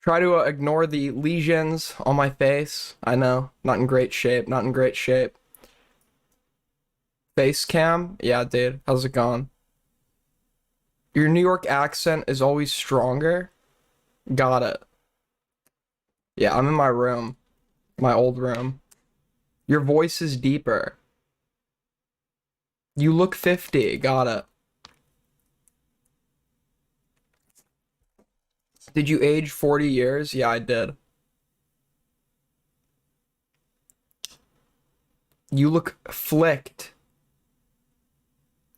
Try to ignore the lesions on my face. I know, not in great shape, not in great shape. Face cam? Yeah, dude. How's it going? Your New York accent is always stronger. Got it. Yeah, I'm in my room, my old room. Your voice is deeper. You look 50. Got it. Did you age 40 years? Yeah, I did. You look flicked.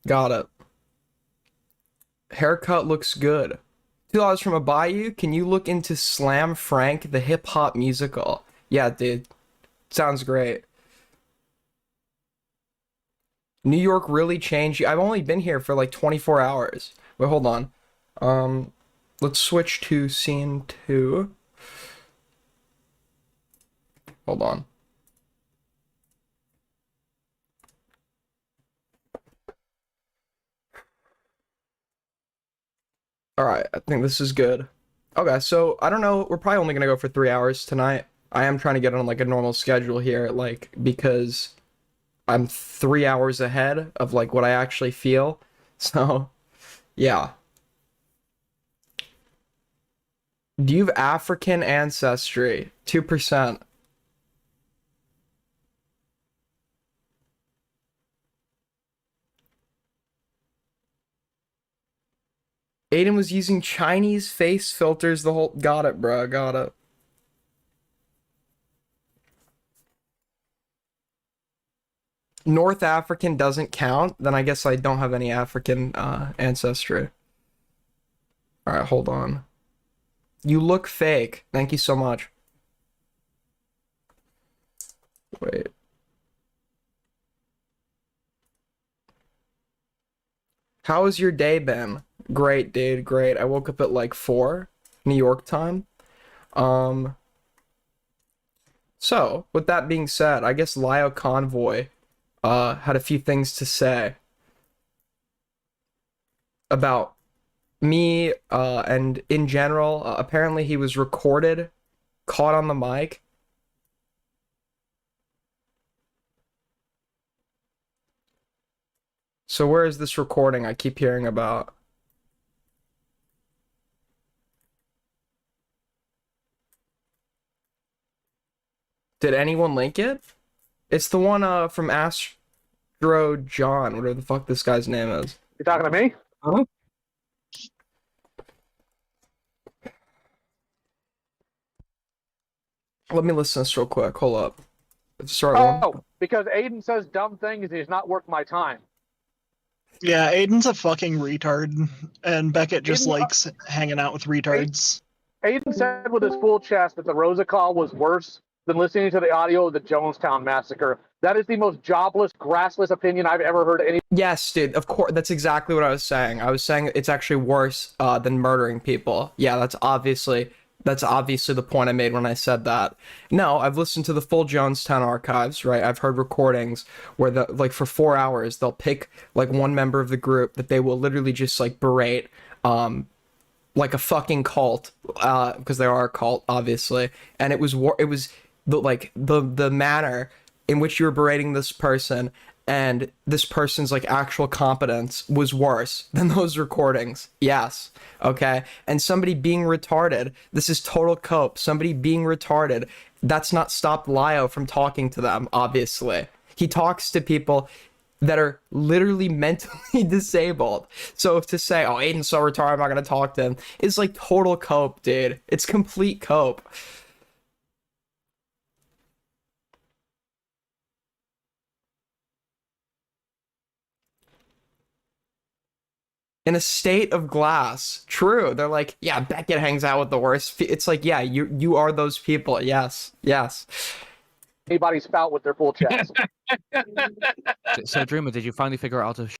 Got it. Haircut looks good. $2 from a Bayou. Can you look into Slam Frank, the hip hop musical? Yeah, dude. Sounds great. New York really changed you. I've only been here for like 24 hours. Wait, hold on. Um, let's switch to scene two. Hold on. All right, I think this is good. Okay, so I don't know. We're probably only gonna go for 3 hours tonight. I am trying to get on like a normal schedule here, like because I'm 3 hours ahead of like what I actually feel. So yeah. Do you have African ancestry? 2%. Aiden was using Chinese face filters the whole. Got it, bro. Got it. North African doesn't count. Then I guess I don't have any African ancestry. All right, hold on. You look fake. Thank you so much. Wait. How has your day been? Great, dude. Great. I woke up at like 4 New York time. Um, so with that being said, I guess LioConvoy had a few things to say about me and in general. Apparently he was recorded, caught on the mic. So where is this recording I keep hearing about? Did anyone link it? It's the one from Astro John, whatever the fuck this guy's name is. You talking to me? Huh? Let me listen to this real quick. Hold up. Let's start one. Oh, because Aiden says dumb things and he's not worth my time. Yeah, Aiden's a fucking retard, and Beckett just Aiden- likes hanging out with retards. Aiden said with his full chest that the Rosa call was worse than listening to the audio of the Jonestown massacre. That is the most jobless, grassless opinion I've ever heard any. Yes, dude. Of course, that's exactly what I was saying. I was saying it's actually worse than murdering people. Yeah, that's obviously the point I made when I said that. No, I've listened to the full Jonestown archives, right? I've heard recordings where the like for 4 hours they'll pick like one member of the group that they will literally just like berate, like a fucking cult, because they are a cult, obviously. And it was the manner in which you were berating this person and this person's like actual competence was worse than those recordings. Yes. Okay. And somebody being retarded, this is total cope. Somebody being retarded, that's not stopped Lio from talking to them, obviously. He talks to people that are literally mentally disabled. So if to say, oh, Aiden's so retarded, I'm not gonna talk to him, is like total cope, dude. It's complete cope. In a state of glass. True. They're like, yeah, Beckett hangs out with the worst. It's like, yeah, you are those people. Yes, yes. Anybody spout with their full chest. So, Dreamer, did you finally figure out how to?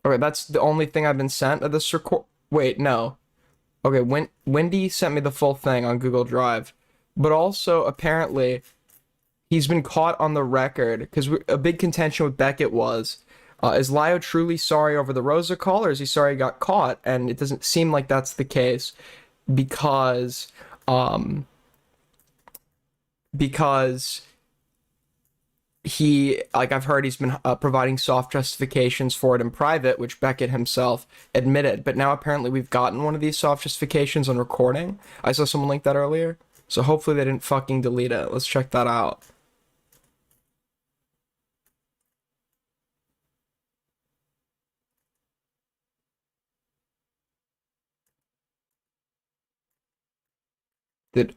Okay, that's the only thing I've been sent of this record. Wait, no. Okay, Wendy sent me the full thing on Google Drive, but also apparently he's been caught on the record because a big contention with Beckett was. Is Lio truly sorry over the Rosa call, or is he sorry he got caught? And it doesn't seem like that's the case because Because I've heard he's been providing soft justifications for it in private, which Beckett himself admitted. But now apparently we've gotten one of these soft justifications on recording. I saw someone link that earlier. So hopefully they didn't fucking delete it. Let's check that out.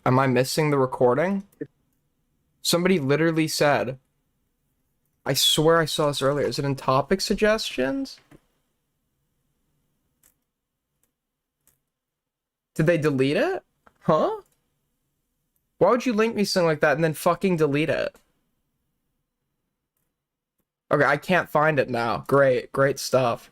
Am I missing the recording? Somebody literally said, I swear I saw this earlier. Is it in topic suggestions? Did they delete it? Huh? Why would you link me something like that and then fucking delete it? Okay, I can't find it now. Great, great stuff.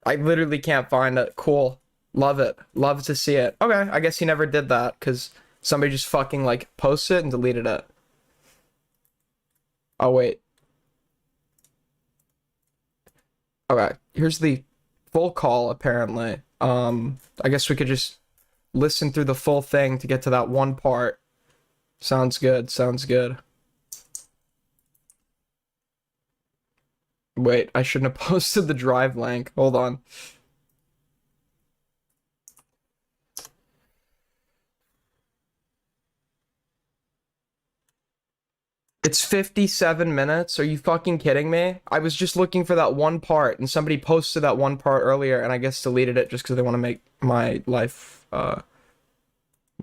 I literally can't find it. Cool. Love it. Love to see it. Okay, I guess he never did that because somebody just fucking like posted it and deleted it. Oh, wait. Okay, here's the full call apparently. I guess we could just listen through the full thing to get to that one part. Sounds good, sounds good. Wait, I shouldn't have posted the drive link. Hold on. It's 57 minutes. Are you fucking kidding me? I was just looking for that one part and somebody posted that one part earlier and I guess deleted it just because they want to make my life more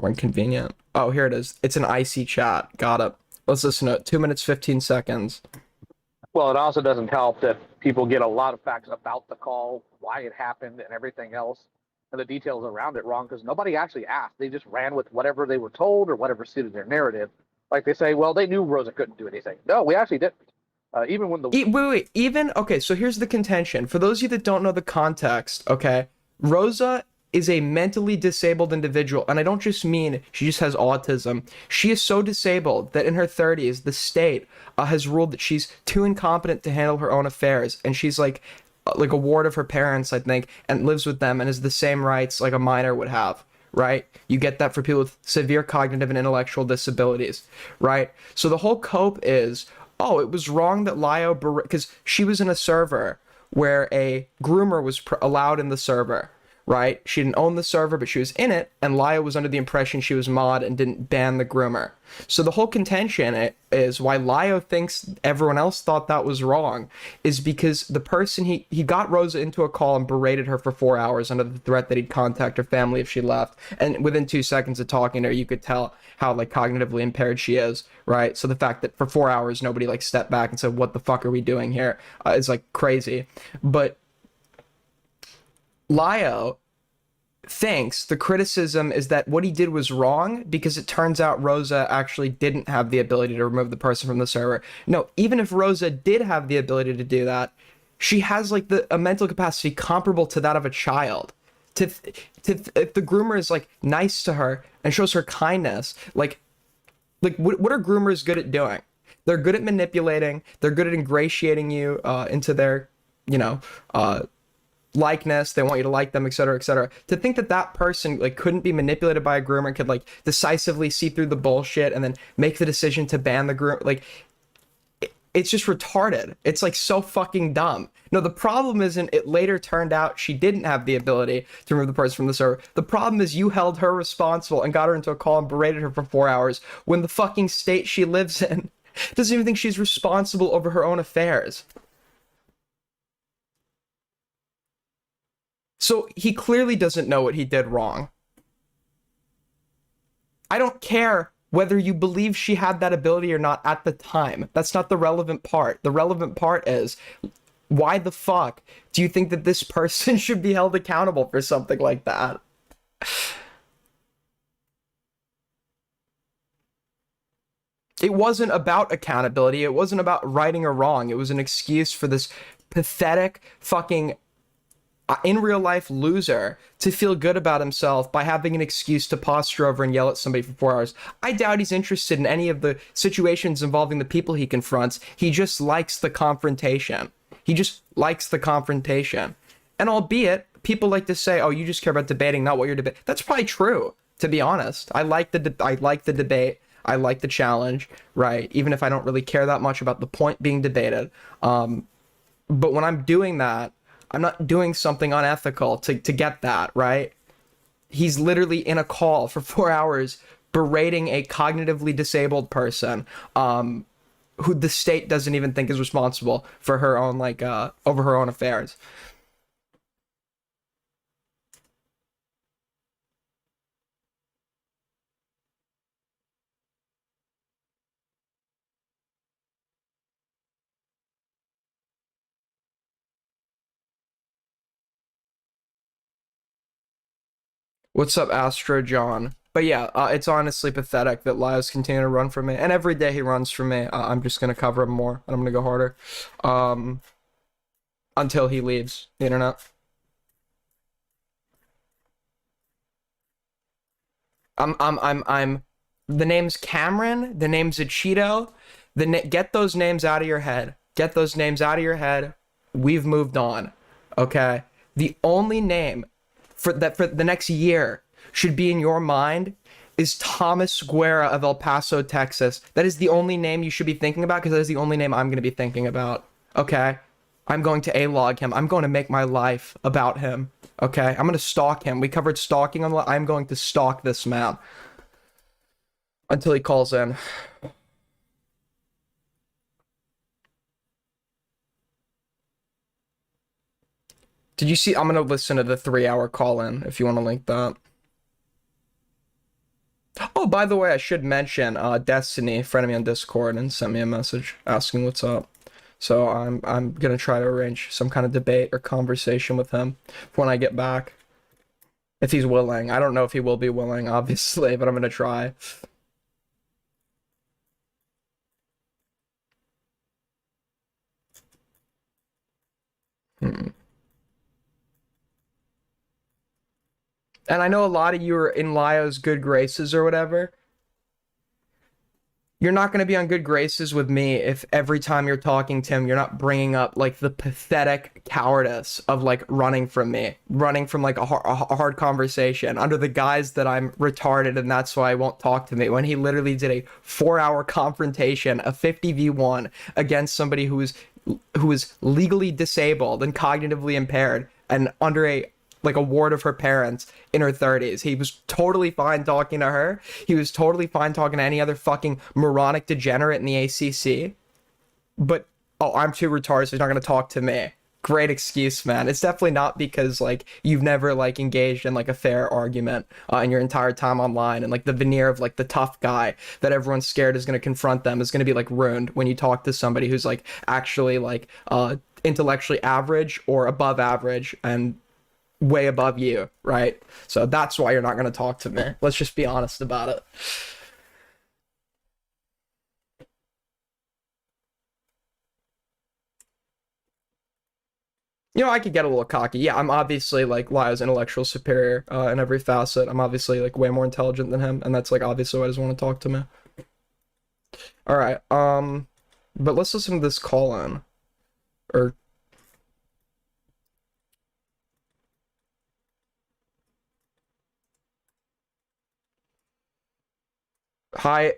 inconvenient. Oh, here it is. It's an icy chat. Got it. Let's listen to it. 2 minutes, 15 seconds. Well, it also doesn't help that people get a lot of facts about the call, why it happened, and everything else, and the details around it wrong because nobody actually asked. They just ran with whatever they were told or whatever suited their narrative. Like they say, well, they knew Rosa couldn't do anything. No, we actually didn't. Even when the wait, even okay. So here's the contention for those of you that don't know the context. Okay, Rosa is a mentally disabled individual, and I don't just mean she just has autism. She is so disabled that in her 30s, the state has ruled that she's too incompetent to handle her own affairs, and she's like a ward of her parents, I think, and lives with them and has the same rights like a minor would have. Right? You get that for people with severe cognitive and intellectual disabilities, right? So the whole cope is, oh, it was wrong that Lio, because she was in a server where a groomer was allowed in the server, right? She didn't own the server, but she was in it, and Lio was under the impression she was mod and didn't ban the groomer. So the whole contention is why Lio thinks everyone else thought that was wrong is because the person, he got Rosa into a call and berated her for 4 hours under the threat that he'd contact her family if she left. And within 2 seconds of talking to her, you could tell how like cognitively impaired she is, right? So the fact that for 4 hours, nobody like stepped back and said, what the fuck are we doing here? Is like crazy. But Lio thinks the criticism is that what he did was wrong because it turns out Rosa actually didn't have the ability to remove the person from the server. No, even if Rosa did have the ability to do that, she has like a mental capacity comparable to that of a child. If the groomer is like nice to her and shows her kindness, like what are groomers good at doing? They're good at manipulating. They're good at ingratiating you into their, likeness. They want you to like them, etc., etc. To think that that person like couldn't be manipulated by a groomer and could like decisively see through the bullshit and then make the decision to ban the groomer, like it's just retarded. It's like so fucking dumb. No, the problem isn't it later turned out she didn't have the ability to remove the person from the server. The problem is you held her responsible and got her into a call and berated her for 4 hours when the fucking state she lives in doesn't even think she's responsible over her own affairs. So he clearly doesn't know what he did wrong. I don't care whether you believe she had that ability or not at the time. That's not the relevant part. The relevant part is, why the fuck do you think that this person should be held accountable for something like that? It wasn't about accountability. It wasn't about righting or wrong. It was an excuse for this pathetic fucking in real life loser to feel good about himself by having an excuse to posture over and yell at somebody for 4 hours. I doubt he's interested in any of the situations involving the people he confronts. He just likes the confrontation. He just likes the confrontation. And albeit people like to say, "Oh, you just care about debating, not what you're debating." That's probably true, to be honest. I like the debate. I like the challenge, right? Even if I don't really care that much about the point being debated. But when I'm doing that, I'm not doing something unethical to get that, right? He's literally in a call for 4 hours berating a cognitively disabled person, who the state doesn't even think is responsible for her own, like, over her own affairs. What's up, Astro John? But yeah, it's honestly pathetic that Lyos continue to run for me, and every day he runs for me, I'm just gonna cover him more, and I'm gonna go harder, until he leaves the internet. I'm. The name's Cameron. The name's Cheeto. Get those names out of your head. Get those names out of your head. We've moved on. Okay. The only name for the next year should be in your mind is Thomas Guerra of El Paso, Texas. That is the only name you should be thinking about, because that is the only name I'm going to be thinking about. Okay? I'm going to A-log him. I'm going to make my life about him. Okay? I'm going to stalk him. We covered stalking on. I'm going to stalk this man until he calls in. Did you see? I'm going to listen to the 3-hour call-in if you want to link that. Oh, by the way, I should mention Destiny friended me on Discord and sent me a message asking what's up. So I'm going to try to arrange some kind of debate or conversation with him when I get back. If he's willing. I don't know if he will be willing, obviously, but I'm going to try. And I know a lot of you are in Lio's good graces or whatever. You're not going to be on good graces with me if every time you're talking to him, you're not bringing up, like, the pathetic cowardice of, like, running from me. Running from, like, a hard conversation under the guise that I'm retarded and that's why I won't talk to me. When he literally did a 4-hour confrontation, a 50v1 against somebody who is legally disabled and cognitively impaired and under a ward of her parents in her 30s. He was totally fine talking to her. He was totally fine talking to any other fucking moronic degenerate in the ACC. But, oh, I'm too retarded, so he's not going to talk to me. Great excuse, man. It's definitely not because, like, you've never, like, engaged in, like, a fair argument in your entire time online, and, like, the veneer of, like, the tough guy that everyone's scared is going to confront them is going to be, like, ruined when you talk to somebody who's, like, actually, like, intellectually average or above average and way above you, right? So that's why you're not going to talk to me. Let's just be honest about it. You know, I could get a little cocky. Yeah, I'm obviously, like, Lio's intellectual superior in every facet. I'm obviously, like, way more intelligent than him, and that's, like, obviously why he doesn't want to talk to me. All right, but let's listen to this call in. Or hi,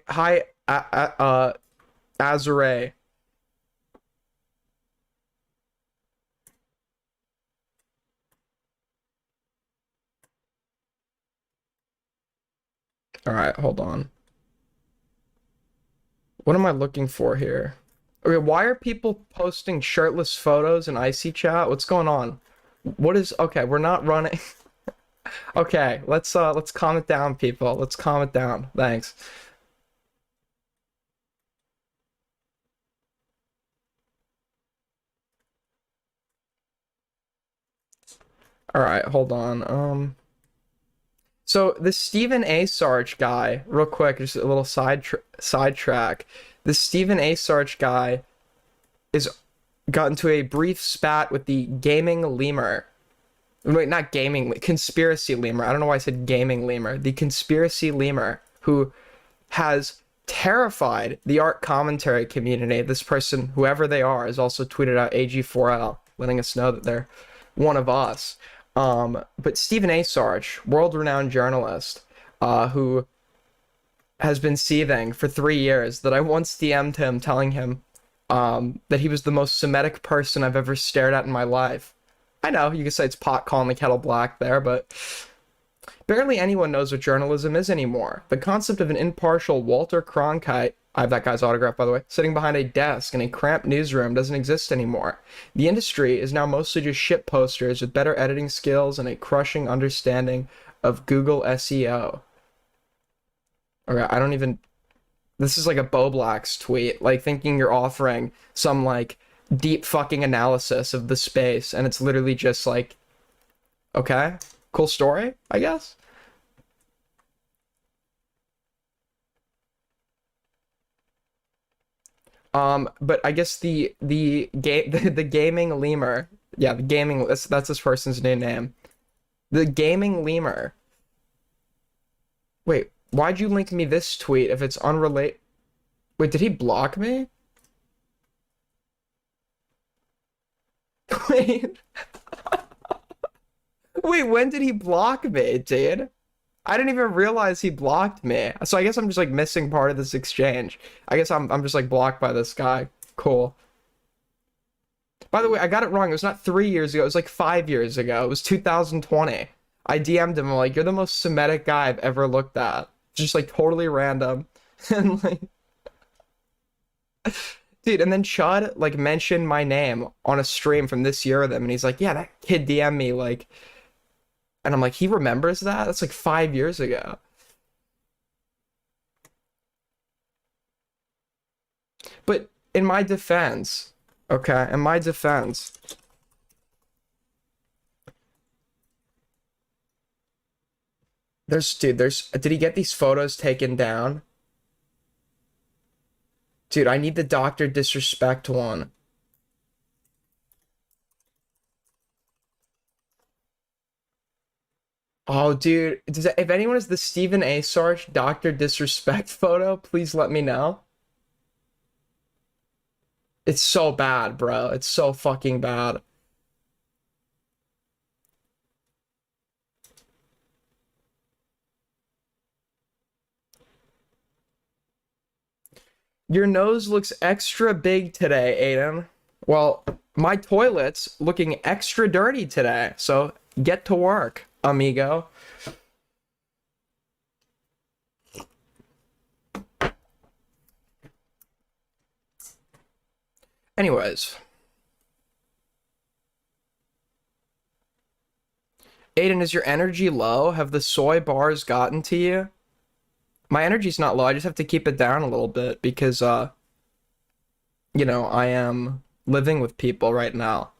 Azure. All right, hold on. What am I looking for here? Okay, why are people posting shirtless photos in Icy chat? What's going on? What is... Okay, we're not running... Okay, let's calm it down, people. Let's calm it down. Thanks. All right, hold on. So the Stephen A. Sarge guy, real quick, just a little sidetrack. The Stephen A. Sarge guy is got into a brief spat with the gaming lemur. Wait, not gaming, conspiracy lemur. I don't know why I said gaming lemur. The conspiracy lemur, who has terrified the art commentary community. This person, whoever they are, has also tweeted out AG4L, letting us know that they're one of us. But Stephen A. Sarge, world-renowned journalist, who has been seething for 3 years, that I once DM'd him telling him that he was the most Semitic person I've ever stared at in my life. I know, you could say it's pot calling the kettle black there, but barely anyone knows what journalism is anymore. The concept of an impartial Walter Cronkite, I have that guy's autograph, by the way, sitting behind a desk in a cramped newsroom doesn't exist anymore. The industry is now mostly just shit posters with better editing skills and a crushing understanding of Google SEO. Okay, I don't even... This is like a Bo Black's tweet, like thinking you're offering some like deep fucking analysis of the space, and it's literally just like, okay, cool story, I guess. But I guess the gaming lemur, yeah, the gaming, that's this person's new name. The gaming lemur. Wait, why'd you link me this tweet if it's unrelated? Wait, did he block me? Wait. Wait, when did he block me, dude? I didn't even realize he blocked me. So I guess I'm just like missing part of this exchange. I guess I'm just like blocked by this guy. Cool. By the way, I got it wrong. It was not 3 years ago. It was like 5 years ago. It was 2020. I DM'd him like, you're the most Semitic guy I've ever looked at. Just like totally random. And like, dude, and then Chud like mentioned my name on a stream from this year with him, and he's like, yeah, that kid DM'd me like, and I'm like, he remembers that? That's like 5 years ago. But in my defense, okay, in my defense, did he get these photos taken down? Dude, I need the Dr. Disrespect one. Oh, dude, if anyone has the Stephen A. Sarge Dr. Disrespect photo, please let me know. It's so bad, bro. It's so fucking bad. Your nose looks extra big today, Aiden. Well, my toilet's looking extra dirty today, so get to work, amigo. Anyways. Aiden, is your energy low? Have the soy bars gotten to you? My energy's not low. I just have to keep it down a little bit because, you know, I am living with people right now.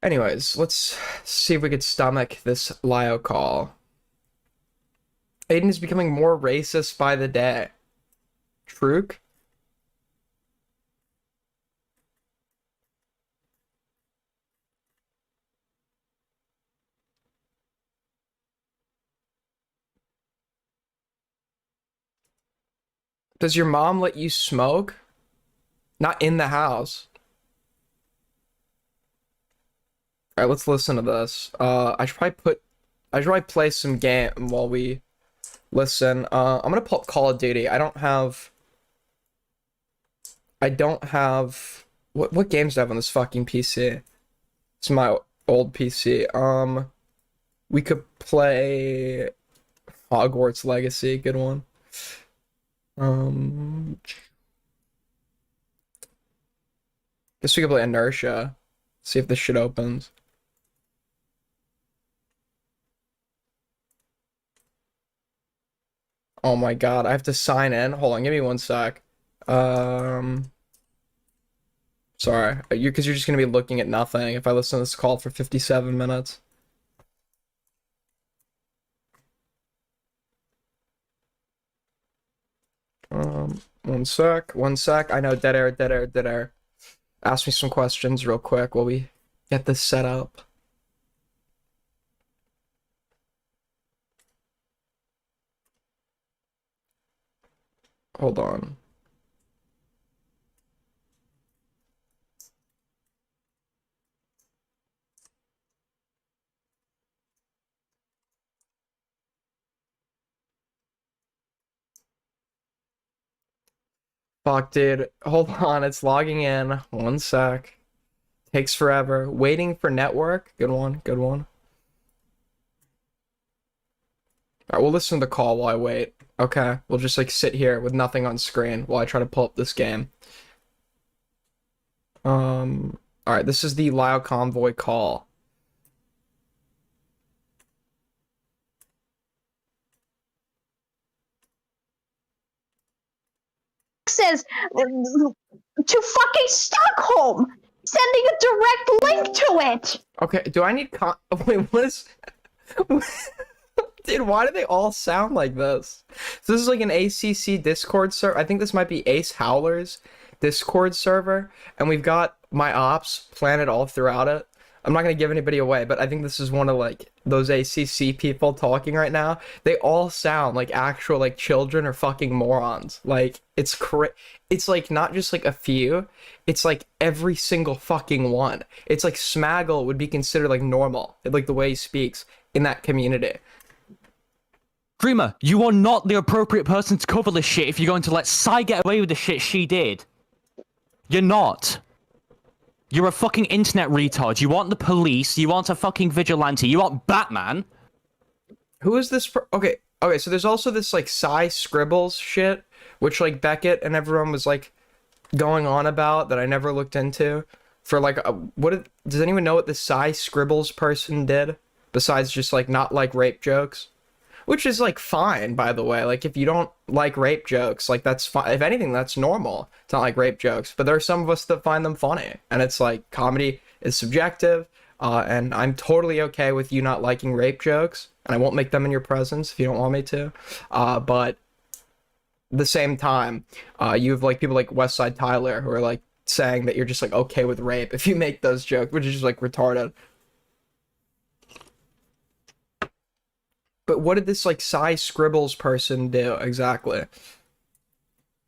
Anyways, let's see if we could stomach this Lio call. Aiden is becoming more racist by the day. Truk? Does your mom let you smoke? Not in the house. All right, let's listen to this. I should probably play some game while we listen. I'm gonna pull up Call of Duty. I don't have what games do I have on this fucking PC? It's my old PC. We could play Hogwarts Legacy, good one. Guess we could play Inertia. See if this shit opens. Oh my god, I have to sign in. Hold on, give me 1 sec. Sorry, because you're just gonna be looking at nothing if I listen to this call for 57 minutes. One sec. I know, dead air. Ask me some questions real quick while we get this set up. Hold on. Fuck, dude. Hold on, it's logging in. One sec. Takes forever. Waiting for network. Good one, good one. Alright, we'll listen to the call while I wait. Okay, we'll just like sit here with nothing on screen while I try to pull up this game. Alright, this is the LioConvoy call. Says to fucking Stockholm, sending a direct link to it. Okay, do I need wait, what is dude, why do they all sound like this? So this is like an ACC Discord server. I think this might be Ace Howler's Discord server, and we've got my ops planted all throughout it. I'm not gonna give anybody away, but I think this is one of like those ACC people talking right now. They all sound like actual like children or fucking morons. Like it's like not just like a few, it's like every single fucking one. It's like Smaggle would be considered like normal, like the way he speaks in that community. Dreamer, you are not the appropriate person to cover this shit if you're going to let Sai get away with the shit she did. You're not. You're a fucking internet retard. You want the police, you want a fucking vigilante, you want Batman. Who is this? Okay, so there's also this like Sai Scribbles shit, which like Beckett and everyone was like going on about that I never looked into. For like, does anyone know what the Sai Scribbles person did besides just like not like rape jokes? Which is like fine, by the way. Like if you don't like rape jokes, like that's fine. If anything, that's normal. It's not like rape jokes, but there are some of us that find them funny, and it's like comedy is subjective. And I'm totally okay with you not liking rape jokes, and I won't make them in your presence if you don't want me to. But at the same time, you have like people like Westside Tyler who are like saying that you're just like okay with rape if you make those jokes, which is just like retarded. But what did this like Sai Scribbles person do exactly?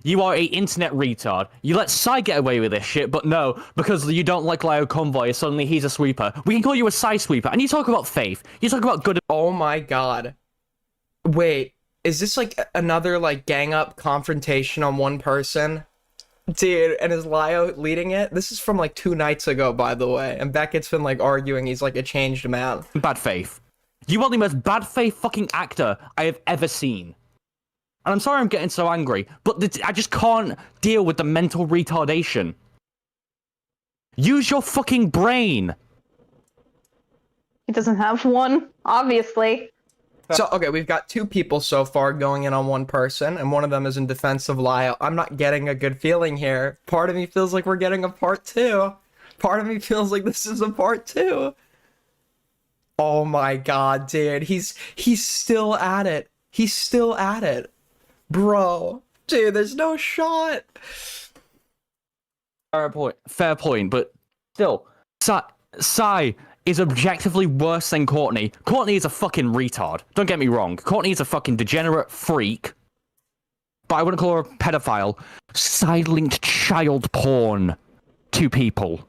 You are a internet retard. You let Sai get away with this shit, but no, because you don't like LioConvoy, suddenly he's a sweeper. We can call you a Sai sweeper, and you talk about faith. You talk about good. Oh my god. Wait, is this like another like gang up confrontation on one person? Dude, and is Lio leading it? This is from like 2 nights ago, by the way, and Beckett's been like arguing he's like a changed man. Bad faith. You are the most bad faith fucking actor I have ever seen. And I'm sorry I'm getting so angry, but I just can't deal with the mental retardation. Use your fucking brain. He doesn't have one, obviously. So, okay, we've got 2 people so far going in on one person, and one of them is in defense of Lio. I'm not getting a good feeling here. Part of me feels like we're getting a part 2. Part of me feels like this is a part 2. Oh my god, dude. He's still at it. He's still at it. Bro. Dude, there's no shot. Fair point, but still, Sai is objectively worse than Courtney. Courtney is a fucking retard. Don't get me wrong. Courtney is a fucking degenerate freak. But I wouldn't call her a pedophile. Sai linked child porn to people.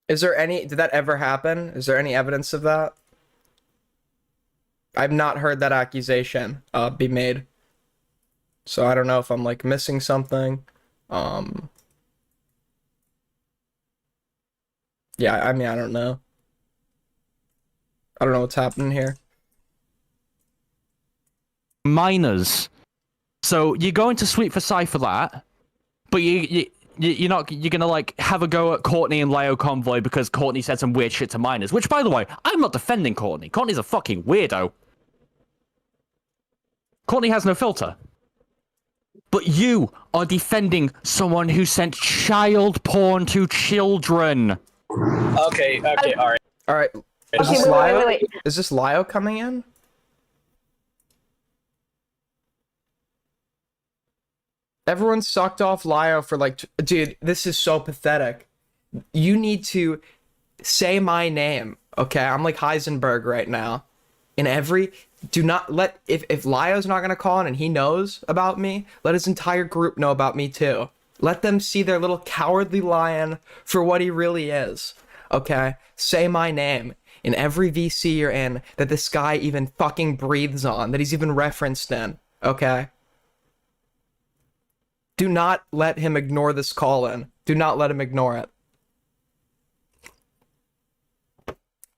Is there any... Did that ever happen? Is there any evidence of that? I've not heard that accusation be made. So I don't know if I'm, like, missing something. Yeah, I mean, I don't know. I don't know what's happening here. Minors. So you're going to sweep for Sai for that, but you're gonna like have a go at Courtney and LioConvoy because Courtney said some weird shit to minors. Which, by the way, I'm not defending Courtney. Courtney's a fucking weirdo. Courtney has no filter. But you are defending someone who sent child porn to children. Okay, alright. Alright. Is Okay, this wait. Lio? Is this Lio coming in? Everyone sucked off Lio for like... Dude, this is so pathetic. You need to say my name, okay? I'm like Heisenberg right now. In every do not let, if Lio's not gonna call in and he knows about me, let his entire group know about me too. Let them see their little cowardly lion for what he really is. Okay? Say my name in every VC you're in that this guy even fucking breathes on, that he's even referenced in. Okay? Do not let him ignore this call in. Do not let him ignore it.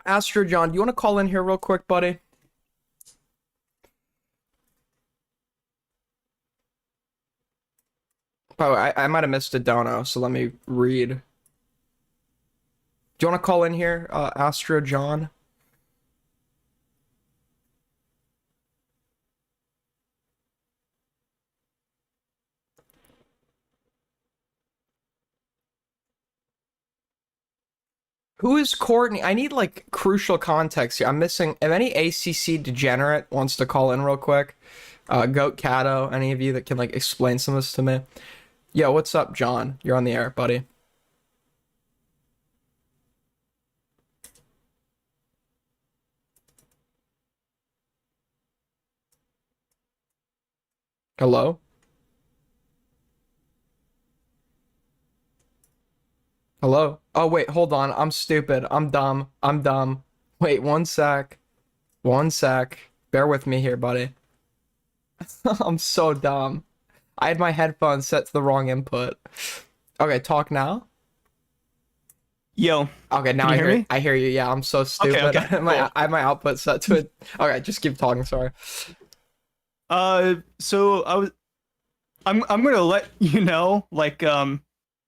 Astro John, do you want to call in here real quick, buddy? Oh, I might have missed a dono, so let me read. Do you want to call in here, Astro John? Who is Courtney? I need like crucial context here. I'm missing. If any ACC degenerate wants to call in real quick, Goat Cato, any of you that can like explain some of this to me? Yo, what's up, John? You're on the air, buddy. Hello? Hello? Oh, wait, hold on. I'm stupid. I'm dumb. I'm dumb. Wait, one sec. One sec. Bear with me here, buddy. I'm so dumb. I had my headphones set to the wrong input. Okay, talk now. Yo. Okay, now Can you I hear hear me? I hear you. Yeah, I'm so stupid. Okay, I cool. have my output set to it. Okay, just keep talking. Sorry. So I'm gonna let you know, like,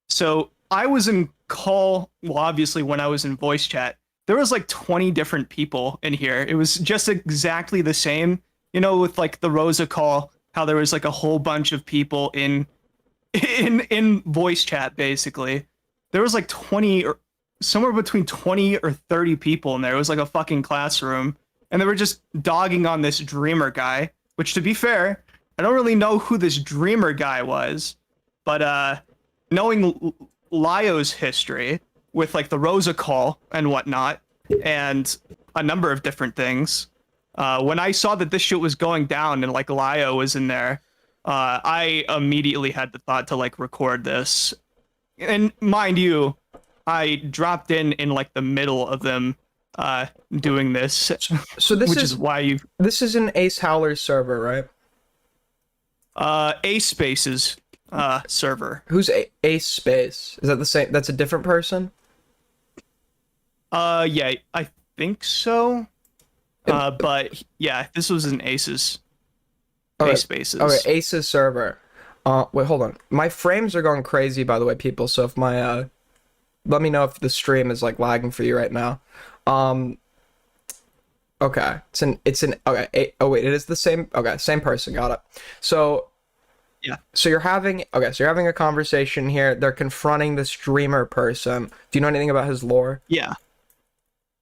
so I was in call, well, obviously when I was in voice chat, there was like 20 different people in here. It was just exactly the same, with like the Rosa call, how there was like a whole bunch of people in voice chat, basically. There was like 20 or somewhere between 20 or 30 people in there. It was like a fucking classroom. And they were just dogging on this dreamer guy, which, to be fair, I don't really know who this dreamer guy was, but knowing Lio's history with like the Rosa call and whatnot, and a number of different things, when I saw that this shit was going down and like Lio was in there, I immediately had the thought to like record this. And mind you, I dropped in like the middle of them doing this, So this which is is why you this is an Ace Howler's server, right? A Spaces server. Who's Ace Space? Is that the same? That's a different person? Yeah, I think so. But yeah, this was an Aces. Okay, Ace Spaces. Okay, Ace's server. Wait, hold on. My frames are going crazy, by the way, people. So if my let me know if the stream is like lagging for you right now. Okay, okay. Oh wait, it is the same. Okay, same person. Got it. So Yeah. So you're having a conversation here. They're confronting this dreamer person. Do you know anything about his lore? Yeah.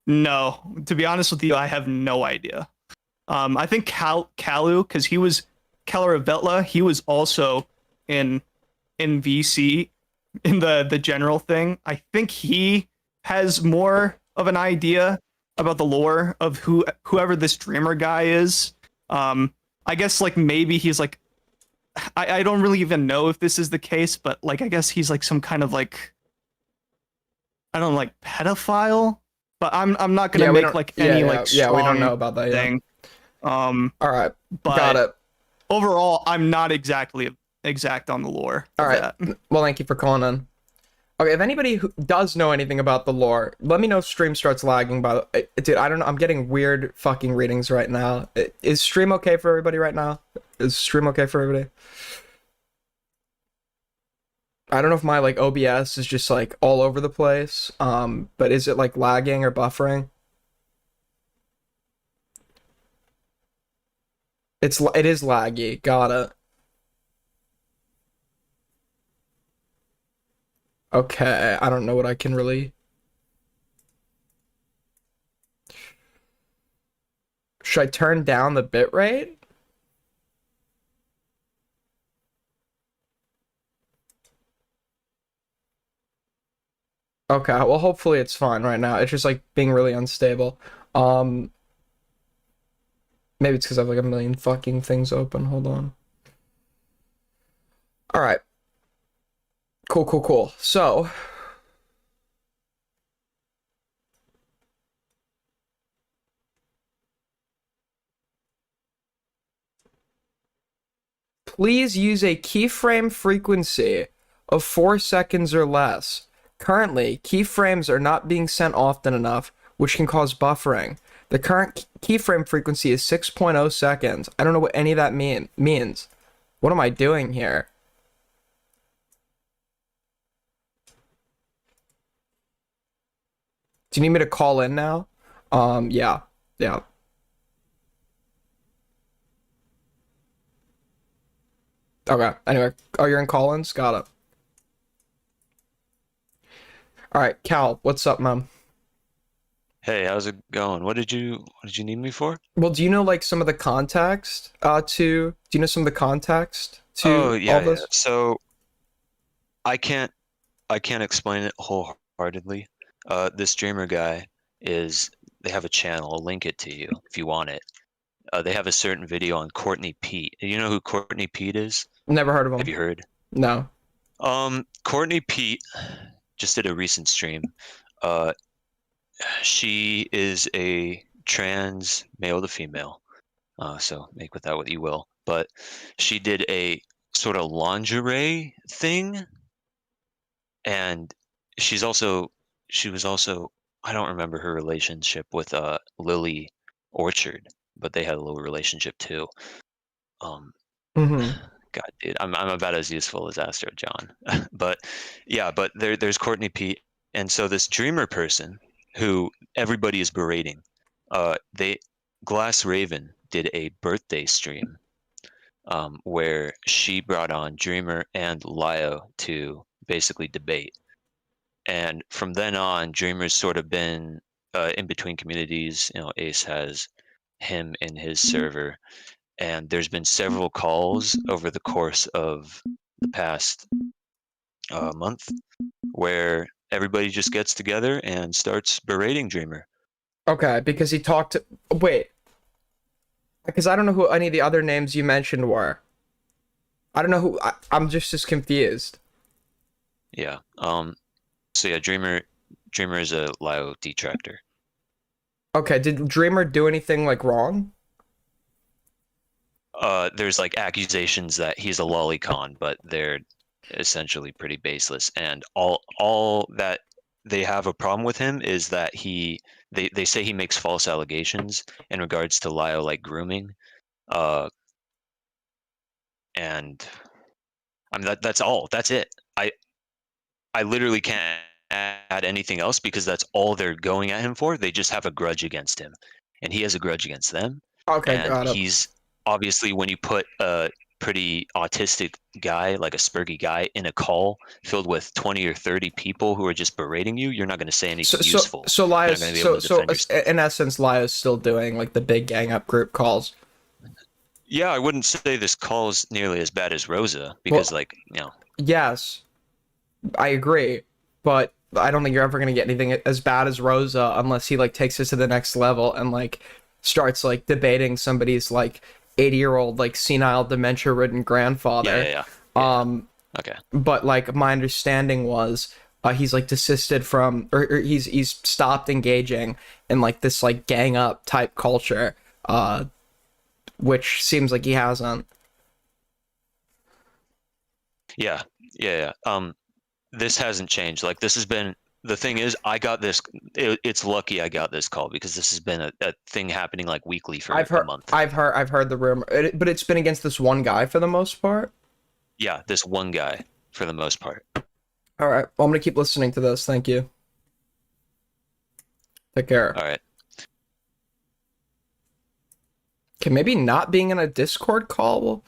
No, to be honest with you, I have no idea. I think Kalu, because he was Kelleravella, he was also in VC in the general thing. I think he has more of an idea about the lore of whoever this dreamer guy is. I guess like maybe he's like, I don't really even know if this is the case, but like I guess he's like some kind of like, I don't know, like pedophile. But I'm not gonna we make don't- like any like strong we don't know about that yet. thing. All right, But got it. overall, I'm not exactly exact on the lore. All Of right. that. Well, thank you for calling in. Okay, if anybody who does know anything about the lore, let me know if stream starts lagging. Dude, I don't know. I'm getting weird fucking readings right now. Is stream okay for everybody right now? Is stream okay for everybody? I don't know if my like OBS is just like all over the place. But is it like lagging or buffering? It is laggy. Got it. Okay, I don't know what I can really. Should I turn down the bitrate? Okay, well hopefully it's fine right now. It's just like being really unstable. Maybe it's because I have like a million fucking things open. Hold on. All right. Cool. So, please use a keyframe frequency of 4 seconds or less. Currently, keyframes are not being sent often enough, which can cause buffering. The current keyframe frequency is 6.0 seconds. I don't know what any of that means. What am I doing here? Do you need me to call in now? Yeah. Okay. Anyway, oh, you're in call-ins? Got it. All right, Cal, what's up, man? Hey, how's it going? What did you need me for? Well, do you know like some of the context do you know some of the context Oh, to all yeah, yeah. this? So I can't I can't explain it wholeheartedly. This streamer guy is they have a channel. I'll link it to you if you want it. They have a certain video on Courtney Pete. You know who Courtney Pete is? Never heard of Have them. you heard? No. Courtney Pete just did a recent stream. Uh, she is a trans male to female. So make with that what you will. But she did a sort of lingerie thing, and she was also I don't remember her relationship with Lily Orchard, but they had a little relationship too. Um, Mm-hmm. God, dude, I'm about as useful as Astro John. But yeah, but there's Courtney Pete, and so this dreamer person who everybody is berating. They Glass Raven did a birthday stream where she brought on Dreamer and Lio to basically debate. And from then on, Dreamer's sort of been in between communities. You know, Ace has him in his server, and there's been several calls over the course of the past month where everybody just gets together and starts berating Dreamer. Okay, because he talked to, wait, because I don't know who any of the other names you mentioned were. I don't know who, I'm just as confused. Yeah. So yeah, Dreamer is a Lio detractor. Okay, did Dreamer do anything like wrong? There's like accusations that he's a lolicon, but they're essentially pretty baseless. And all that they have a problem with him is that they say he makes false allegations in regards to Lio like grooming. And I mean that's all. That's it. I literally can't add anything else because that's all they're going at him for. They just have a grudge against him, and he has a grudge against them. Okay, And got it. he's obviously, when you put a pretty autistic guy, like a spurgy guy, in a call filled with 20 or 30 people who are just berating you, you're not going to say anything useful. So You're not Lia's, going to be able to defend yourself. in essence, Lia's still doing like the big gang up group calls. Yeah, I wouldn't say this call is nearly as bad as Rosa because, Well, like, you know. Yes, I agree, but I don't think you're ever gonna get anything as bad as Rosa unless he like takes it to the next level and like starts like debating somebody's like 80-year-old like senile dementia-ridden grandfather. Yeah. Okay. But like my understanding was he's like desisted from or he's stopped engaging in like this like gang up type culture, which seems like he hasn't. Yeah. This hasn't changed. Like, this has been the thing is, I got this. It's lucky I got this call because this has been a thing happening like weekly for a month. I've heard the rumor, but it's been against this one guy for the most part. Yeah, this one guy for the most part. All right, well, I'm gonna keep listening to this. Thank you. Take care. All right. Okay, maybe not being in a Discord call will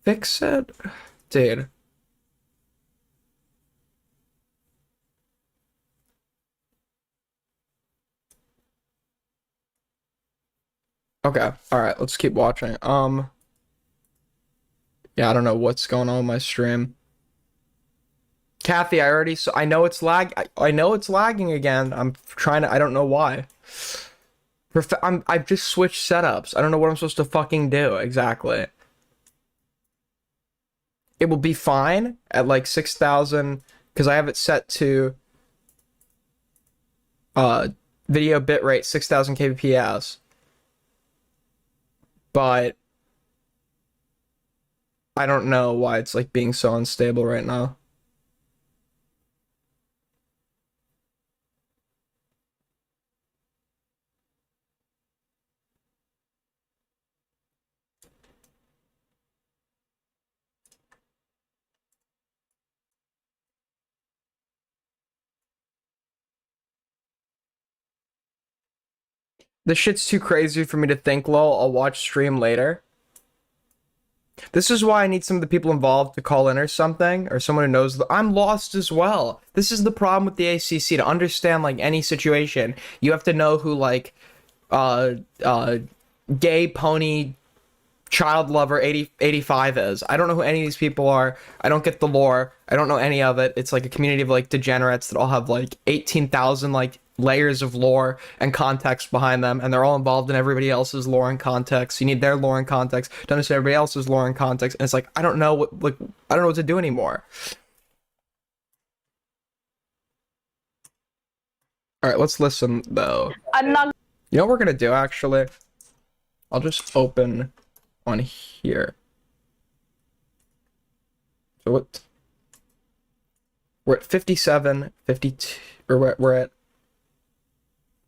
fix it, dude. Okay, all right, let's keep watching. Yeah, I don't know what's going on with my stream. Kathy, I know it's lag. I know it's lagging again. I'm trying to. I don't know why. I've just switched setups. I don't know what I'm supposed to fucking do exactly. It will be fine at like 6,000 because I have it set to video bitrate 6,000 kbps. But I don't know why it's like being so unstable right now. This shit's too crazy for me to think, lol. I'll watch stream later. This is why I need some of the people involved to call in or something, or someone who knows. I'm lost as well. This is the problem with the ACC. To understand like any situation, you have to know who like gay pony child lover 85 is. I don't know who any of these people are. I don't get the lore. I don't know any of it. It's like a community of like degenerates that all have like 18,000 like layers of lore and context behind them, and they're all involved in everybody else's lore and context. You need their lore and context to understand everybody else's lore and context, and it's like I don't know what I don't know what to do anymore. All right, let's listen though. I'm not. You know what we're gonna do actually? I'll just open on here. So what? We're at 57, 52, or we're at.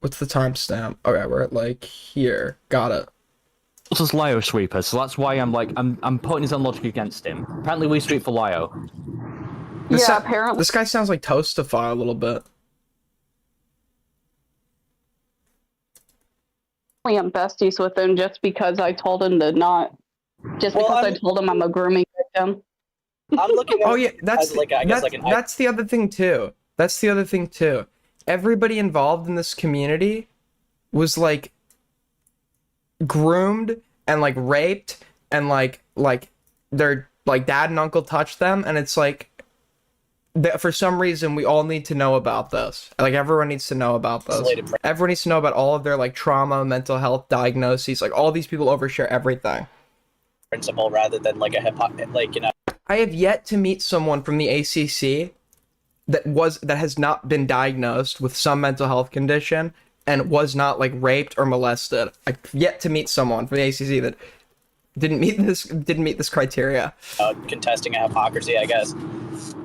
What's the timestamp? Okay, we're at like here. Got it. This is Lio sweeper, so that's why I'm putting his own logic against him. Apparently we sweep for Lio. Yeah, apparently. This guy sounds like Toastify a little bit. I'm besties with him just because I told him to not. Just because I told him I'm a grooming victim. I'm looking at Oh yeah, that's as like, I guess, like an that's the other thing too. That's the other thing too. Everybody involved in this community was like groomed and like raped and like their like dad and uncle touched them, and it's like that for some reason we all need to know about this. Like everyone needs to know about this. Everyone needs to know about all of their like trauma, mental health diagnoses. Like all these people overshare everything. principle rather than like a hip hop, like, you know. I have yet to meet someone from the ACC that has not been diagnosed with some mental health condition and was not like raped or molested. I've yet to meet someone from the ACC that didn't meet this criteria. Contesting a hypocrisy, I guess.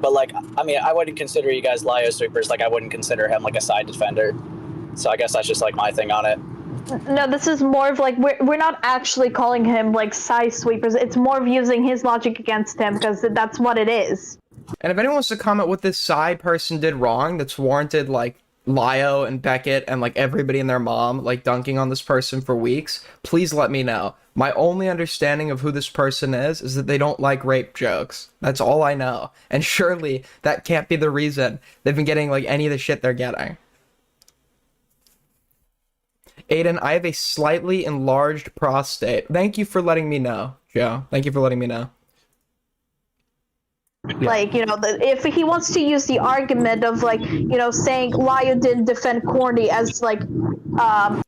But like, I mean, I wouldn't consider you guys Lio sweepers. Like, I wouldn't consider him like a side defender. So I guess that's just like my thing on it. No, this is more of like we're not actually calling him like side sweepers. It's more of using his logic against him because that's what it is. And if anyone wants to comment what this side person did wrong that's warranted like Lio and Beckett and like everybody and their mom like dunking on this person for weeks, please let me know. My only understanding of who this person is that they don't like rape jokes. That's all I know. And surely that can't be the reason they've been getting like any of the shit they're getting. Aiden, I have a slightly enlarged prostate. Thank you for letting me know, Joe. Thank you for letting me know. Like, you know, if he wants to use the argument of like, you know, saying Lio didn't defend Corny as like,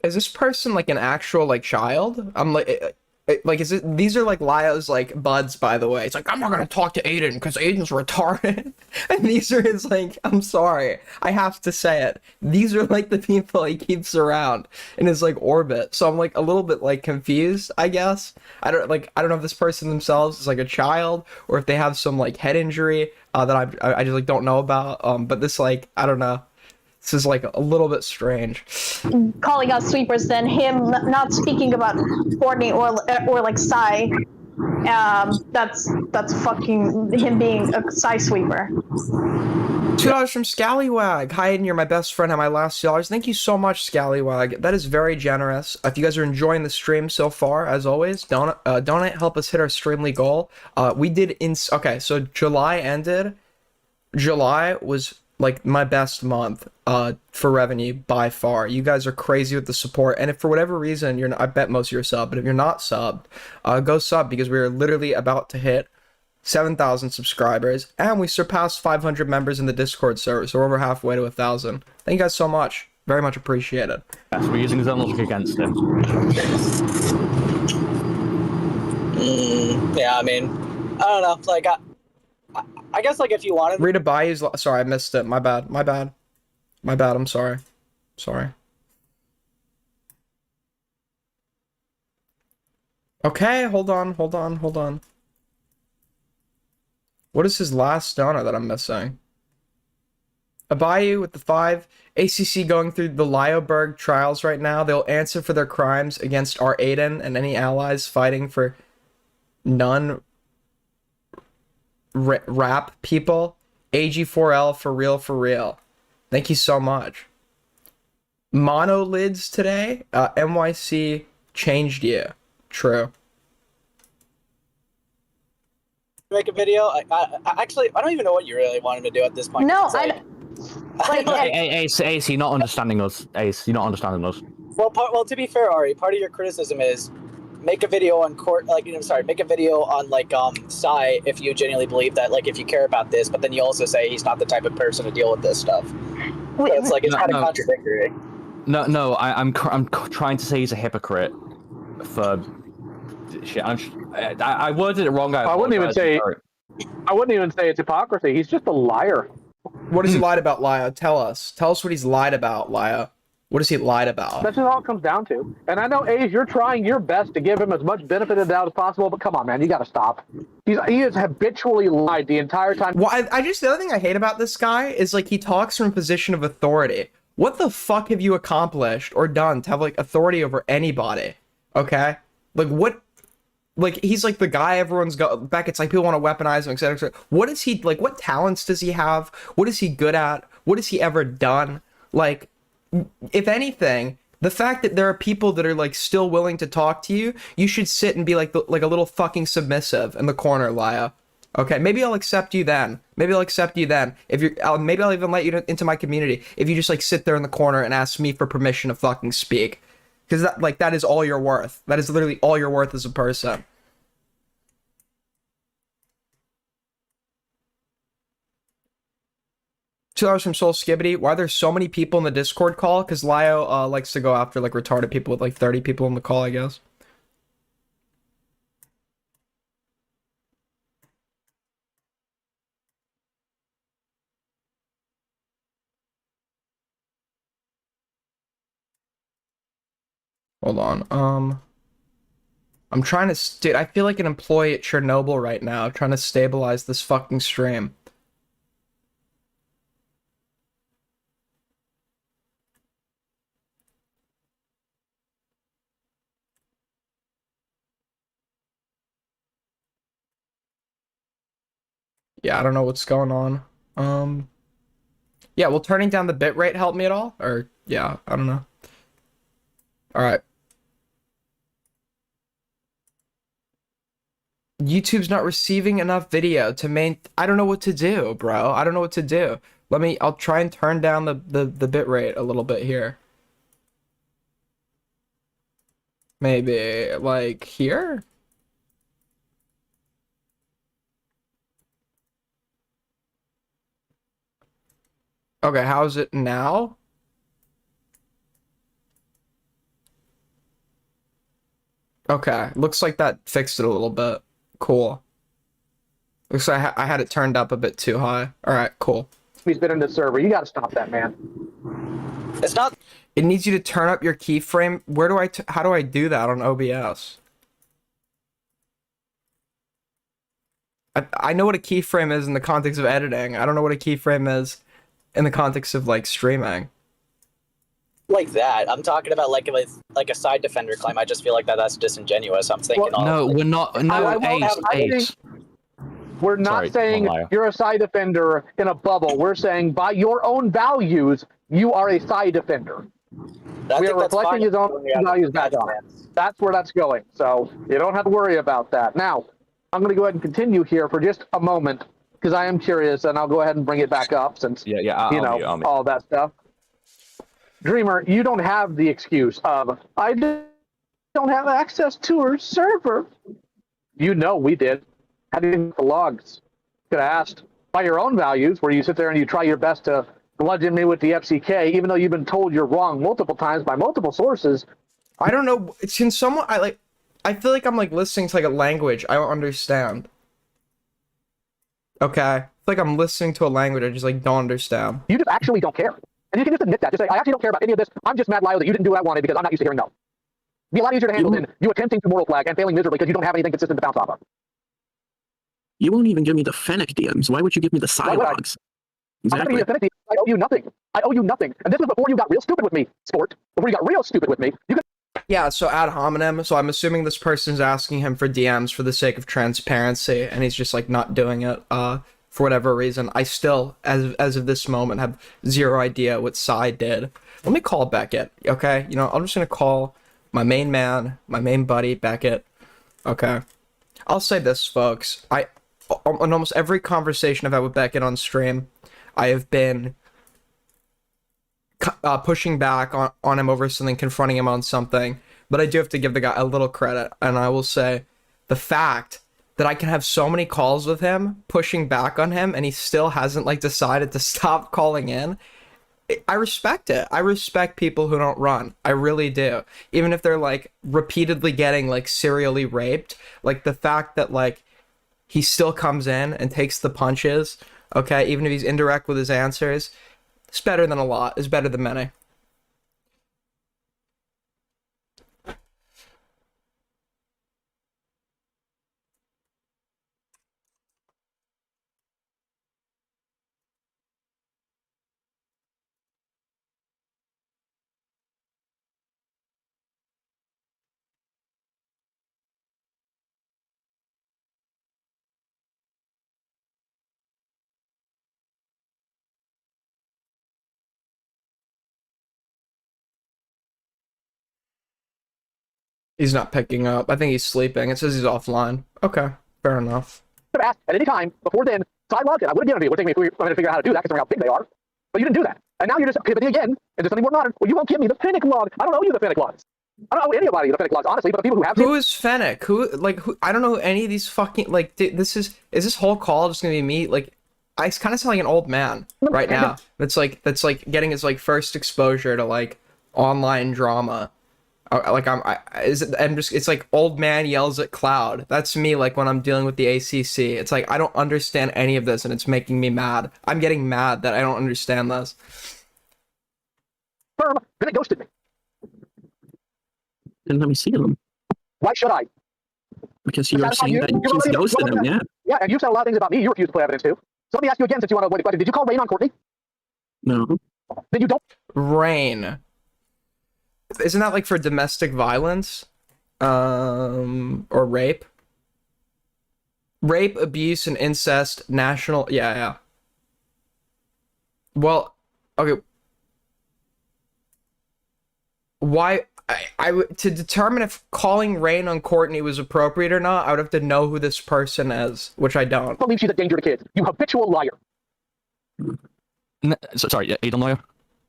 Is this person like an actual like child? I'm like is it? These are like Lio's like buds, by the way. It's like I'm not gonna talk to Aiden because Aiden's retarded, and these are his like. I'm sorry, I have to say it. These are like the people he keeps around in his like orbit. So I'm like a little bit like confused. I guess I don't know if this person themselves is like a child or if they have some like head injury that I just like don't know about. But this like I don't know. This is like a little bit strange. calling us sweepers than him not speaking about Courtney or like Psy. That's fucking him being a Psy sweeper. $2 from Scallywag. Hi, Aiden, you're my best friend. At my last $2. Thank you so much, Scallywag. That is very generous. If you guys are enjoying the stream so far, as always, donate, help us hit our streamly goal. We did okay. So July ended. July was like my best month for revenue by far. You guys are crazy with the support, and if for whatever reason you're not, I bet most of you are subbed, but if you're not subbed, go sub because we are literally about to hit 7,000 subscribers and we surpassed 500 members in the Discord server, so we're over halfway to 1,000. Thank you guys so much. Very much appreciated. Yes, we're using his own logic against him. Yeah, I mean, I don't know. Like, I guess like if you wanted, Rita Bayou's. Sorry, I missed it. My bad. My bad. My bad. I'm sorry. Sorry. Okay, hold on. Hold on. Hold on. What is his last donor that I'm missing? Abayu with the 5. ACC going through the Lioberg trials right now. They'll answer for their crimes against our Aiden and any allies fighting for rap people. AG4L for real, for real. Thank you so much. Monolids today. NYC changed you. True. make a video. Actually, I don't even know what you really want him to do at this point. No, It's like, Ace, you're not understanding us. Ace, you're not understanding us. well, to be fair, Ari, part of your criticism is make a video on make a video on like Psy if you genuinely believe that, like, if you care about this, but then you also say he's not the type of person to deal with this stuff. So it's like it's kind of contradictory. No, I'm trying to say he's a hypocrite for shit. I worded it wrong. I wouldn't even say it's hypocrisy. He's just a liar. What has he lied about, Laya? Tell us. Tell us what he's lied about, Laya. What has he lied about? That's just all it comes down to. And I know, Ace, you're trying your best to give him as much benefit of the doubt as possible, but come on, man, you got to stop. He has habitually lied the entire time. Well, I just, the other thing I hate about this guy is, like, he talks from a position of authority. What the fuck have you accomplished or done to have, like, authority over anybody? Okay? Like, what? Like, he's, like, the guy everyone's got back. It's like people want to weaponize him, etc., etc. What is he, like, what talents does he have? What is he good at? What has he ever done? Like, if anything, the fact that there are people that are, like, still willing to talk to you, you should sit and be like a little fucking submissive in the corner, Laya. Okay, maybe I'll accept you then. Maybe I'll accept you then. If you're, maybe I'll even let you into my community if you just, like, sit there in the corner and ask me for permission to fucking speak, because that is all you're worth. That is literally all you're worth as a person. $2 from Soul Skibbity. Why are there so many people in the Discord call? Because Lio likes to go after, like, retarded people with, like, 30 people in the call, I guess. Hold on. I'm trying to... Dude, I feel like an employee at Chernobyl right now, trying to stabilize this fucking stream. Yeah, I don't know what's going on. Yeah, will turning down the bitrate help me at all? Or, yeah, I don't know. Alright. YouTube's not receiving enough video to I don't know what to do, bro. I don't know what to do. I'll try and turn down the bitrate a little bit here. Maybe, like, here? Okay, how's it now? Okay, looks like that fixed it a little bit. Cool. Looks like I had it turned up a bit too high. Alright, cool. He's been in the server. You got to stop that, man. It's not. It needs you to turn up your keyframe. How do I do that on OBS? I know what a keyframe is in the context of editing. I don't know what a keyframe is in the context of, like, streaming. Like that. I'm talking about like a side defender claim. I just feel like that's disingenuous. I'm thinking. No, we're not. No, Ace. We're not saying you're a side defender in a bubble. We're saying by your own values, you are a side defender. We are reflecting his own values back on. That's where that's going. So you don't have to worry about that. Now, I'm going to go ahead and continue here for just a moment because I am curious, and I'll go ahead and bring it back up since all that stuff. Dreamer, you don't have the excuse of, I don't have access to her server. You know we did. How do you think the logs? Could have asked by your own values, where you sit there and you try your best to bludgeon me with the FCK, even though you've been told you're wrong multiple times by multiple sources. I don't know. Can someone? I feel like I'm like listening to like a language I don't understand. Okay, it's like I'm listening to a language I just like don't understand. You just actually don't care. And you can just admit that. Just say, I actually don't care about any of this. I'm just mad, Lio, that you didn't do what I wanted because I'm not used to hearing no. It'd be a lot easier to handle than you attempting to moral flag and failing miserably because you don't have anything consistent to bounce off of. You won't even give me the Fennec DMs. Why would you give me the Why would I? Cylogs? I'm not Exactly. giving you a penalty. I owe you nothing. I owe you nothing. And this was before you got real stupid with me, sport. Before you got real stupid with me. You could Yeah, so ad hominem. So I'm assuming this person's asking him for DMs for the sake of transparency, and he's just like not doing it. For whatever reason, I still, as of this moment, have zero idea what Psy did. Let me call Beckett, okay? You know, I'm just gonna call my main man, my main buddy, Beckett. Okay. I'll say this, folks. On almost every conversation I've had with Beckett on stream, I have been pushing back on him over something, confronting him on something. But I do have to give the guy a little credit, and I will say the fact that I can have so many calls with him, pushing back on him, and he still hasn't like decided to stop calling in. I respect it. I respect people who don't run. I really do. Even if they're like repeatedly getting like serially raped, like the fact that like he still comes in and takes the punches, okay, even if he's indirect with his answers, it's better than a lot. It's better than many. He's not picking up. I think he's sleeping. It says he's offline. Okay, fair enough. have asked at any time before then, so I logged it. I would have given it. It would take me a minute to figure out how to do that because how big they are. But you didn't do that. And now you're just pivoting again into something more modern. Well, you won't give me the Fennec log. I don't owe you the Fennec logs. I don't owe anybody the Fennec logs, honestly, but the people who have Who is Fennec? I don't know any of these fucking, like, is this whole call just gonna be me? Like, I kind of sound like an old man right now. That's like getting his, like, first exposure to, like, online drama. It's like old man yells at cloud. That's me, like, when I'm dealing with the ACC. It's like, I don't understand any of this, and it's making me mad. I'm getting mad that I don't understand this. firm, then it ghosted me. Didn't let me see them. Why should I? Because you're satisfy saying you? that You're he's already- ghosted you're them, yeah. Yeah, and you've said a lot of things about me you refuse to play evidence to. So let me ask you again, since you want to avoid the question. Did you call Rain on Courtney? No. Then you don't. Rain. Isn't that like for domestic violence? Or rape? Rape, abuse, and incest, national... Yeah. Well, okay. Why... to determine if calling Rain on Courtney was appropriate or not, I would have to know who this person is, which I don't. Believe she's a danger to kids. You habitual liar. Sorry, Aidan Lawyer?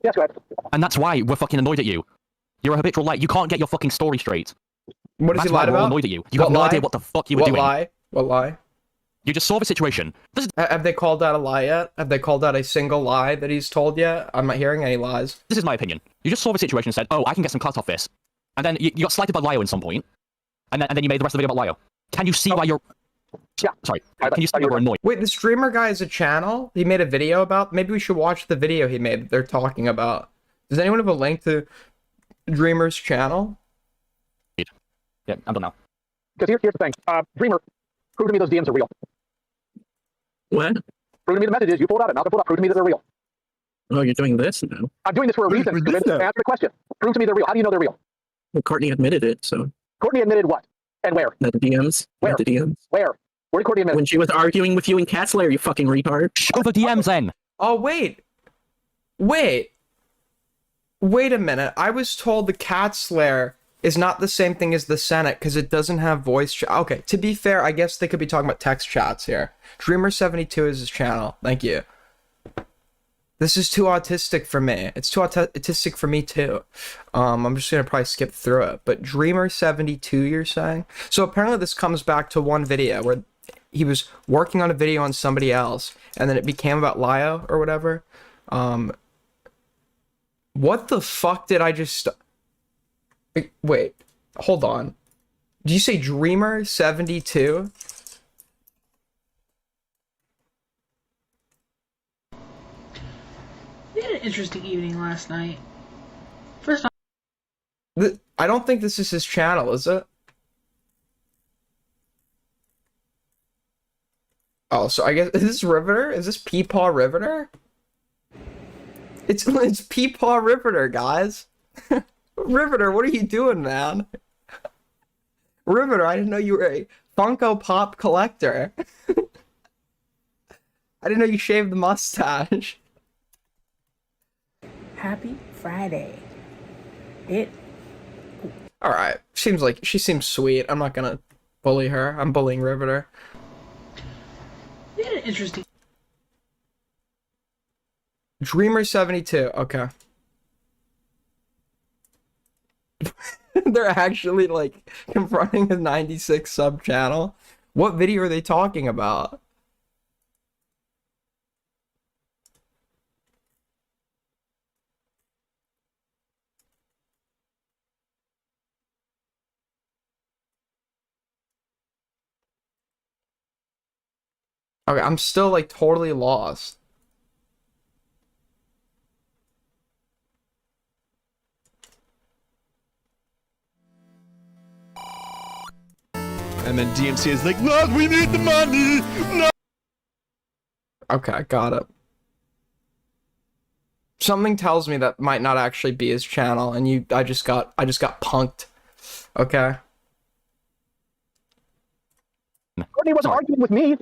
Yes, go ahead. And that's why we're fucking annoyed at you. You're a habitual liar. You can't get your fucking story straight. What has That's he why lied we're all about? annoyed at you. You What have no lie? idea what the fuck you were What doing. lie? What lie? You just saw the situation. This is, Have they called out a lie yet? Have they called out a single lie that he's told yet? I'm not hearing any lies. this is my opinion. You just saw the situation and said, oh, I can get some cut off this. And then you got slighted by Lio at some point. And then you made the rest of the video about Lio. Can you see why you're... Yeah. Sorry. I Can you see thought why you were- you're annoyed? Wait, the streamer guy has a channel he made a video about? Maybe we should watch the video he made that they're talking about. Does anyone have a link to Dreamer's channel? Yeah, I'm done now. Because here's the thing. Dreamer, prove to me those DMs are real. What? Prove to me the messages you pulled out. Malcolm pulled out. Prove to me that they're real. Oh, you're doing this now. I'm doing this for a reason. we did that. Answer the question. Prove to me they're real. How do you know they're real? Well, Courtney admitted it, so Courtney admitted what? And where? that the DMs. Where? Not the DMs. Where? Where did Courtney admit it? When she was arguing with you in Cat Slayer, you fucking retard. Show the DMs then! Oh, wait a minute. I was told the Cat Slayer is not the same thing as the Senate because it doesn't have voice chat. Okay, to be fair, I guess they could be talking about text chats here. Dreamer72 is his channel. Thank you. This is too autistic for me. It's too autistic for me too. I'm just gonna probably skip through it. But Dreamer72, you're saying? So apparently this comes back to one video where he was working on a video on somebody else, and then it became about Lio or whatever. What the fuck did I just... Wait, hold on. Did you say Dreamer 72? We had an interesting evening last night. First, I don't think this is his channel, is it? Oh, so I guess, is this Riveter? Is this Peepaw Riveter? It's Peepaw Riveter, guys. Riveter, what are you doing, man? Riveter, I didn't know you were a Funko Pop collector. I didn't know you shaved the mustache. happy Friday. It. Alright, seems like she seems sweet. I'm not gonna bully her. I'm bullying Riveter. We had an interesting. Dreamer 72, okay. They're actually like confronting a 96 sub channel. What video are they talking about? Okay, I'm still like totally lost. And then DMC is like, look, we need the money! No! Okay, got it. Something tells me that might not actually be his channel, and I just got punked. Okay. Courtney wasn't arguing with me.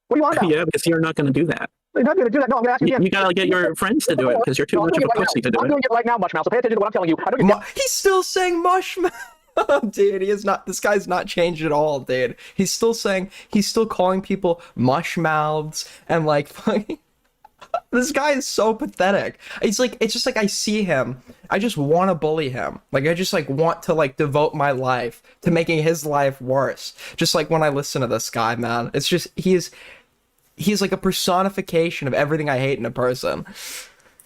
What do you want about? Yeah, because you're not going to do that. You're not going to do that. No, I'm going to ask you again. You gotta get your friends to do it because you're too much of a pussy to do I'm it. doing it right now, Mushmouth, so pay attention to what I'm telling you. I know He's still saying mushmouth. Dude, he is not. This guy's not changed at all, dude. He's still calling people mush mouths and like fucking. This guy is so pathetic. It's just like I see him, I just want to bully him. Like I just like want to like devote my life to making his life worse. Just like when I listen to this guy, man. It's just he's like a personification of everything I hate in a person.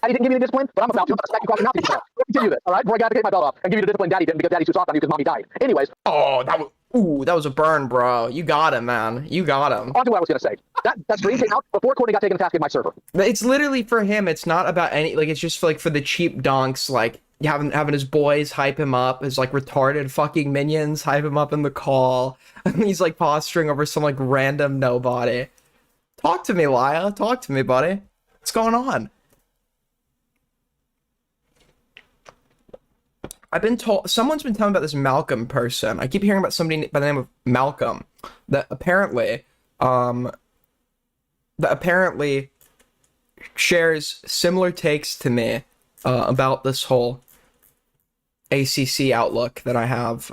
Daddy didn't give me the discipline, but I'm about to smack you across the mouth. Let me continue this, all right? Before I got to take my belt off and give you the discipline Daddy didn't because Daddy's too soft on you because Mommy died. Anyways. Oh, that was a burn, bro. You got him, man. You got him. On to what I was going to say. That stream came out before Courtney got taken to task in my server. It's literally for him. It's not about any, like, it's just for, like, for the cheap donks, like, having his boys hype him up, his, like, retarded fucking minions hype him up in the call. And he's, like, posturing over some, like, random nobody. Talk to me, Lia. Talk to me, buddy. What's going on? I've been told, someone's been telling me about this Malcolm person. I keep hearing about somebody by the name of Malcolm that apparently shares similar takes to me about this whole ACC outlook that I have.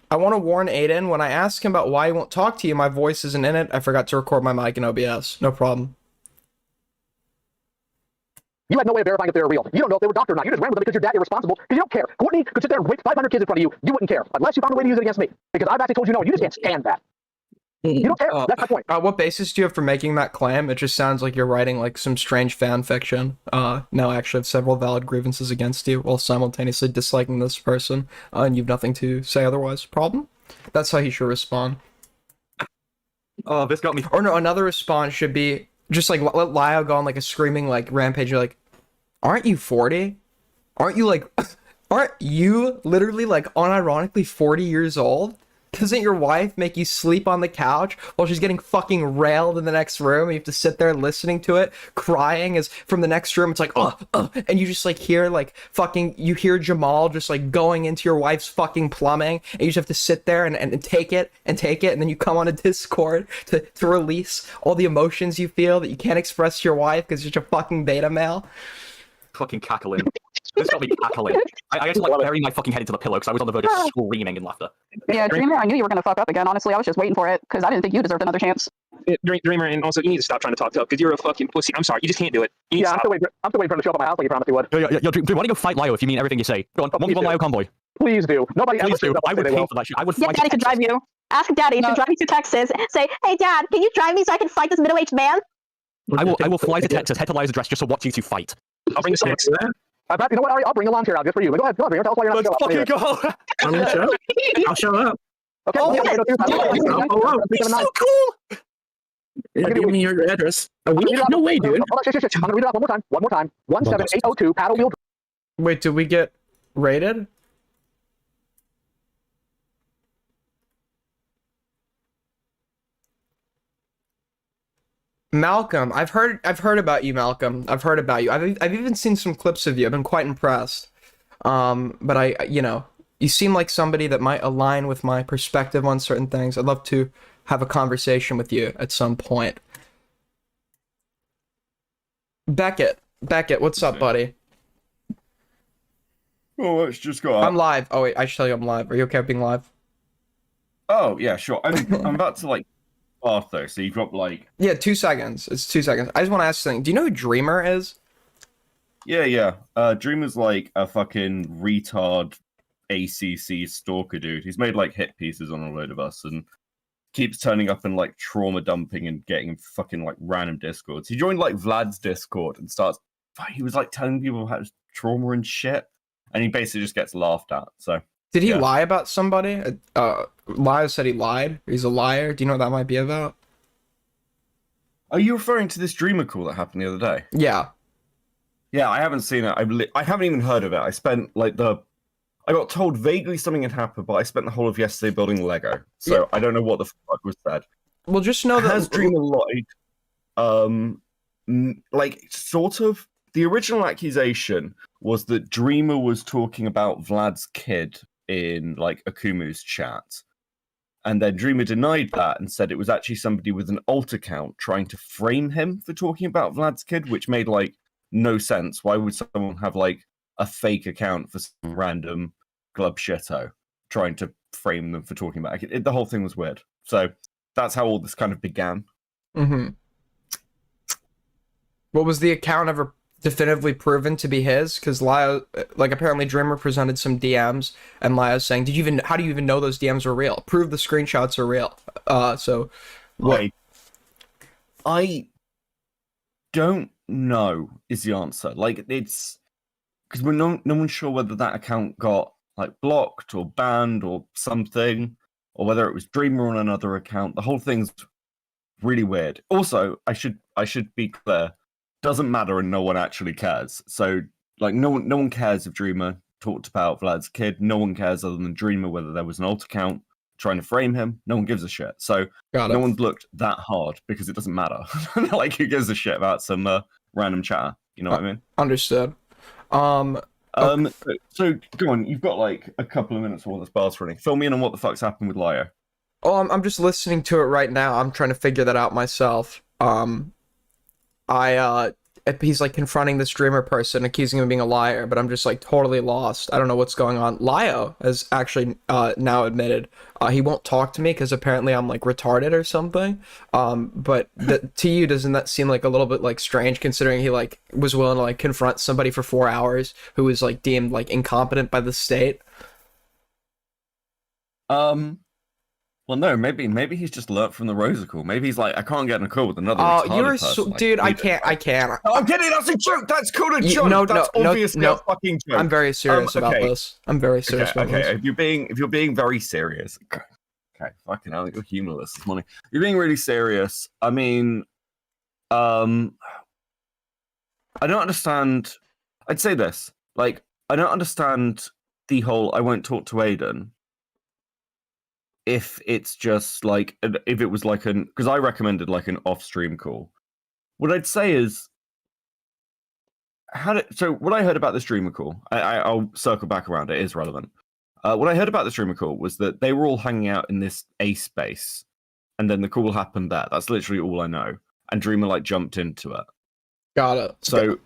I want to warn Aiden, when I ask him about why he won't talk to you, my voice isn't in it. I forgot to record my mic in OBS. No problem. You had no way of verifying if they were real. You don't know if they were doctor or not. You just ran with them because you're that irresponsible. Because you don't care. Courtney could sit there and rape 500 kids in front of you. You wouldn't care. Unless you found a way to use it against me. Because I've actually told you no, and you just can't stand that. You don't care. That's my point. What basis do you have for making that claim? It just sounds like you're writing like some strange fan fiction. No, I actually have several valid grievances against you while simultaneously disliking this person, and you've nothing to say otherwise. Problem? That's how he should respond. Oh, this got me. Or no, another response should be just like let Lio go on like a screaming like rampage. You're like, aren't you 40? Aren't you literally like unironically 40 years old? Doesn't your wife make you sleep on the couch while she's getting fucking railed in the next room? And you have to sit there listening to it, crying as from the next room. It's like, and you just like hear like fucking, you hear Jamal just like going into your wife's fucking plumbing. And you just have to sit there and take it. And then you come on a Discord to release all the emotions you feel that you can't express to your wife because you're such a fucking beta male. Fucking cackling. This got me cackling. I actually like burying my fucking head into the pillow because I was on the verge of screaming in laughter. Yeah, Dreamer, I knew you were gonna fuck up again. Honestly, I was just waiting for it because I didn't think you deserved another chance. Dreamer, and also you need to stop trying to talk tough because you're a fucking pussy. I'm sorry, you just can't do it. Yeah, I'm still waiting for him to show up at my house like you promised he would. Yo, Dream, why don't you go fight Lio if you mean everything you say? Go on, one LioConvoy. Please do. Nobody Please ever do. I would pay for that shit. I would fight. Yeah, Daddy could drive you. Ask Daddy to drive me to Texas. Say, hey, Dad, can you drive me so I can fight this middle-aged man? I will fly to Texas, head to Liza's address just to watch you two fight. I'll bring the snacks. You know what, Ari? I'll bring a lawn chair out just for you. But go ahead, bring her. Tell us why you're not Let's fucking go. I'll show up. Okay. Oh, It's so cool. Yeah, give me your address. A week? No way, dude. Hold on, shit. I'm gonna read it off one more time. 17802 paddle wheel. Wait, did we get raided? Malcolm, I've heard about you, Malcolm. I've heard about you. I've even seen some clips of you. I've been quite impressed. But you seem like somebody that might align with my perspective on certain things. I'd love to have a conversation with you at some point. Beckett, what's up, buddy? Oh, it's just got. I'm live. Oh wait, I should tell you I'm live. Are you okay with being live? Oh yeah, sure. I'm about to bath though, so you've got Yeah, 2 seconds. It's 2 seconds. I just want to ask something. Do you know who Dreamer is? Yeah. Dreamer's like a fucking retard ACC stalker dude. He's made hit pieces on a load of us and keeps turning up and trauma dumping and getting fucking random discords. He joined Vlad's Discord and starts. He was telling people about his trauma and shit, and he basically just gets laughed at. So did he lie about somebody? Lio said he lied. He's a liar. Do you know what that might be about? Are you referring to this Dreamer call that happened the other day? Yeah. Yeah, I haven't seen it. I haven't even heard of it. I spent I got told vaguely something had happened, but I spent the whole of yesterday building Lego, so I don't know what the fuck was said. Well, just know that has Dreamer lied. Sort of. The original accusation was that Dreamer was talking about Vlad's kid in Akumu's chat, and then Dreamer denied that and said it was actually somebody with an alt account trying to frame him for talking about Vlad's kid, which made no sense. Why would someone have a fake account for some random glub shitto trying to frame them for talking about it? The whole thing was weird. So that's how all this kind of began. Mm-hmm. What was the account ever definitively proven to be his? Because Lio, apparently Dreamer presented some DMs, and Lio's saying, how do you even know those DMs were real? Prove the screenshots are real. So what? I don't know is the answer. It's because we're no one's sure whether that account got blocked or banned or something, or whether it was Dreamer on another account. The whole thing's really weird. Also, I should be clear, doesn't matter and no one actually cares. So no one cares if Dreamer talked about Vlad's kid. No one cares other than Dreamer whether there was an alt account trying to frame him. No one gives a shit. So no one's looked that hard because it doesn't matter. Who gives a shit about some random chatter? You know what I mean? Understood. So go on. You've got a couple of minutes while this bar's running. Fill me in on what the fuck's happened with Lio. Oh, I'm just listening to it right now. I'm trying to figure that out myself. He's confronting this Dreamer person, accusing him of being a liar, but I'm just totally lost. I don't know what's going on. Lio has actually now admitted he won't talk to me because apparently I'm retarded or something. But to you, doesn't that seem a little bit strange, considering he was willing to confront somebody for 4 hours who was deemed incompetent by the state? Well, no, maybe he's just learnt from the Rosicle. Maybe he's I can't get in a call with another. Oh, retarded you're person. Dude, I can't. No, I'm kidding. That's a joke. That's called a joke. That's obviously a fucking joke. I'm very serious about this. I'm very serious about this. If you're being very serious, okay, fucking hell, you're humorless this morning. If you're being really serious. I mean, I don't understand. I'd say this. I don't understand the whole I won't talk to Aiden. If it's just if it was because I recommended an off-stream call. What I'd say is, so what I heard about the streamer call, I'll circle back around, it is relevant. What I heard about the streamer call was that they were all hanging out in this A space, and then the call happened there. That's literally all I know. And Dreamer jumped into it. Got it. So,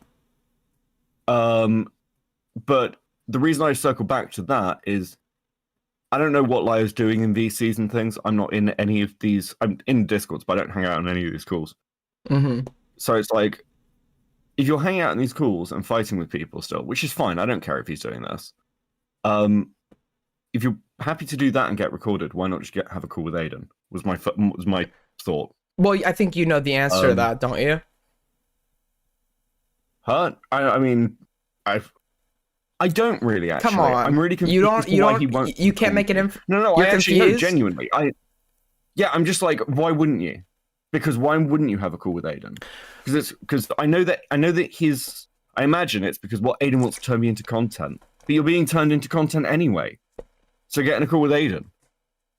but the reason I circle back to that is, I don't know what Lio's doing in VCs and things. I'm not in any of these. I'm in Discords, but I don't hang out on any of these calls. Mm-hmm. So it's if you're hanging out in these calls and fighting with people still, which is fine. I don't care if he's doing this. If you're happy to do that and get recorded. Why not just have a call with Aiden? Was my thought. Well, I think you know the answer to that, don't you? Huh? I mean, I don't really actually. Come on. I'm really confused. You don't. as to You why don't. he won't You can't make it. No, You're I actually no, confused? genuinely. Yeah, I'm just like, why wouldn't you? Because why wouldn't you have a call with Aiden? Because I know that I imagine it's because what Aiden wants to turn me into content, but you're being turned into content anyway. So getting a call with Aiden.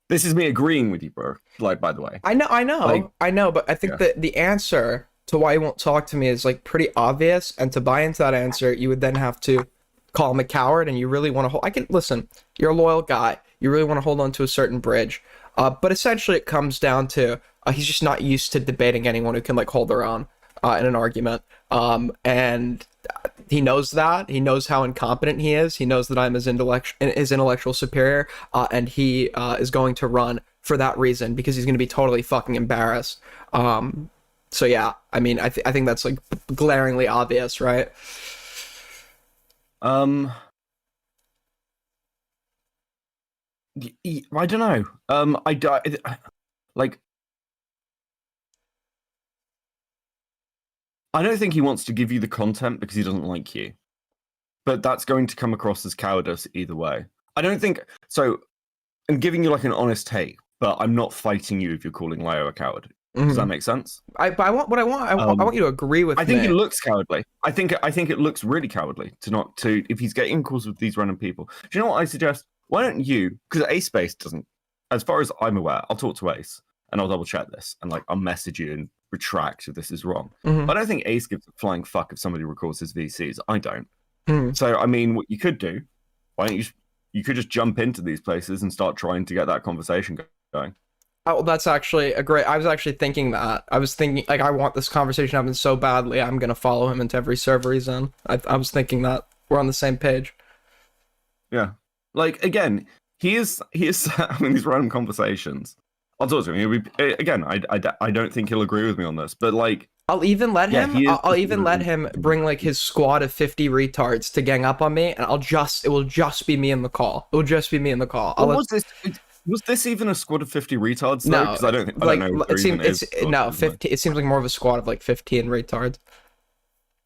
This is me agreeing with you, bro. Like, by the way. I know, Like, but I think that the answer to why he won't talk to me is like pretty obvious, and to buy into that answer, you would then have to call him a coward, and you really want to hold. I can listen. You're a loyal guy. You really want to hold on to a certain bridge, but essentially it comes down to he's just not used to debating anyone who can like hold their own in an argument, and he knows that. He knows how incompetent he is. He knows that I'm his intellectual superior, and he is going to run for that reason because he's going to be totally fucking embarrassed. So yeah, I mean, I think that's like glaringly obvious, right? I don't know. Like, I don't think he wants to give you the content because he doesn't like you. But that's going to come across as cowardice either way. I don't think so. I'm giving you like an honest take, but I'm not fighting you if you're calling Lio a coward. Does that make sense? I want you to agree with me. I think it looks cowardly. I think it looks really cowardly to if he's getting calls with these random people. Do you know what I suggest? Why don't you? Because Ace Space doesn't, as far as I'm aware, I'll talk to Ace and I'll double check this and like I'll message you and retract if this is wrong. But I don't think Ace gives a flying fuck if somebody records his VCs. I don't. So I mean, what you could do, why don't you could just jump into these places and start trying to get that conversation going. Oh, that's actually a great. I was actually thinking that. I was thinking like I want this conversation to happen so badly. I'm gonna follow him into every server he's in. I was thinking that we're on the same page. Yeah, like again, he is. I mean, these random conversations. I'll talk to him. He'll be, again, I don't think he'll agree with me on this, but like. I'll even let him. Yeah, I'll even let him bring like his squad of 50 retards to gang up on me, and it will just be me in the call. It will just be me in the call. Was this even a squad of 50 retards? No, because I don't know. It seems like more of a squad of like 15 retards.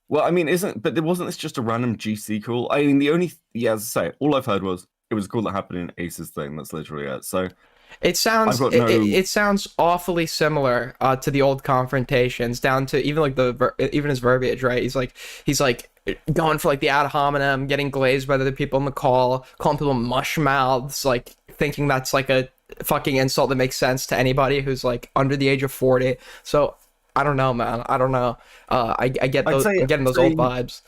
Well, I mean, wasn't this just a random GC call? I mean, as I say, all I've heard was it was a call that happened in Ace's thing. That's literally it. So it sounds it sounds awfully similar to the old confrontations, down to even like even his verbiage, right? He's like going for like the ad hominem, getting glazed by the other people in the call, calling people mush mouths, like thinking that's like a fucking insult that makes sense to anybody who's like under the age of 40. So I don't know, man. I don't know. I get those. I'm getting those old vibes.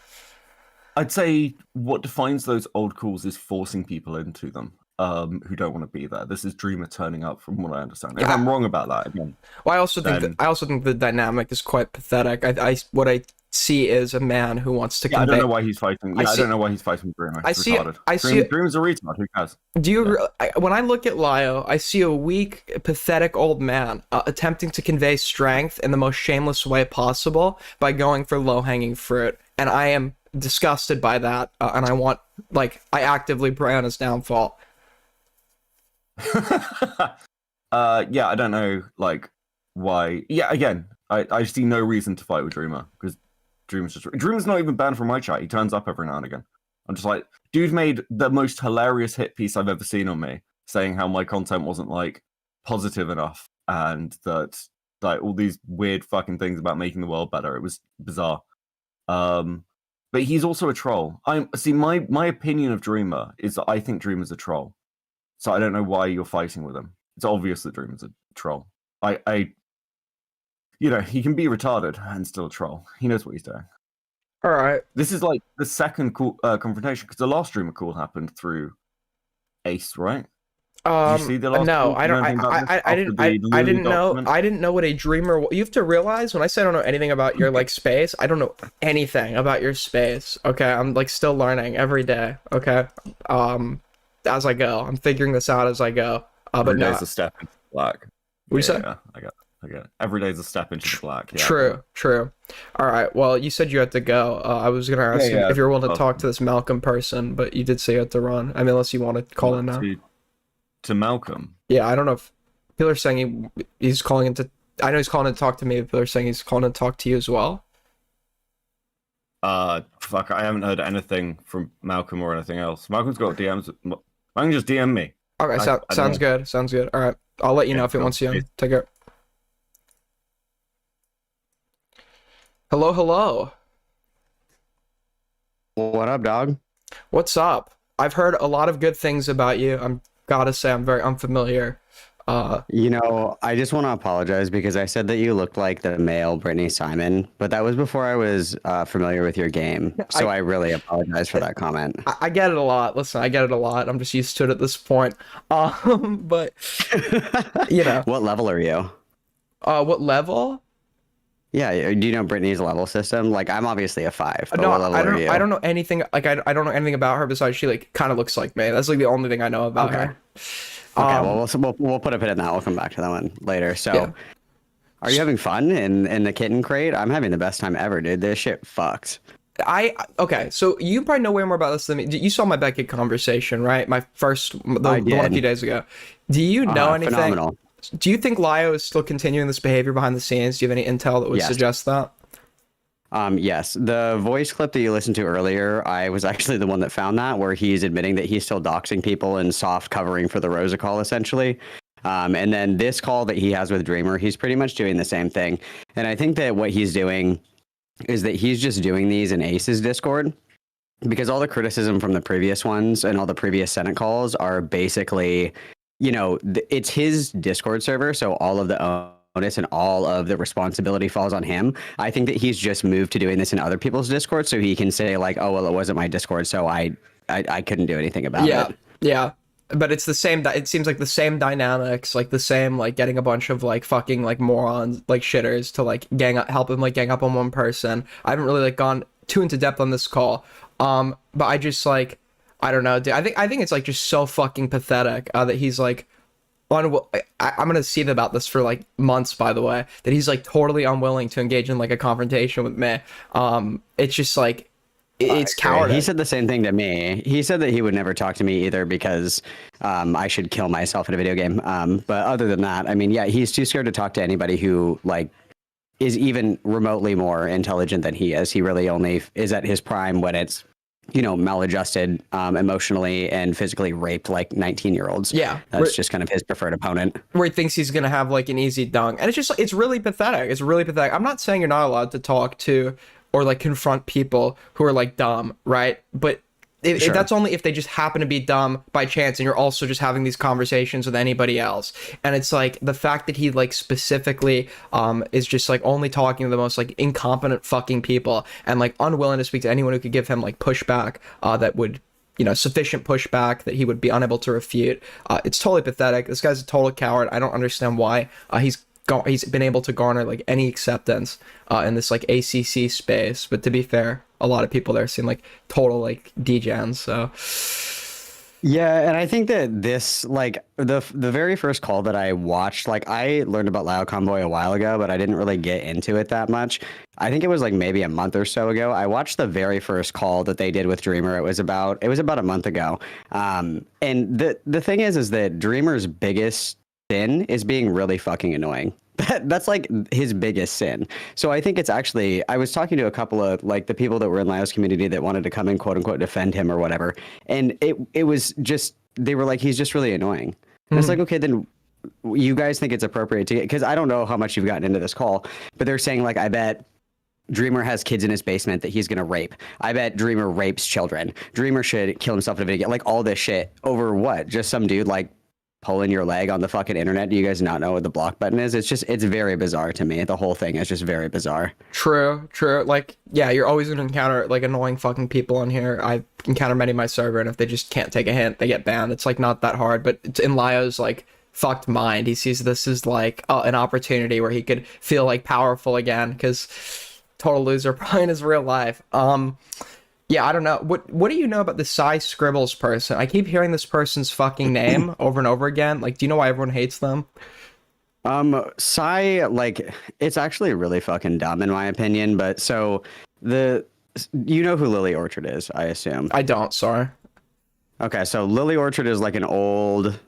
I'd say what defines those old calls is forcing people into them. Who don't want to be there. This is Dreamer turning up, from what I understand. If I'm wrong about that, again. Well, I also think the dynamic is quite pathetic. What I see is a man who wants to. I don't know why he's fighting. I don't know why he's fighting Dreamer. I see Dreamer's a retard. Who cares? Do you? When I look at Lio, I see a weak, pathetic old man attempting to convey strength in the most shameless way possible by going for low-hanging fruit, and I am disgusted by that. And I actively pray on his downfall. Yeah, I don't know, like, why. Yeah, again, I see no reason to fight with Dreamer, because Dreamer's not even banned from my chat. He turns up every now and again. I'm just like, dude made the most hilarious hit piece I've ever seen on me, saying how my content wasn't, like, positive enough, and that, like, all these weird fucking things about making the world better. It was bizarre. But he's also a troll. My opinion of Dreamer is that I think Dreamer's a troll. So I don't know why you're fighting with him. It's obvious that Dreamer's a troll. He can be retarded and still a troll. He knows what he's doing. All right. This is like the second confrontation, because the last Dreamer call happened through Ace, right? Did you see the last no, call? I don't. I didn't know. I didn't know what a Dreamer. You have to realize, when I say I don't know anything about your like space, I don't know anything about your space. Okay, I'm like still learning every day. Okay, as I go, I'm figuring this out as I go. But no, a step into black. What you say? Yeah, I get it. Every day is a step into the black. Yeah, True. All right. Well, you said you had to go. I was gonna ask you if you're willing to talk to this Malcolm person, but you did say you had to run. I mean, unless you want to call in now. to Malcolm. Yeah, I don't know if people are saying he's calling in to. I know he's calling in to talk to me, but people are saying he's calling in to talk to you as well. Fuck, I haven't heard anything from Malcolm or anything else. Malcolm's got DMs. Malcolm just DM me. Okay, I sounds don't know. good. Sounds good. All right, I'll let you know if it cool. wants you in. Take care. Hello, hello. What up, dog? What's up? I've heard a lot of good things about you. I'm gotta say I'm very unfamiliar. You know, I just want to apologize because I said that you looked like the male Brittany Simon, but that was before I was familiar with your game. So I really apologize for that comment. I get it a lot. Listen, I get it a lot. I'm just used to it at this point. But you know, What level are you? what level? Yeah, do you know Brittany's level system? Like, I'm obviously a 5. But No, what level I don't. are you? I don't know anything. Like, I don't know anything about her besides she like kind of looks like me. That's like the only thing I know about her. Okay, well, we'll put a pin in that. We'll come back to that one later. So, Yeah. are you having fun in the kitten crate? I'm having the best time ever, dude. This shit fucks. Okay, so you probably know way more about this than me. You saw my Beckett conversation, right? My first, the one a few days ago. Do you know anything? Phenomenal. Do you think Lio is still continuing this behavior behind the scenes? Do you have any intel that would suggest that? Yes, the voice clip that you listened to earlier, I was actually the one that found that, where he's admitting that he's still doxing people and soft covering for the Rosa call, essentially. And then this call that he has with Dreamer, he's pretty much doing the same thing. And I think that what he's doing is that he's just doing these in Ace's Discord, because all the criticism from the previous ones and all the previous Senate calls are basically, you know, it's his Discord server, so all of the and all of the responsibility falls on him. I think that he's just moved to doing this in other people's Discord, so he can say like, oh well, it wasn't my Discord, so I couldn't do anything about it. Yeah, but it's the same. It seems like the same dynamics, like the same, like getting a bunch of like fucking like morons, like shitters, to like help him like gang up on one person. I haven't really like gone too into depth on this call, but I just like, I don't know, dude. I think it's like just so fucking pathetic that he's like. I'm gonna see about this for like months, by the way, that he's like totally unwilling to engage in like a confrontation with me. It's just like it's cowardice. He said the same thing to me. He said that he would never talk to me either because I should kill myself in a video game. But other than that, I mean, yeah, he's too scared to talk to anybody who like is even remotely more intelligent than he is. He really only is at his prime when it's, you know, maladjusted, emotionally and physically raped like 19-year-olds. Yeah. That's just kind of his preferred opponent. Where he thinks he's going to have like an easy dunk. And it's just, it's really pathetic. It's really pathetic. I'm not saying you're not allowed to talk to or like confront people who are like dumb, right? But if that's only if they just happen to be dumb by chance and you're also just having these conversations with anybody else. And it's like the fact that he like specifically is just like only talking to the most like incompetent fucking people and like unwilling to speak to anyone who could give him like pushback that would, you know, sufficient pushback that he would be unable to refute. It's totally pathetic. This guy's a total coward. I don't understand why he's been able to garner like any acceptance in this like ACC space. But to be fair, a lot of people there seem like total like degens. So yeah, and I think that this like the very first call that I watched, like I learned about LioConvoy a while ago, but I didn't really get into it that much. I think it was like maybe a month or so ago. I watched the very first call that they did with Dreamer. It was about a month ago. And the thing is that Dreamer's biggest sin is being really fucking annoying. That's like his biggest sin. So I think it's actually, I was talking to a couple of like the people that were in Lio's community that wanted to come and quote unquote defend him or whatever. And it was just, they were like, he's just really annoying. And it's like, okay, then you guys think it's appropriate to get, because I don't know how much you've gotten into this call, but they're saying like, I bet Dreamer has kids in his basement that he's going to rape. I bet Dreamer rapes children. Dreamer should kill himself in a video game. Like all this shit over what? Just some dude like pulling your leg on the fucking internet. Do you guys not know what the block button is? It's very bizarre to me. The whole thing is just very bizarre. True. Like, yeah, you're always going to encounter like annoying fucking people on here. I encounter many in my server, and if they just can't take a hint, they get banned. It's like not that hard, but it's in Lio's like fucked mind. He sees this as like an opportunity where he could feel like powerful again, because total loser probably in his real life. Yeah, I don't know. What do you know about the Cy Scribbles person? I keep hearing this person's fucking name over and over again. Like, do you know why everyone hates them? Cy, like, it's actually really fucking dumb in my opinion. But so you know who Lily Orchard is, I assume. I don't. Sorry. Okay, so Lily Orchard is like an old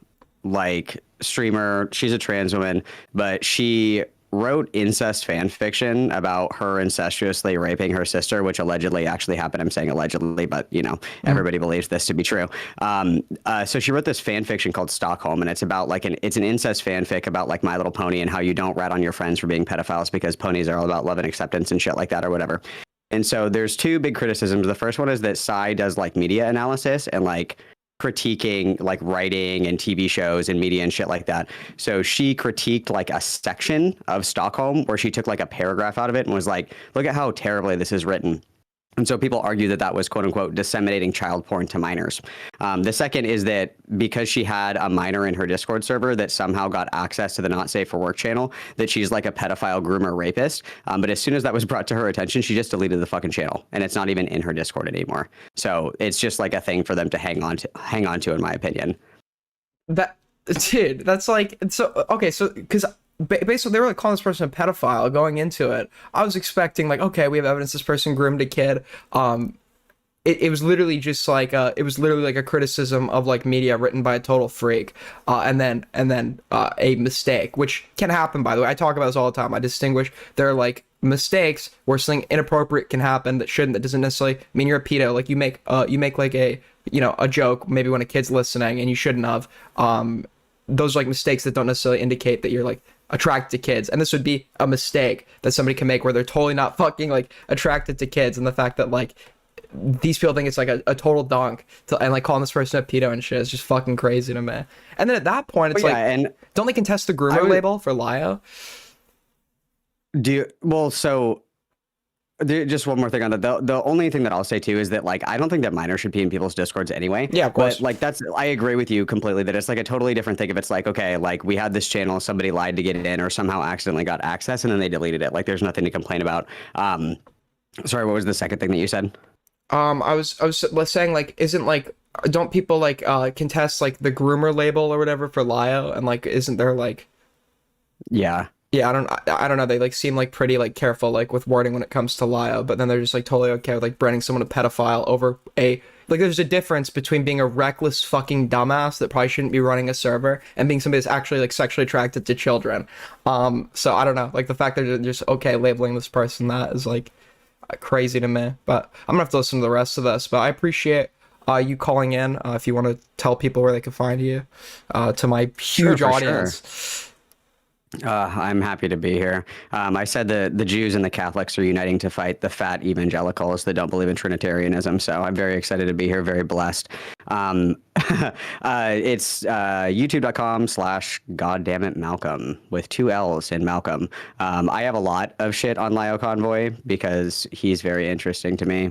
like streamer. She's a trans woman, but she wrote incest fan fiction about her incestuously raping her sister, which allegedly actually happened. I'm saying allegedly, but you know, everybody believes this to be true. So she wrote this fan fiction called Stockholm, and it's about like it's an incest fanfic about like My Little Pony and how you don't rat on your friends for being pedophiles because ponies are all about love and acceptance and shit like that or whatever. And so there's two big criticisms. The first one is that Psy does like media analysis and like critiquing like writing and TV shows and media and shit like that. So she critiqued like a section of Stockholm where she took like a paragraph out of it and was like, look at how terribly this is written. And so people argue that that was quote unquote disseminating child porn to minors. The second is that because she had a minor in her Discord server that somehow got access to the Not Safe for Work channel, that she's like a pedophile groomer rapist. But as soon as that was brought to her attention, she just deleted the fucking channel and it's not even in her Discord anymore. So it's just like a thing for them to hang on to, in my opinion. That, dude, that's like, so, okay, so, because basically they were like calling this person a pedophile going into it. I was expecting like, okay, we have evidence this person groomed a kid. It was literally just like it was literally like a criticism of like media written by a total freak, and then a mistake, which can happen, by the way. I talk about this all the time. I distinguish there are like mistakes where something inappropriate can happen that shouldn't. That doesn't necessarily mean you're a pedo. Like you make like a a joke maybe when a kid's listening and you shouldn't have. Those are like mistakes that don't necessarily indicate that you're like attracted to kids, and this would be a mistake that somebody can make where they're totally not fucking like attracted to kids, and the fact that like these people think it's like a total donk and like calling this person a pedo and shit is just fucking crazy to me. And then at that point it's and don't they contest the groomer label for Lio? Just one more thing on that. The only thing that I'll say too is that like I don't think that minors should be in people's Discords anyway. Yeah, of course. But like I agree with you completely that it's like a totally different thing if it's like, okay, like we had this channel, somebody lied to get it in or somehow accidentally got access and then they deleted it. Like there's nothing to complain about. Sorry, what was the second thing that you said? I was saying like isn't like don't people like contest like the groomer label or whatever for Lio, and like isn't there like Yeah, I don't know. They like seem like pretty like careful like with wording when it comes to Lio, but then they're just like totally okay with like branding someone a pedophile over a like. There's a difference between being a reckless fucking dumbass that probably shouldn't be running a server and being somebody that's actually like sexually attracted to children. So I don't know. Like the fact that they're just okay labeling this person that is like crazy to me. But I'm gonna have to listen to the rest of this. But I appreciate you calling in. If you want to tell people where they can find you, to my huge audience. Sure. I'm happy to be here. I said the Jews and the Catholics are uniting to fight the fat evangelicals that don't believe in Trinitarianism. So I'm very excited to be here, very blessed. It's youtube.com/goddammit Malcolm with 2 L's in Malcolm. I have a lot of shit on LioConvoy because he's very interesting to me.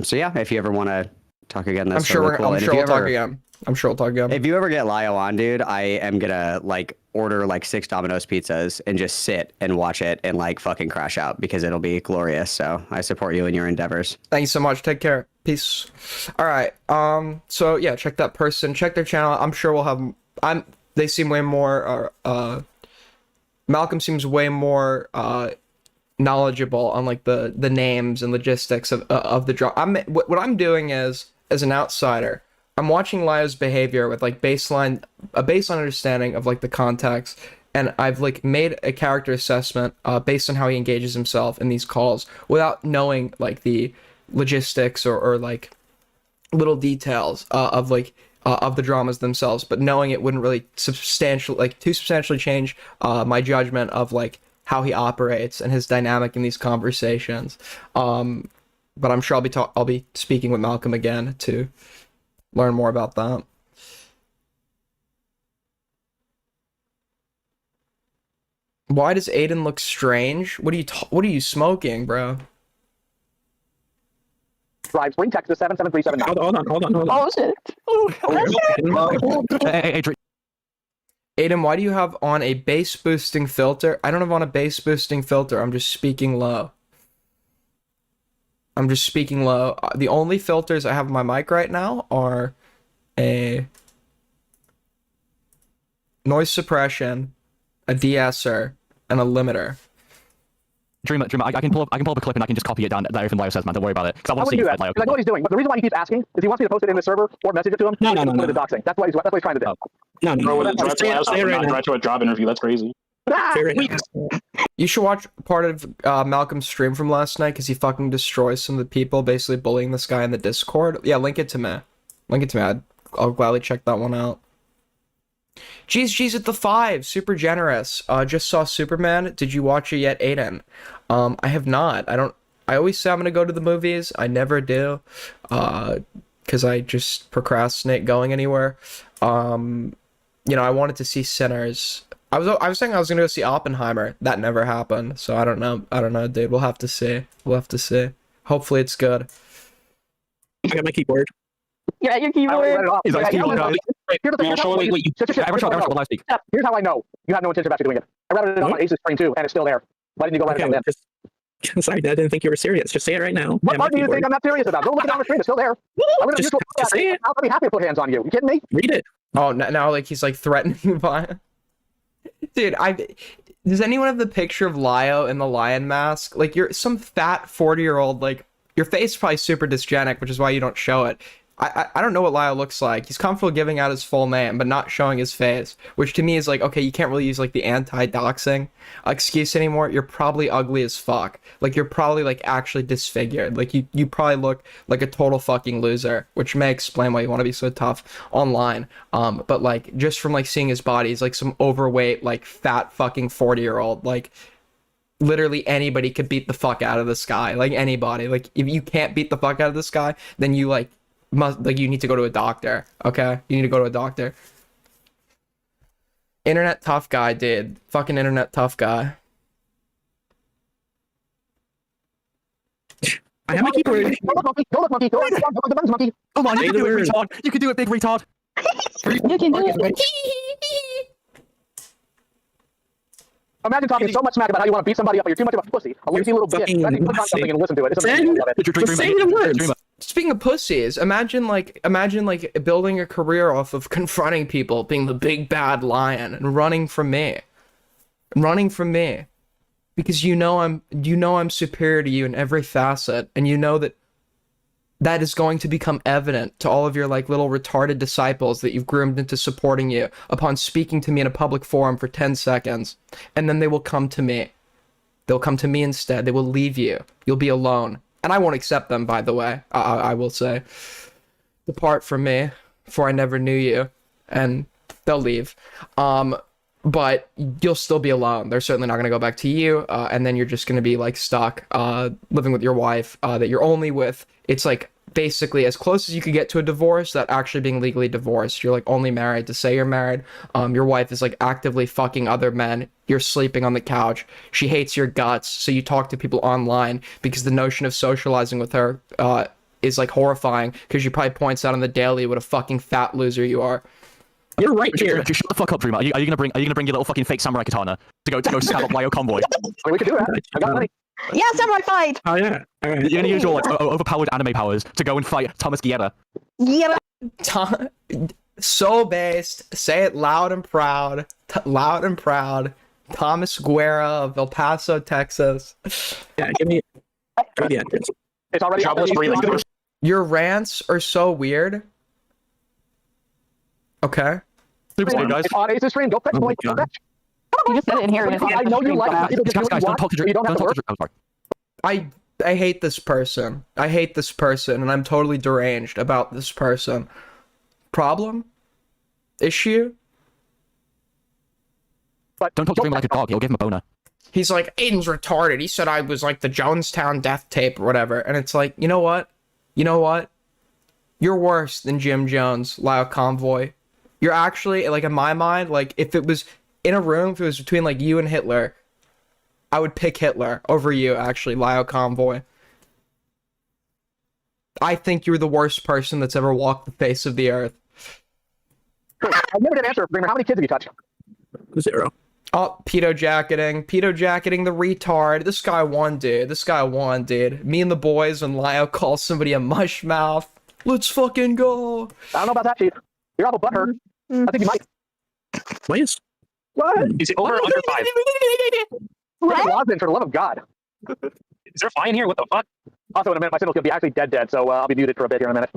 So yeah, if you ever want to talk again, that's cool. I'm sure we'll talk again. If you ever get Lio on, dude, I am gonna like order like 6 Domino's pizzas and just sit and watch it and like fucking crash out because it'll be glorious. So I support you in your endeavors. Thank you so much. Take care. Peace. All right. So yeah, check that person. Check their channel. I'm sure we'll have. They seem way more. Malcolm seems way more knowledgeable on like the names and logistics of the draw. What I'm doing is, as an outsider, I'm watching Lio's behavior with like a baseline understanding of like the context, and I've like made a character assessment based on how he engages himself in these calls without knowing like the logistics or like little details of the dramas themselves, but knowing it wouldn't really substantially change my judgment of like how he operates and his dynamic in these conversations. But I'm sure I'll be speaking with Malcolm again to learn more about that. Why does Aiden look strange? What are you smoking, bro? Drive swing text to 77379. Hold on. Oh shit. Hey, Aiden, why do you have on a bass boosting filter? I don't have on a bass boosting filter. I'm just speaking low. The only filters I have on my mic right now are a noise suppression, a de-esser, and a limiter. Dreamer, I can pull up a clip and I can just copy it down that everything Lio says, man. Don't worry about it. Because I I want to wouldn't see do that. Lio. Because I know what he's doing. But the reason why he keeps asking is he wants me to post it in the server or message it to him. No. The doxing. That's what he's trying to do. Oh. No. Bro, Just that's say why I it- was say it right not now. right to a job interview. That's crazy. Ah! Say it right now. You should watch part of Malcolm's stream from last night because he fucking destroys some of the people, basically bullying this guy in the Discord. Yeah, link it to me. I'll gladly check that one out. G's at the 5, super generous. Just saw Superman. Did you watch it yet, Aiden? I have not. I always say I'm gonna go to the movies. I never do. Because I just procrastinate going anywhere. I wanted to see Sinners. I was saying I was gonna go see Oppenheimer. That never happened. So I don't know, dude. We'll have to see. Hopefully it's good. I got my keyboard. Yeah, your keyboard. He's like, Here's how I know you have no intention of actually doing it. I read it on my Ace's stream too, and it's still there. Why didn't you go write it Okay, down then? sorry, I didn't think you were serious. Just say it right now. What Yeah, part my do you think keyboard. I'm not serious about? Go look it on the stream. It's still there. I'm gonna Just say it. I'll be happy to put hands on you. You kidding me? Read it. Oh, now like he's like threatening by. Dude, does anyone have the picture of Lio in the lion mask? Like you're some fat 40-year-old, like your face is probably super dysgenic, which is why you don't show it. I don't know what Lio looks like. He's comfortable giving out his full name, but not showing his face, which to me is like, okay, you can't really use like the anti-doxing excuse anymore. You're probably ugly as fuck. Like you're probably like actually disfigured. Like you probably look like a total fucking loser, which may explain why you want to be so tough online. But like just from like seeing his body, he's like some overweight, like fat fucking 40-year-old. Like literally anybody could beat the fuck out of this guy. Like anybody. Like if you can't beat the fuck out of this guy, then you you need to go to a doctor. Okay, you need to go to a doctor. Internet tough guy, dude. Fucking internet tough guy. I have my keyboard. Go look, monkey. Go look, monkey. Go look, the buttons, monkey. Come on, you Say can the do it, word. retard. You can do it, big retard. You can do it. Imagine talking so much smack about how you want to beat somebody up, but you're too much of a pussy. A lazy little bitch. fucking Then you click on something and listen to it. It's amazing. Send- I love it. Just say the words. Speaking of pussies, imagine building a career off of confronting people, being the big bad lion, and running from me. Because you know I'm superior to you in every facet, and you know that is going to become evident to all of your like little retarded disciples that you've groomed into supporting you upon speaking to me in a public forum for 10 seconds. And then they will come to me. They'll come to me instead. They will leave you. You'll be alone. And I won't accept them, by the way. I will say, depart from me, for I never knew you. And they'll leave. But you'll still be alone. They're certainly not going to go back to you. And then you're just going to be like stuck living with your wife that you're only with. It's like basically as close as you could get to a divorce without actually being legally divorced. You're like only married to say you're married. Your wife is like actively fucking other men. You're sleeping on the couch. She hates your guts. So you talk to people online because the notion of socializing with her is like horrifying because she probably points out on the daily what a fucking fat loser you are. You're right here. Shut the fuck up, Dreamer. Are you gonna bring your little fucking fake samurai katana to go stab up LioConvoy? I mean, we could do that. I got money. Yeah, samurai fight. Oh yeah. All right. You're gonna use your like overpowered anime powers to go and fight Thomas Guerra. Yeah. So based. Say it loud and proud. Loud and proud. Thomas Guerra of El Paso, Texas. Yeah, give me the entrance. It's already Jobless breathing. Your rants are so weird. Okay. Super scary, guys. It's on Ace's stream. Go fetch, boy. Go fetch. You just said it in here. I know you like it. Guys, don't talk to You don't have to work. I'm sorry. I hate this person. And I'm totally deranged about this person. Problem? Issue? But Don't talk to Dreamer like a dog. You'll give him a boner. He's like, Aiden's retarded. He said I was like the Jonestown death tape or whatever. And it's like, you know what? You're worse than Jim Jones, LioConvoy. You're actually, like, in my mind, like, if it was in a room, if it was between, like, you and Hitler, I would pick Hitler over you, actually, LioConvoy. I think you're the worst person that's ever walked the face of the earth. I never did answer. Dreamer, how many kids have you touched? 0. Oh, pedo jacketing the retard. This guy won, dude. Me and the boys when Lio calls somebody a mush mouth. Let's fucking go. I don't know about that, Chief. Your apple butt hurt. I think you might. Please. What? Is it over or under 5? What? For the love of God. Is there a fly in here? What the fuck? Also, in a minute, my signal's gonna be actually dead, so I'll be muted for a bit here in a minute.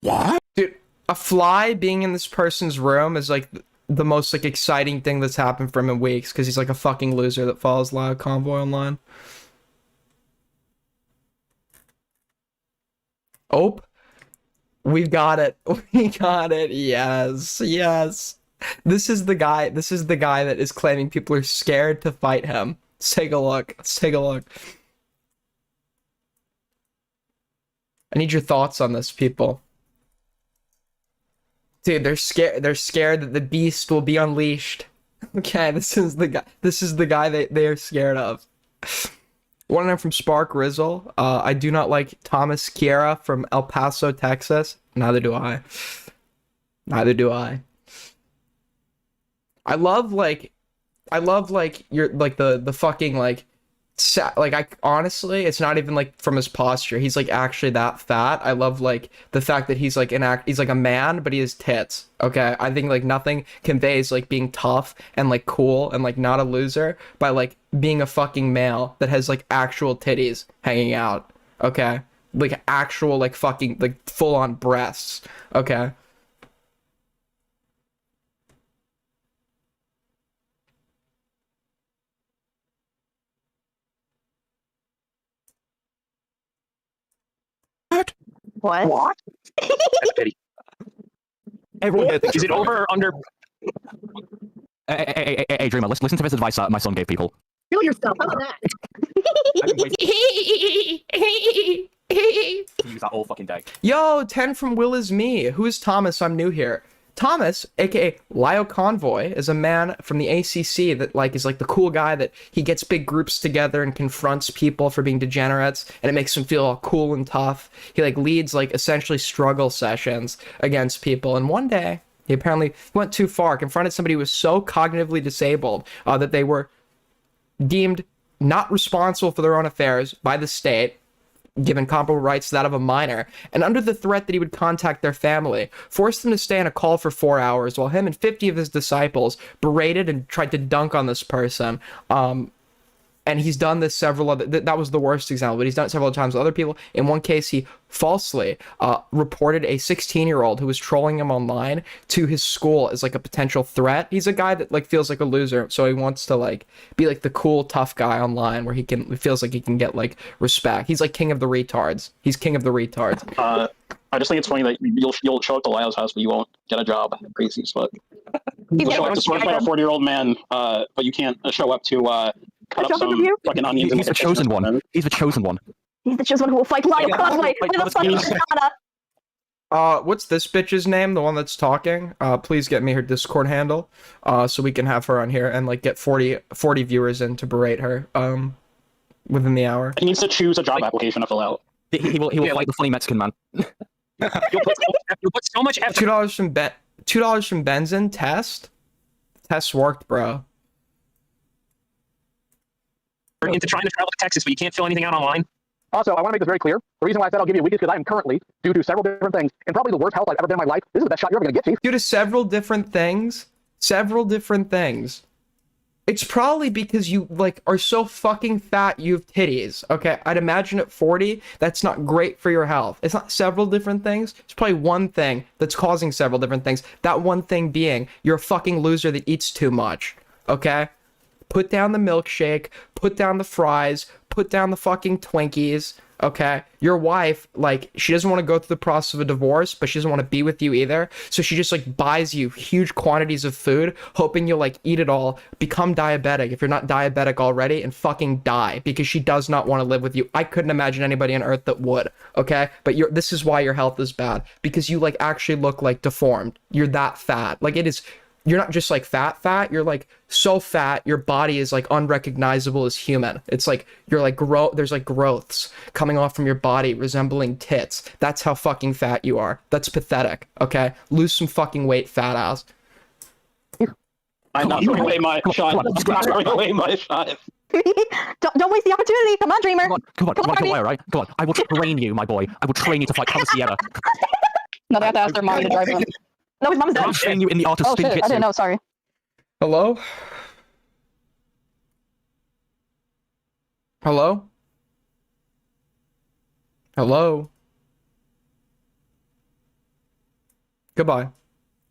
What? Dude, a fly being in this person's room is like the most like exciting thing that's happened for him in weeks because he's like a fucking loser that follows LioConvoy online. Oh, we've got it. We got it. Yes, yes. This is the guy. This is the guy that is claiming people are scared to fight him. Let's take a look. Let's take a look. I need your thoughts on this, people. Dude, they're scared. They're scared that the beast will be unleashed. Okay, this is the guy. This is the guy they are scared of. One of them from Spark Rizzle. I do not like Thomas Kiera from El Paso, Texas. Neither do I. Neither do I. I love you're like the fucking like like I honestly it's not even like from his posture. He's like actually that fat. I love like the fact that he's like he's like a man but he has tits. Okay? I think like nothing conveys like being tough and like cool and like not a loser by like being a fucking male that has like actual titties hanging out. Okay? Like actual like fucking like full on breasts. Okay? What? That's a pity. Everyone here thinks Is it over or under? Hey, Dreamer, listen to this advice my son gave people. Feel yourself. How about that? Use that all fucking day. Yo, 10 from Will is me. Who is Thomas? I'm new here. Thomas, aka LioConvoy, is a man from the ACC that like is like the cool guy that he gets big groups together and confronts people for being degenerates, and it makes him feel all cool and tough. He like leads like essentially struggle sessions against people, and one day he apparently went too far, confronted somebody who was so cognitively disabled that they were deemed not responsible for their own affairs by the state, given comparable rights to that of a minor, and under the threat that he would contact their family, forced them to stay on a call for 4 hours while him and 50 of his disciples berated and tried to dunk on this person. And he's done this several other, that was the worst example, but he's done it several times with other people. In one case, he falsely reported a 16-year-old who was trolling him online to his school as like a potential threat. He's a guy that like feels like a loser, so he wants to like be like the cool tough guy online where he feels like he can get like respect. He's like king of the retards. He's king of the retards. I just think it's funny that you'll show up to Lyle's house, but you won't get a job. Crazy as fuck. You'll show up to swear by a 40-year-old man, but you can't show up to cut up some fucking onions. He's the chosen one. He's the chosen one. He's the chosen one who will fight LioConvoy with a fucking katana. What's this bitch's name? The one that's talking? Please get me her Discord handle, so we can have her on here and like get 40 viewers in to berate her, within the hour. He needs to choose a job application to fill out. He will fight the funny Mexican man. You'll put so much effort. $2 from $2 from Benzin test. Test worked, bro. Into trying to travel to Texas, but you can't fill anything out online. Also, I want to make this very clear. The reason why I said I'll give you a week is because I am currently, due to several different things, and probably the worst health I've ever been in my life. This is the best shot you're ever going to get, Chief. Due to several different things. It's probably because you like are so fucking fat you have titties. Okay, I'd imagine at 40, that's not great for your health. It's not several different things. It's probably one thing that's causing several different things. That one thing being you're a fucking loser that eats too much. Okay? Put down the milkshake, put down the fries, put down the fucking Twinkies, okay? Your wife, like, she doesn't want to go through the process of a divorce, but she doesn't want to be with you either. So she just, like, buys you huge quantities of food, hoping you'll, like, eat it all, become diabetic if you're not diabetic already, and fucking die, because she does not want to live with you. I couldn't imagine anybody on earth that would, okay? But this is why your health is bad, because you, like, actually look, like, deformed. You're that fat. Like, it is... You're not just like fat, you're like so fat, your body is like unrecognizable as human. It's like, you're like there's like growths coming off from your body resembling tits. That's how fucking fat you are. That's pathetic, okay? Lose some fucking weight, fat ass. I'm not throwing away my shot. I'm not throwing away my shot. Don't waste the opportunity. Come on, Dreamer. Come on, all right? Come on, I will train you, my boy. I will train you to fight Thomas Sierra. No, they have to ask their mom to drive them. No, his mom's dead. I'll train you in the art of Oh shit, I stinkitsu. didn't know, sorry. Hello? Hello? Hello? Goodbye.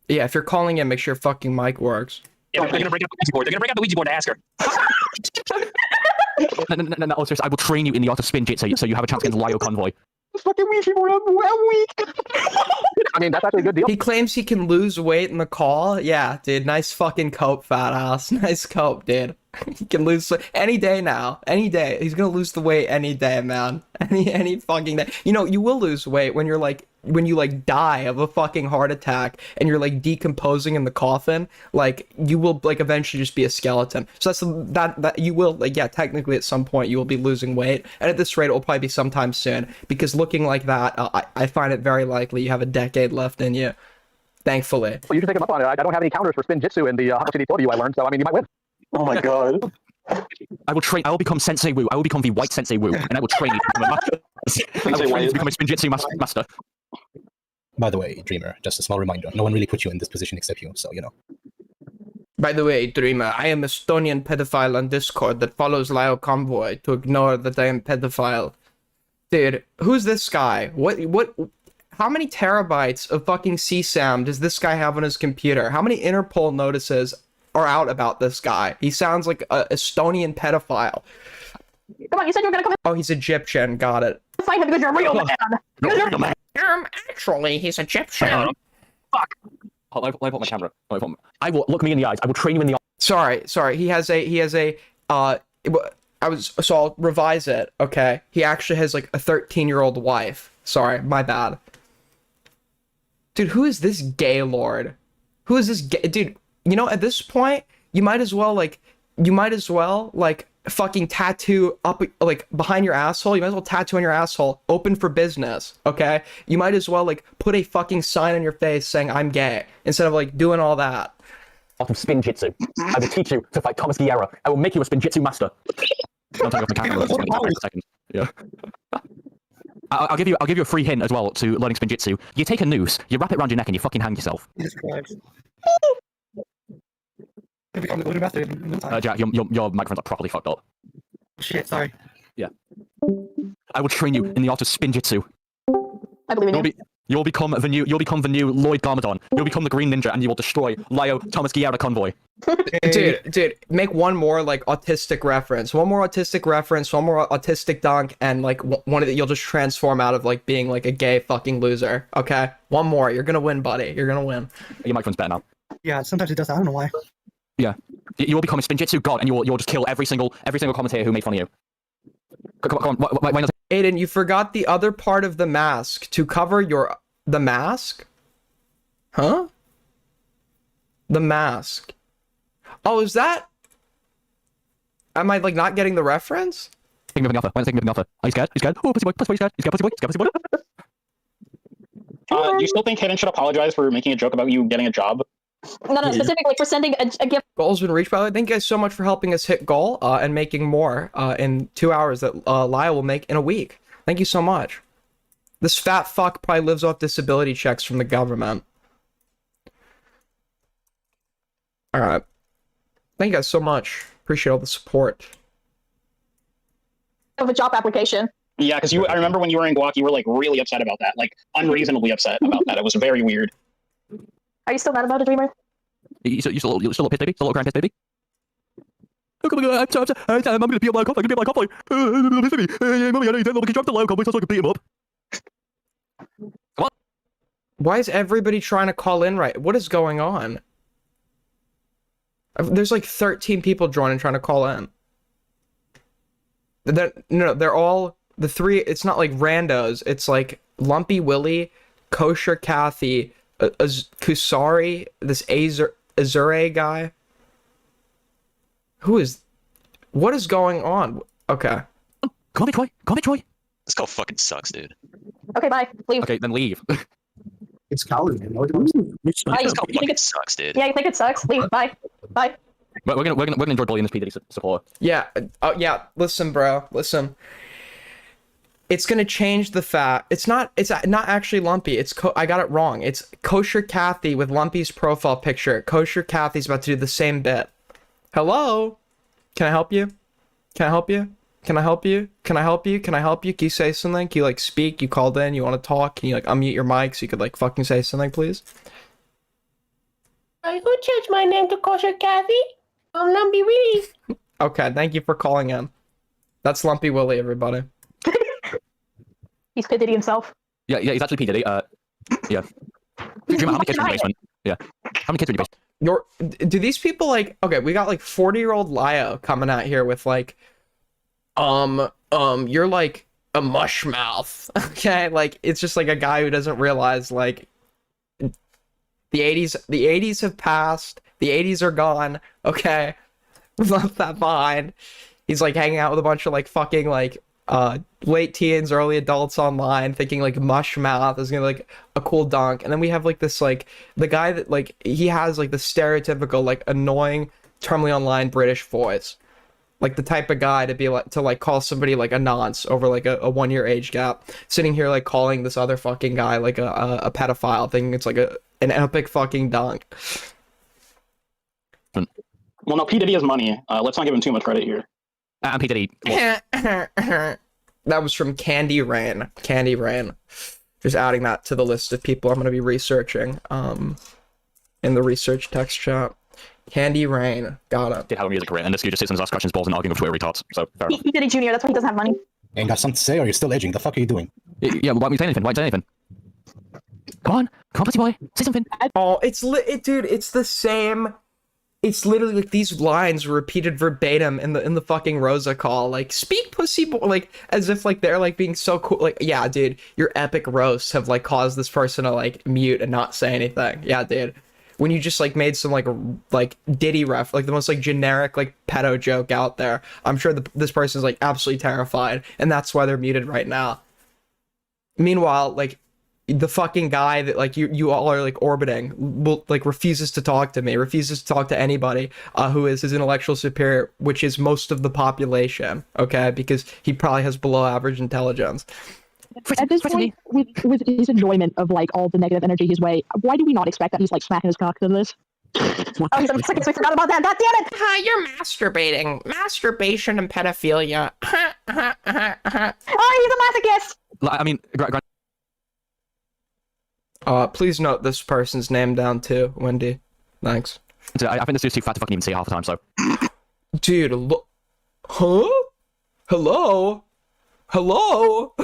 Yeah, if you're calling in, make sure your fucking mic works. Yeah, they're gonna break up the Ouija board. They're gonna break up the Ouija board to ask her. No, seriously, I will train you in the art of spin jitsu so you have a chance against LioConvoy. Fucking Ouija board, I'm weak. I mean, that's actually a good deal. He claims he can lose weight in the call. Yeah, dude, nice fucking cope, fat ass. Nice cope, dude. He can lose any day now. Any day. He's gonna lose the weight any day, man. Any fucking day. You know, you will lose weight when you like die of a fucking heart attack and you're like decomposing in the coffin. Like you will like eventually just be a skeleton. So that you will like, yeah, technically at some point you will be losing weight, and at this rate it will probably be sometime soon, because looking like that, I find it very likely you have a decade left in you, thankfully. Well, you should take him up on it. I don't have any counters for spin jitsu in the how much did he told you I learned, so I mean you might win. Oh my god. I will become Sensei Wu. I will become the white Sensei Wu, and I will train you to become a master. I will train you to become a spin jitsu master. By the way, Dreamer, just a small reminder, no one really put you in this position except you, so you know. By the way, Dreamer, I am Estonian pedophile on Discord that follows LioConvoy to ignore that I am pedophile. Dude, who's this guy? What, how many terabytes of fucking CSAM does this guy have on his computer? How many Interpol notices are out about this guy? He sounds like an Estonian pedophile. Come on, you said you were gonna come Oh, he's Egyptian, got it. and fight him because you're a real man. Because you're a real man. Actually, he's Egyptian. Fuck. Let me put my camera. I will look me in the eyes. I will train you in the. Sorry. He has a. So I'll revise it. Okay. He actually has like a 13-year-old wife. Sorry, my bad. Dude, who is this gay lord? Who is this gay dude? You know, at this point, you might as well fucking tattoo up like behind your asshole. You might as well tattoo on your asshole, open for business. Okay, you might as well like put a fucking sign on your face saying I'm gay instead of like doing all that. Art of spin jitsu. I will teach you to fight Thomas Guerra. I will make you a spin jitsu master. Don't take off the camera. Just a second. Yeah. I'll give you a free hint as well to learning spin jitsu. You take a noose, you wrap it around your neck, and you fucking hang yourself. Jesus Christ. Jack, your microphones are properly fucked up. Shit, sorry. Yeah. I will train you in the art of spin jitsu. I believe in you. You'll become the new Lloyd Garmadon. You'll become the Green Ninja, and you will destroy Thomas Guerra Convoy. Dude, make one more like autistic reference. One more autistic dunk, and like one of the, you'll just transform out of like being like a gay fucking loser. Okay? One more. You're gonna win, buddy. You're gonna win. Your microphone's better now. Yeah, sometimes it does. I don't know why. Yeah. You will become a spin jitsu god, and you'll just kill every single commentator who made fun of you. Come on. Why not? Aiden, you forgot the other part of the mask to cover the mask? Huh? The mask. Oh, is that? Am I like not getting the reference? Take me up the alpha. Are you scared? Oh, pussy boy, he's scared. He's scared, pussy boy. Do you still think Hayden should apologize for making a joke about you getting a job? No, specifically for sending a gift. Goal's been reached, by the way. Thank you guys so much for helping us hit goal and making more in 2 hours that Lyle will make in a week. Thank you so much. This fat fuck probably lives off disability checks from the government. Alright. Thank you guys so much. Appreciate all the support. Of a job application. Yeah, because I remember when you were in Guac, you were like really upset about that, like unreasonably upset about that. It was very weird. Are you still mad about it, Dreamer? You still a little pissed, baby? Still a little crying pissed, baby? Oh, come on, I'm so upset. I'm gonna beat up LioConvoy. I'm gonna beat up LioConvoy. Mommy, I know you don't know we can drop the LioConvoy so I can beat him up. Come on. Why is everybody trying to call in right? What is going on? There's like 13 people joining trying to call in. They're all the three. It's not like randos. It's like Lumpy Willie, Kosher Kathy, Kusari, this Azure guy. What is going on? Okay. Come on, Troy. This call fucking sucks, dude. Okay, bye. Leave. Okay, then leave. It's cowardly, man. This call fucking sucks, dude. Yeah, you think it sucks? Leave. Bye. Bye. We're gonna enjoy bullying this PDD support. Yeah. Yeah. Listen, bro. Listen. It's gonna change the fact. It's not actually Lumpy. I got it wrong. It's Kosher Kathy with Lumpy's profile picture. Kosher Kathy's about to do the same bit. Hello? Can I help you? Can I help you? Can I help you? Can I help you? Can you say something? Can you like speak? You called in, you want to talk? Can you like unmute your mic so you could like fucking say something, please? I could change my name to Kosher Kathy. I'm Lumpy Willie. Okay, thank you for calling in. That's Lumpy Willie, everybody. He's P. Diddy himself. Yeah, he's actually P. Diddy. Yeah. Dreamer, how many kids are in your basement? Yeah. How many kids are in your basement? Do these people like, okay, we got like 40-year-old Lio coming out here with like, you're like a mush mouth. Okay, like it's just like a guy who doesn't realize like the 80s have passed, the 80s are gone. Okay, we left that behind. He's like hanging out with a bunch of like fucking like late teens, early adults online, thinking like mush mouth is gonna like a cool dunk. And then we have like this like the guy that like he has like the stereotypical like annoying terminally online British voice, like the type of guy to be like to like call somebody like a nonce over like a 1 year age gap, sitting here like calling this other fucking guy like a pedophile, thinking it's like an epic fucking dunk. Well, no, P Diddy has money. Let's not give him too much credit here. And P Diddy. That was from Candy Rain. Candy Rain. Just adding that to the list of people I'm going to be researching in the research text chat. Candy Rain. Got it. Did have a music career, and this dude just sits and asks questions, balls, and arguing with Twitter retards. So, fair enough. P. Diddy Jr., that's why he doesn't have money. Ain't got something to say, or you're still edging? The fuck are you doing? Yeah, why don't you say anything? Why don't you say anything? Come on, pussy boy, say something. Oh, dude, it's the same. It's literally like these lines were repeated verbatim in the fucking Rosa call. Like, speak pussy boy, like as if like they're like being so cool. Like, yeah, dude, your epic roasts have like caused this person to like mute and not say anything. Yeah, dude. When you just like made some like Diddy ref, like the most like generic like pedo joke out there, I'm sure this person's like absolutely terrified, and that's why they're muted right now. Meanwhile, like the fucking guy that like you all are like orbiting will like refuses to talk to me, refuses to talk to anybody who is his intellectual superior, which is most of the population. Okay, because he probably has below average intelligence. At this point, with his enjoyment of like all the negative energy his way, why do we not expect that he's like smacking his cock to this? Oh, I forgot about that. God damn it! You're masturbating. Masturbation and pedophilia. Oh, he's a masochist. I mean, please note this person's name down too, Wendy. Thanks. I think this dude's too fat to fucking even see half the time. So, dude, look. Huh? Hello? Hello?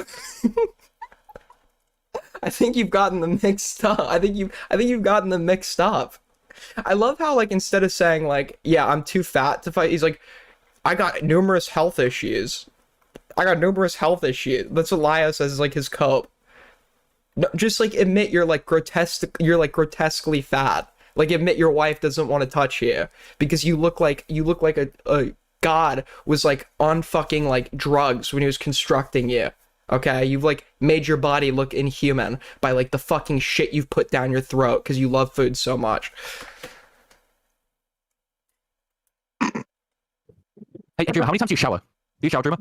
I think you've gotten them mixed up. I think you've gotten them mixed up. I love how like instead of saying like, yeah, I'm too fat to fight, he's like, I got numerous health issues. That's what Lio says is like his cope. No, just like admit you're like grotesquely fat. Like admit your wife doesn't want to touch you because you look like a god was like on fucking like drugs when he was constructing you. Okay, you've like made your body look inhuman by like the fucking shit you've put down your throat because you love food so much. Hey, Dreamer, how many times do you shower? Do you shower, Dreamer?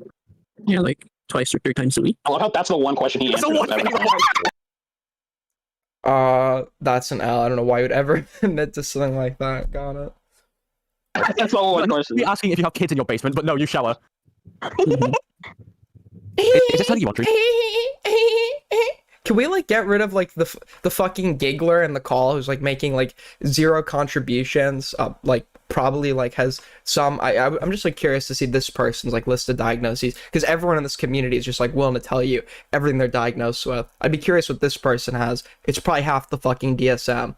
Yeah, like twice or 3 times a week. I love how that's the one question he answers. That's an L. I don't know why you would ever admit to something like that. Got it. That's the one question. Be asking if you have kids in your basement, but no, you shower. Is this something you want, Dreamer? Can we like get rid of like the fucking giggler in the call who's like making like 0 contributions? Like probably like has some. I'm just like curious to see this person's like list of diagnoses because everyone in this community is just like willing to tell you everything they're diagnosed with. I'd be curious what this person has. It's probably half the fucking DSM.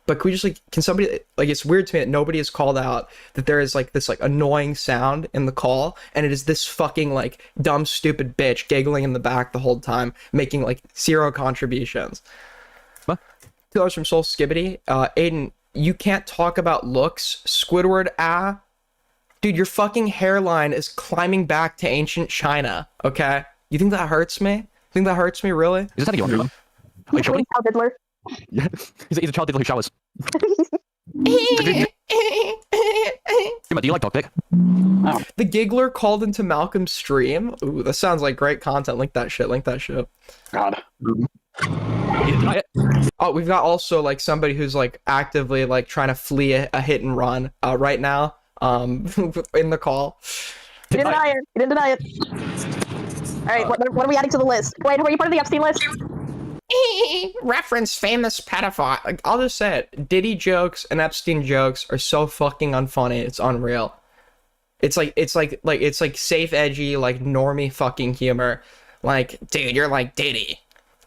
But can we just like, can somebody, like, it's weird to me that nobody has called out that there is like this like annoying sound in the call and it is this fucking like dumb stupid bitch giggling in the back the whole time making like 0 contributions. What? $2 from Soul Skibbity. Aiden, you can't talk about looks. Squidward, dude, your fucking hairline is climbing back to ancient China. Okay, you think that hurts me? Think that hurts me really? Is this how you want, Dreamer? Are you sure? Yeah, he's a child diddler who showers. Dreamer, do you like dog pic? Oh. The giggler called into Malcolm's stream. Ooh, that sounds like great content. Link that shit. God. Oh, we've got also like somebody who's like actively like trying to flee a hit and run right now in the call. You didn't deny it. You didn't deny it. All right, what are we adding to the list? Wait, were you part of the Epstein list? Reference famous pedophile. Like, I'll just say it. Diddy jokes and Epstein jokes are so fucking unfunny. It's unreal. It's like safe, edgy, like normie fucking humor. Like, dude, you're like Diddy.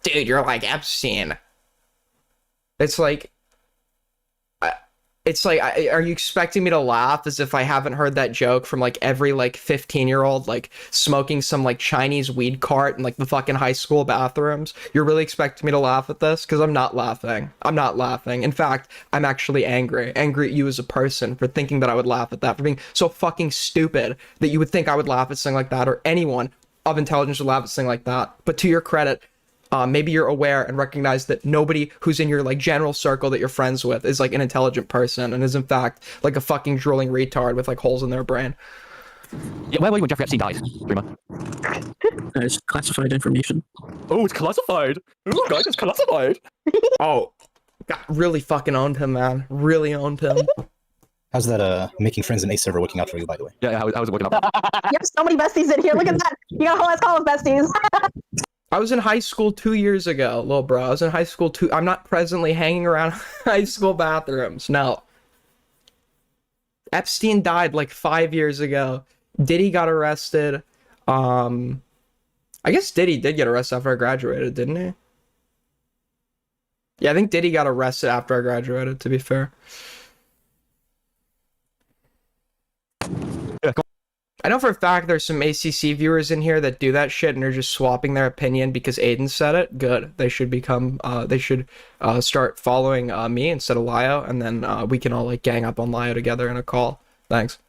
Dude, you're like Epstein. It's like, are you expecting me to laugh as if I haven't heard that joke from like every like 15-year-old like smoking some like Chinese weed cart in like the fucking high school bathrooms? You're really expecting me to laugh at this? Because I'm not laughing. I'm not laughing. In fact, I'm actually angry. Angry at you as a person for thinking that I would laugh at that, for being so fucking stupid that you would think I would laugh at something like that, or anyone of intelligence would laugh at something like that. But to your credit, maybe you're aware and recognize that nobody who's in your like general circle that you're friends with is like an intelligent person and is in fact like a fucking drooling retard with like holes in their brain. Yeah, where were you when Jeffrey Epstein died, Dreamer? It's classified information. Oh, it's classified. Oh, guys, it's classified. Oh, God, really fucking owned him, man. Really owned him. How's that making friends in a server working out for you, by the way? Yeah, how is it working out? You have so many besties in here. Look at that. You got a whole ass call of besties. I was in high school 2 years ago, little bro. I was in high school I'm not presently hanging around high school bathrooms. No. Epstein died like 5 years ago. Diddy got arrested. I guess Diddy did get arrested after I graduated, didn't he? Yeah, I think Diddy got arrested after I graduated, to be fair. Yeah, go I know for a fact there's some ACC viewers in here that do that shit and are just swapping their opinion because Aiden said it. Good. They should become, start following me instead of Lio, and then we can all like gang up on Lio together in a call. Thanks.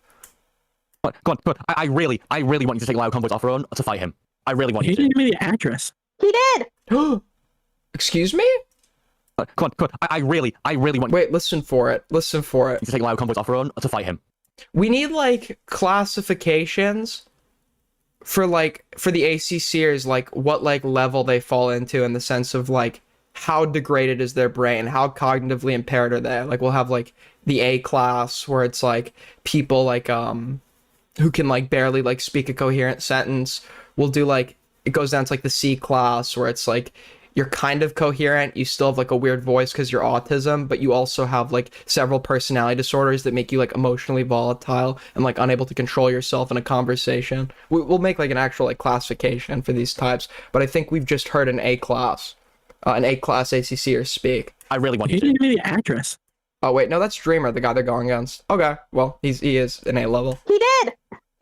on, go on. I really want you to take LioConvoy's offer on to fight him. I really want He you to. didn't give me the address. He did! Excuse me? Come on. I really want Wait, listen for it. Listen for it. you to take LioConvoy's offer on to fight him. We need like classifications for the ACCers, like what like level they fall into in the sense of like how degraded is their brain, how cognitively impaired are they. Like we'll have like the A class where it's like people like who can like barely like speak a coherent sentence. We'll do like it goes down to like the C class where it's like you're kind of coherent, you still have like a weird voice because you're autism, but you also have like several personality disorders that make you like emotionally volatile and like unable to control yourself in a conversation. We'll make like an actual like classification for these types, but I think we've just heard an A class ACCer speak. I really want He you to. didn't give me the address. Oh wait, no, that's Dreamer, the guy they're going against. Okay, well he is an A level. He did!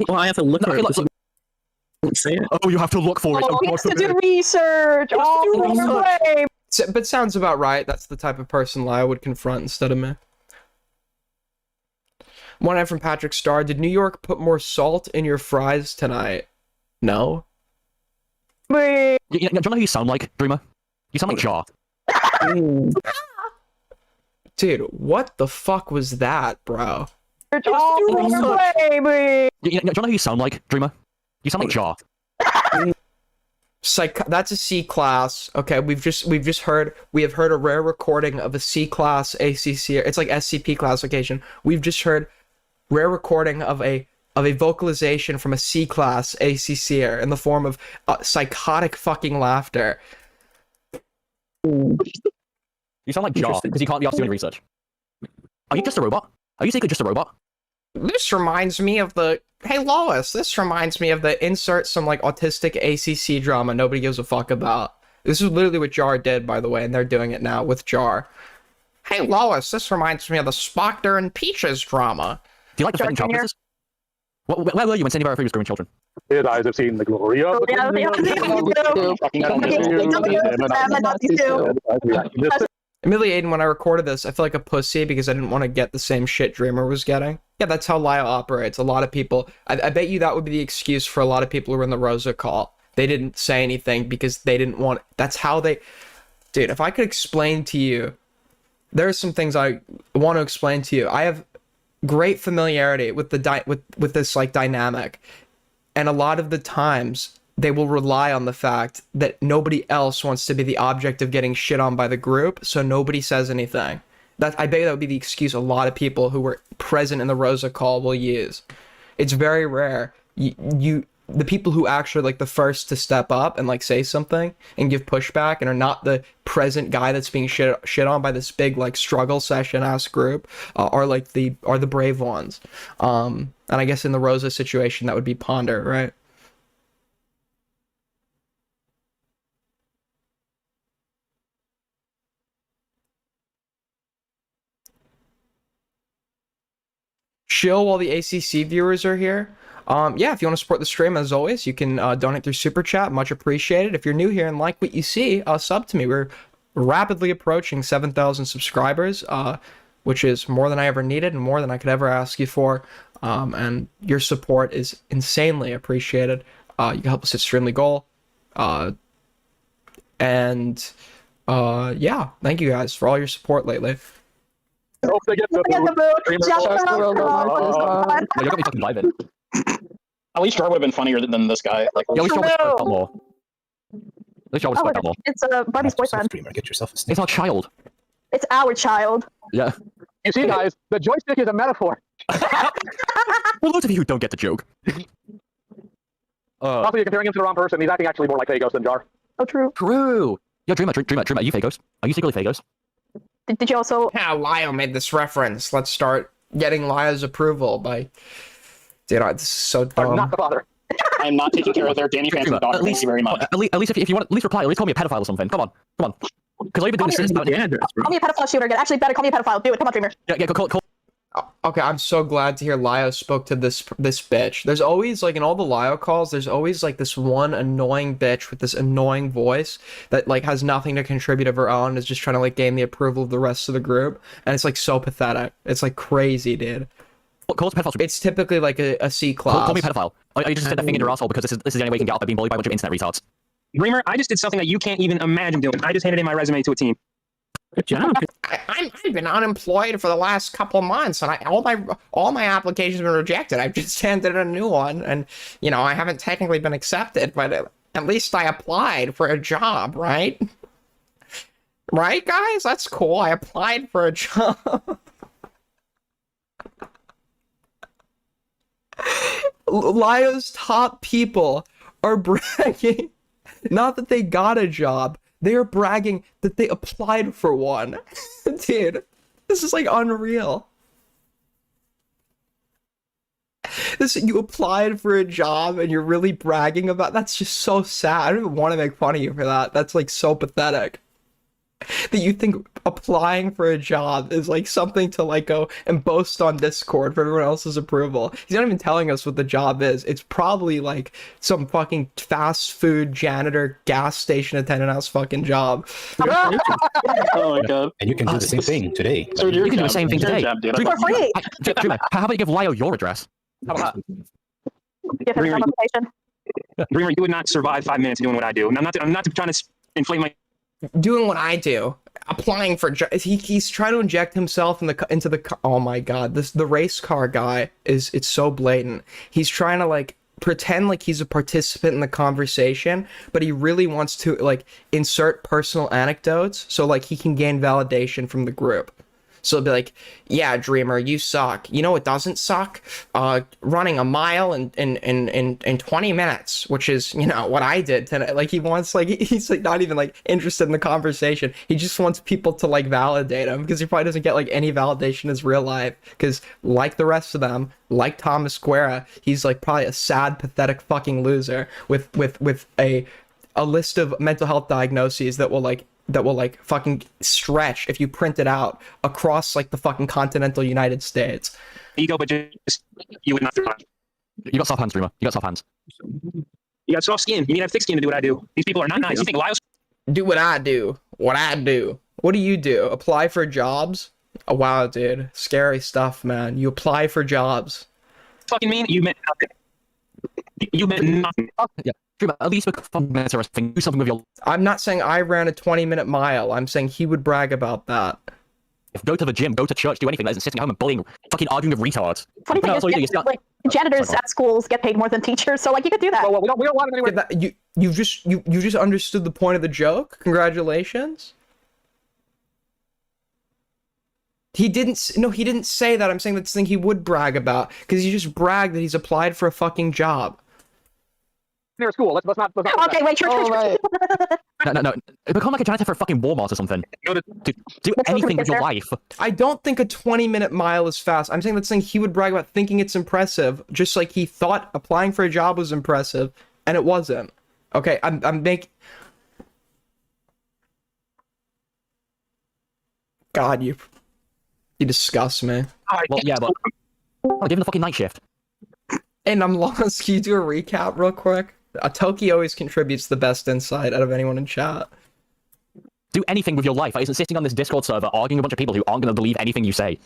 Well, I have to look for it. Don't say it. Oh, you have to look for it. Oh, he has to do research! Oh, way! But sounds about right. That's the type of person Lyle would confront instead of me. One eye from Patrick Starr. Did New York put more salt in your fries tonight? No. You know who you sound like, Dreamer? You sound like Jar. Dude, what the fuck was that, bro? Oh, baby! You know who you sound like, Dreamer? You sound like Jar. That's a C class. Okay, we have heard a rare recording of a C class ACC. It's like SCP classification. We've just heard rare recording of a vocalization from a C class ACCer in the form of psychotic fucking laughter. You sound like Jar because you can't be asked to do any research. Are you just a robot? Are you secretly just a robot? This reminds me of the... Hey, Lois, this reminds me of the insert some, like, autistic ACC drama nobody gives a fuck about. This is literally what Jar did, by the way, and they're doing it now with Jar. Hey, Lois, this reminds me of the Spockter and Peaches drama. Do you like defending child cases? Where were you when Sandy Barrow was growing children? His eyes have seen the glory of Admittedly, Aiden, when I recorded this, I feel like a pussy because I didn't want to get the same shit Dreamer was getting. Yeah, that's how Lyle operates. A lot of people... I bet you that would be the excuse for a lot of people who were in the Rosa call. They didn't say anything because they didn't want... That's how they... Dude, if I could explain to you... There are some things I want to explain to you. I have great familiarity with the with this like dynamic. And a lot of the times... they will rely on the fact that nobody else wants to be the object of getting shit on by the group, so nobody says anything. I bet that would be the excuse a lot of people who were present in the Rosa call will use. It's very rare the people who actually like the first to step up and like say something and give pushback and are not the present guy that's being shit on by this big like struggle session ass group are the brave ones. And I guess in the Rosa situation that would be Ponder, right? Chill while the ACC viewers are here. Yeah, if you want to support the stream, as always, you can donate through Super Chat. Much appreciated. If you're new here and like what you see, sub to me. We're rapidly approaching 7,000 subscribers, which is more than I ever needed and more than I could ever ask you for. And your support is insanely appreciated. You can help us hit extremely goal. And yeah, thank you guys for all your support lately. Hope they get the You're gonna be fucking live in. At least Jar would have been funnier than this guy. Like, Yeah, at least Jar would have more. At least Jar would have more. It's Buddy's boyfriend. Dreamer, get yourself a It's our child. It's our child. Yeah. You see, guys, the joystick is a metaphor. Well, those of you who don't get the joke. Also, you're comparing him to the wrong person. He's acting actually more like Phagos than Jar. Oh, true. True. Yo, Dreamer, are you Phagos? Are you secretly Phagos? Did you also? Yeah, Lio made this reference. Let's start getting Lio's approval by. Dude, this is so dumb. I'm not the father. I am not taking care of their Danny Phantom dog. Thank you very much. At least if you want, at least reply. At least call me a pedophile or something. Come on. Because all you've been doing is about the address, bro. Call me a pedophile shooter again. Actually, better call me a pedophile. Do it. Come on, Dreamer. Yeah, call. Okay, I'm so glad to hear Lio spoke to this bitch. There's always, like, in all the Lio calls, there's always, like, this one annoying bitch with this annoying voice that, like, has nothing to contribute of her own, is just trying to, like, gain the approval of the rest of the group, and it's, like, so pathetic. It's, like, crazy, dude. Call us pedophile. It's typically, like, a C class. Call me pedophile. Oh, you just said that thing in your asshole because this is the only way you can get out by being bullied by a bunch of internet retards. Dreamer, I just did something that you can't even imagine doing. I just handed in my resume to a team. Good job. I've been unemployed for the last couple months, and all my applications have been rejected. I've just handed in a new one, and you know I haven't technically been accepted, but at least I applied for a job, right? Right, guys? That's cool. I applied for a job. Lio's top people are bragging, not that they got a job. They are bragging that they applied for one. Dude, this is like unreal. You applied for a job and you're really bragging about that's just so sad. I don't even want to make fun of you for that. That's like so pathetic. That you think applying for a job is like something to like go and boast on Discord for everyone else's approval. He's not even telling us what the job is. It's probably like some fucking fast food janitor, gas station attendant ass fucking job. Oh my god. And you can do the same thing today. So you can do the same thing today. For free. How about you give Lio your address? How about Give him some information. Dreamer, you would not survive 5 minutes doing what I do. And I'm not trying to inflate my. Doing what I do, applying for he's trying to inject himself into the oh my god, the race car guy it's so blatant. He's trying to like pretend like he's a participant in the conversation, but he really wants to like insert personal anecdotes so like he can gain validation from the group. So it'll be like, yeah, Dreamer, you suck. You know what doesn't suck? Running a mile in 20 minutes, which is, you know, what I did today. Like he wants like he's like not even like interested in the conversation. He just wants people to like validate him because he probably doesn't get like any validation in his real life. Because like the rest of them, like Thomas Guerra, he's like probably a sad, pathetic fucking loser with a list of mental health diagnoses that will like fucking stretch if you print it out across like the fucking continental United States. Ego, but just you would not survive. You got soft hands, Dreamer. You got soft hands. You got soft skin. You need to have thick skin to do what I do. These people are not nice. You think Lio's do what I do. What I do. What do you do? Apply for jobs? Oh, wow, dude. Scary stuff, man. You apply for jobs. fucking mean? You meant nothing. You meant nothing. Yeah. At least become interesting. Do something with your. I'm not saying I ran a 20-minute mile. I'm saying he would brag about that. If go to the gym, go to church, do anything that isn't sitting at home and bullying, fucking arguing with retards. Funny thing is, like janitors at schools get paid more than teachers, so like you could do that. Well, we don't want anyone. You just understood the point of the joke. Congratulations. He didn't. No, he didn't say that. I'm saying that's the thing he would brag about because he just bragged that he's applied for a fucking job. Near school. Let's not. Okay, wait, church. No. Become like a janitor for a fucking Walmart or something. Do anything with your life. I don't think a 20-minute mile is fast. I'm saying that's thing he would brag about thinking it's impressive, just like he thought applying for a job was impressive, and it wasn't. Okay, I'm making. God, you disgust me. Well, yeah, but I'll give him the fucking night shift. And I'm lost. Can you do a recap real quick? Toki always contributes the best insight out of anyone in chat. Do anything with your life. I isn't sitting on this Discord server arguing with a bunch of people who aren't going to believe anything you say.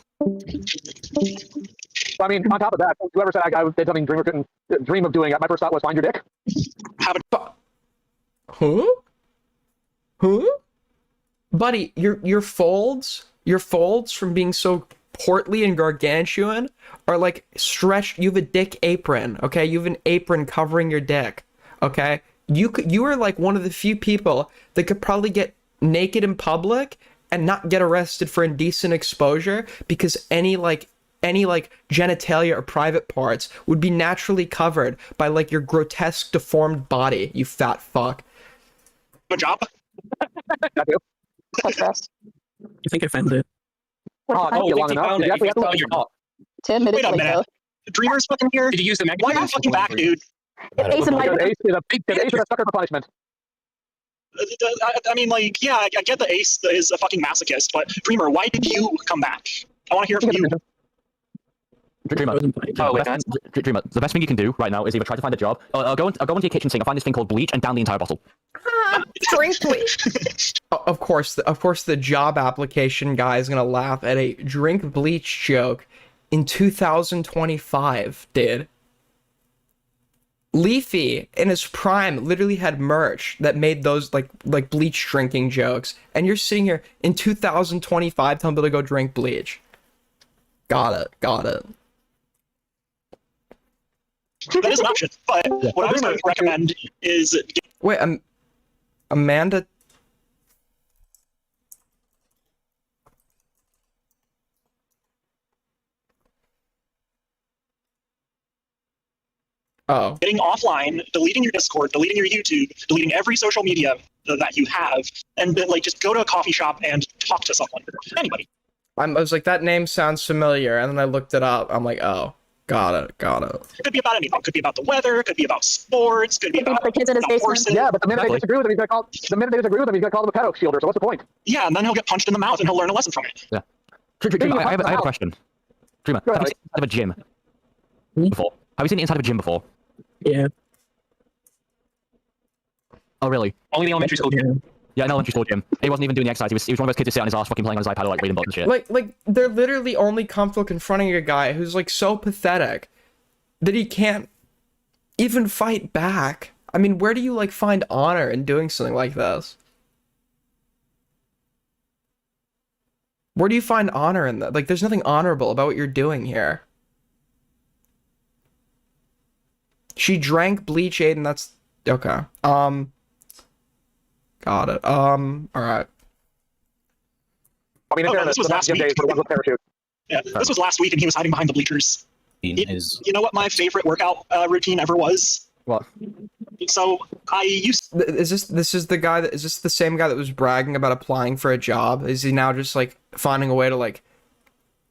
I mean, on top of that, whoever said I did something Dreamer couldn't dream of doing, my first thought was find your dick. Who? Buddy, your folds from being so portly and gargantuan are like stretched. You have a dick apron, okay? You have an apron covering your dick, okay? You are like one of the few people that could probably get naked in public and not get arrested for indecent exposure because any genitalia or private parts would be naturally covered by like your grotesque deformed body, you fat fuck. Good job. I think I found it. You found it. You found your dog. 10 minutes Wait a later. minute. Dreamer's fucking here? Did you use the Why are you fucking back, dude? Ace is a sucker for punishment. I mean, like, yeah, I get the Ace is a fucking masochist, but Dreamer, why did you come back? I want to hear from you. Dreamer, Dreamer, the best thing you can do right now is either try to find a job, or go into your kitchen sink and find this thing called bleach and down the entire bottle. Drink bleach. Of course, the job application guy is gonna laugh at a drink bleach joke in 2025, dude. Leafy in his prime literally had merch that made those like bleach drinking jokes, and you're sitting here in 2025 telling people to go drink bleach. Got it. That is an option, but what I was going to recommend is... Wait, Amanda... Oh. Getting offline, deleting your Discord, deleting your YouTube, deleting every social media that you have, and like just go to a coffee shop and talk to someone. Anybody. I was like, that name sounds familiar, and then I looked it up. I'm like, oh, got it. It could be about anything. It could be about the weather. It could be about sports. It could be about the kids in his basement. horses. Yeah, but the minute they disagree with him, he's gonna call. The minute they disagree with him, he's gonna call him a pedo shielder. So what's the point? Yeah, and then he'll get punched in the mouth, and he'll learn a lesson from it. Yeah. Dreamer, I have a question. Dreamer, have you seen the inside of a gym before? Have you seen the inside of a gym before? Yeah. Oh, really? Only the elementary school gym. Yeah, an elementary school gym. He wasn't even doing the exercise. He was one of those kids who sit on his ass fucking playing on his iPad or like reading books and shit. Like they're literally only comfortable confronting a guy who's like so pathetic that he can't even fight back. I mean, where do you like find honor in doing something like this? Where do you find honor in that? Like, there's nothing honorable about what you're doing here. She drank bleach, Aiden. That's okay. Got it. All right. I mean, this was last week. Yeah, Sorry. this was last week, and he was hiding behind the bleachers. You know what my favorite workout routine ever was? What? So I used. Is this the guy that is this the same guy that was bragging about applying for a job? Is he now just like finding a way to like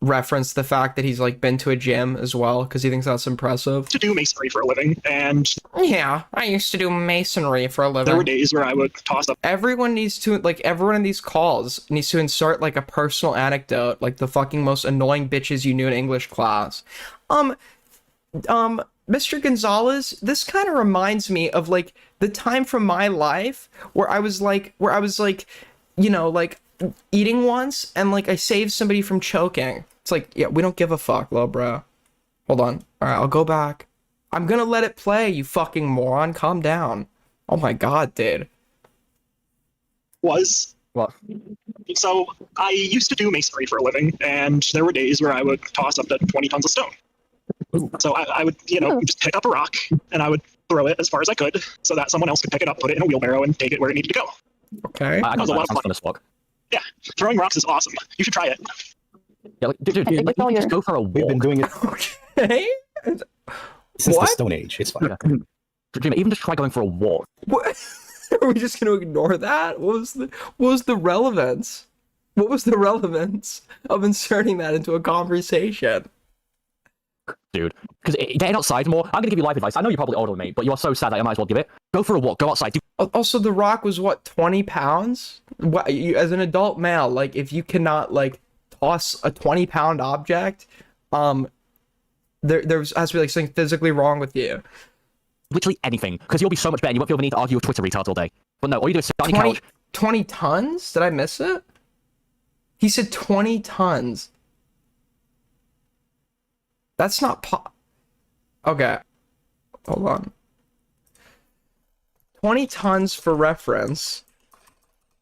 reference the fact that he's like been to a gym as well because he thinks that's impressive? To do masonry for a living, and yeah, I used to do masonry for a living. There were days where I would toss up. Everyone needs to everyone in these calls needs to insert like a personal anecdote, like the fucking most annoying bitches you knew in English class. Mr. Gonzalez, this kind of reminds me of like the time from my life where I was like, you know, like eating once and like I saved somebody from choking. It's like, yeah, we don't give a fuck, little bro. Hold on. All right, I'll go back. I'm gonna let it play, you fucking moron. Calm down. Oh my god, dude. Was. What? So I used to do masonry for a living, and there were days where I would toss up to 20 tons of stone. So I would, you know, just pick up a rock, and I would throw it as far as I could, so that someone else could pick it up, put it in a wheelbarrow, and take it where it needed to go. Okay. I That was a lot of fun. as fuck. Yeah, throwing rocks is awesome. You should try it. Yeah, like, dude, like, you can just go for a walk. We've been doing it Okay. since the What? Stone Age. It's fine. Yeah. Dreamer, even just try going for a walk. What? Are we just gonna ignore that? What was the relevance? What was the relevance of inserting that into a conversation? Dude, because getting outside more, I'm gonna give you life advice. I know you're probably older than me, but you're so sad that I might as well give it. Go for a walk, go outside. Also, The Rock was what, 20 pounds? What, as an adult male, like, if you cannot, like, toss a 20-pound object, there has to be, like, something physically wrong with you. Literally anything, because you'll be so much better and you won't feel the need to argue with Twitter retards all day. But no, all you do is sit on your couch. 20 tons? Did I miss it? He said 20 tons. That's not Okay. Hold on. 20 tons for reference.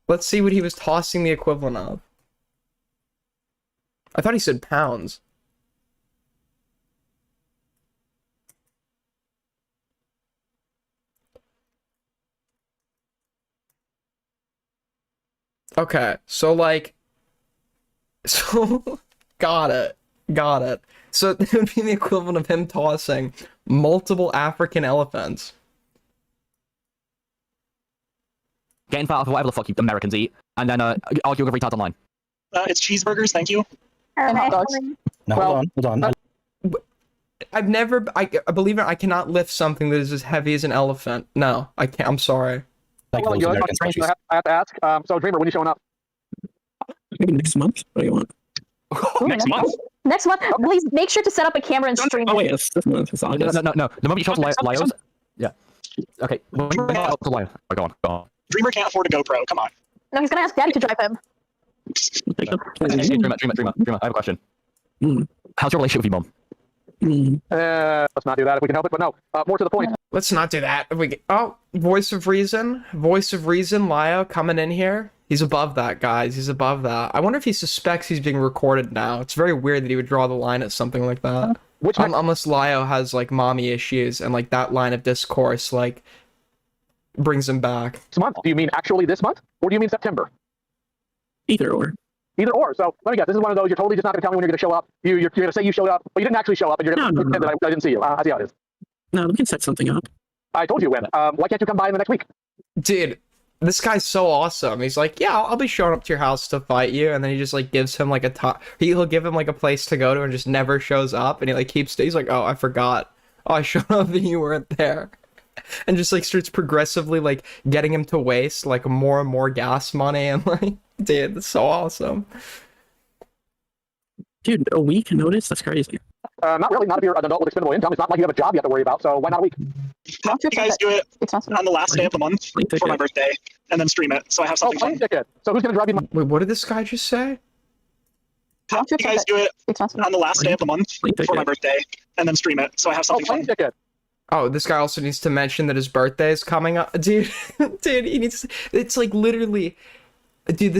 Let's see what he was tossing the equivalent of. I thought he said pounds. Okay, so like, got it. So it would be the equivalent of him tossing multiple African elephants. Getting fat off of whatever the fuck you Americans eat, and then argue with retards online. It's cheeseburgers, thank you. And hot dogs. No, hold on. I've never, I believe it, I cannot lift something that is as heavy as an elephant. No, I can't, I'm sorry. Like Well, those you know, American I statues. have to ask. So, Dreamer, when are you showing up? Maybe next month. What do you want? Next month? Next month, please make sure to set up a camera and stream Oh it. wait, it's this month. It's August. No. The moment you show up to Lio's, yeah. Okay. When you bring it up to Lio, go on. Dreamer can't afford a GoPro. Come on. No, he's gonna ask Daddy to drive him. Hey, Dreamer, I have a question. How's your relationship with your mom? Let's not do that if we can help it. But no, more to the point. Let's not do that. If we get, voice of reason, Lio coming in here. He's above that, guys. He's above that. I wonder if he suspects he's being recorded now. It's very weird that he would draw the line at something like that. Unless Lio has like mommy issues and like that line of discourse like brings him back. This month? Do you mean actually this month, or do you mean September? Either or. Either or. So let me guess. This is one of those. You're totally just not going to tell me when you're going to show up. You're going to say you showed up, but you didn't actually show up, and you're going to pretend that I didn't see you. I see how it is. No, we can set something up. I told you when. Why can't you come by in the next week? Dude, this guy's so awesome. He's like, yeah, I'll be showing up to your house to fight you, and then he just like gives him like he'll give him like a place to go to and just never shows up, and he like he's like, oh, I forgot. Oh, I showed up and you weren't there. And just like starts progressively like getting him to waste like more and more gas money, and like, dude, that's so awesome. Dude, a week notice? That's crazy. Not really. Not if you're an adult with expendable income. It's not like you have a job you have to worry about. So why not a week? You guys do it on the last day of the month for my birthday, and then stream it. So I have something fun. Ticket. So who's going to drive you? Wait, what did this guy just say? You guys do it on the last day of the month for my birthday, and then stream it. So I have something fun. Ticket. Oh, this guy also needs to mention that his birthday is coming up. Dude, he needs, it's like literally, dude,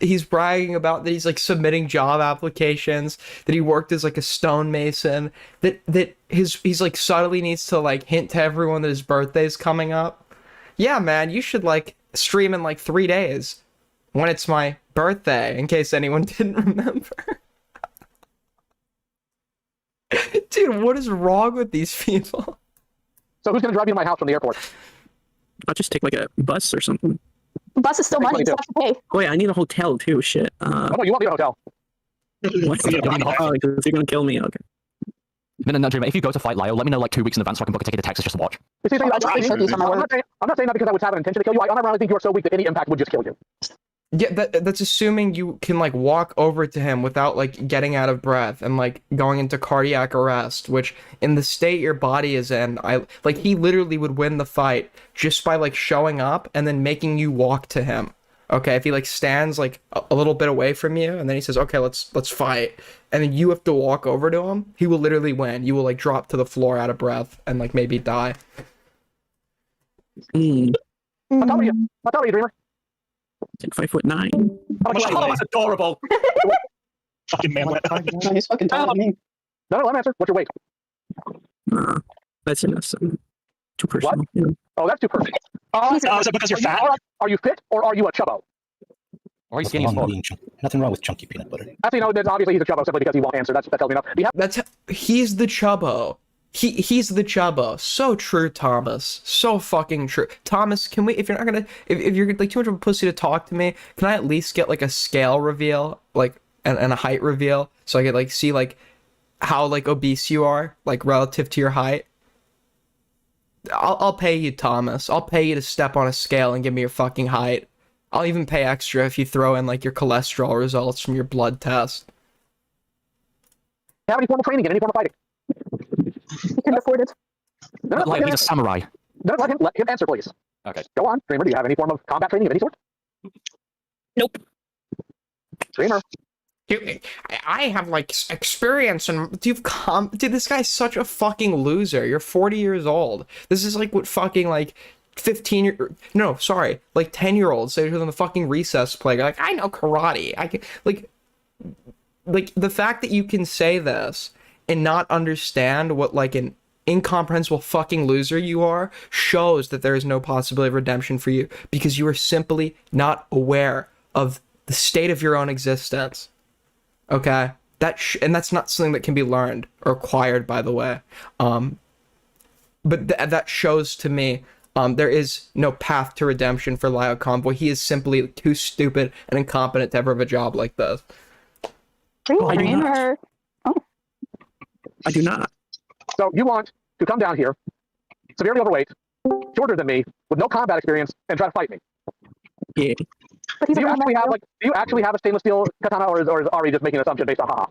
he's bragging about that he's like submitting job applications, that he worked as like a stonemason, that he's like subtly needs to like hint to everyone that his birthday is coming up. Yeah, man, you should like stream in like 3 days when it's my birthday, in case anyone didn't remember. Dude, what is wrong with these people? So who's going to drive you to my house from the airport? I'll just take like a bus or something. Bus is still money, so I have to pay. Wait, I need a hotel too. Shit. Oh, no, you won't need a hotel. What? Oh, because you're gonna kill me. Okay. No, Dreamer, if you go to fight Lio, let me know like 2 weeks in advance so I can book a ticket to Texas just to watch. I'm not saying that because I would have an intention to kill you. I honestly think you are so weak that any impact would just kill you. Yeah, that's assuming you can like walk over to him without like getting out of breath and like going into cardiac arrest, which in the state your body is in, he literally would win the fight just by like showing up and then making you walk to him. Okay, if he like stands like a little bit away from you and then he says, okay, let's fight, and then you have to walk over to him, he will literally win. You will like drop to the floor out of breath and like maybe die. How tall are you, Dreamer? Like 5'9". Oh, that's adorable. Fucking manlet. No, he's fucking taller than me. No, let me answer. What's your weight? That's enough. Too personal. Yeah. Oh, that's too perfect. Is it because you're fat? Are you fit or are you a chubbo? Why are you Nothing skinny as wrong, with fuck? being nothing wrong with chunky peanut butter. Actually, no, there's obviously he's a chubbo simply because he won't answer. That tells me enough. He's the chubbo. He's the chubbo. So true, Thomas. So fucking true. Thomas, can we, if you're not gonna, if you're like too much of a pussy to talk to me, can I at least get like a scale reveal, like, and a height reveal, so I could like see like how like obese you are, like relative to your height? I'll pay you, Thomas. I'll pay you to step on a scale and give me your fucking height. I'll even pay extra if you throw in like your cholesterol results from your blood test. Have any formal training in any form of fighting? He can afford it. No, Like, he's a samurai. No, let him answer, please. Okay. Go on, Dreamer. Do you have any form of combat training of any sort? Nope. Dreamer. Dude, I have like experience and dude, this guy's such a fucking loser. You're 40 years old. This is like what fucking like like 10-year-olds say to the fucking recess play. Like, I know karate. I can like the fact that you can say this and not understand what like an incomprehensible fucking loser you are shows that there is no possibility of redemption for you because you are simply not aware of the state of your own existence. Okay, and that's not something that can be learned or acquired, by the way. But that shows to me there is no path to redemption for LioConvoy. He is simply too stupid and incompetent to ever have a job like this. Dreamer. I do not. So you want to come down here, severely overweight, shorter than me, with no combat experience, and try to fight me? Yeah. But he's do you a actually have a stainless steel katana, or is Ari just making an assumption based on haha?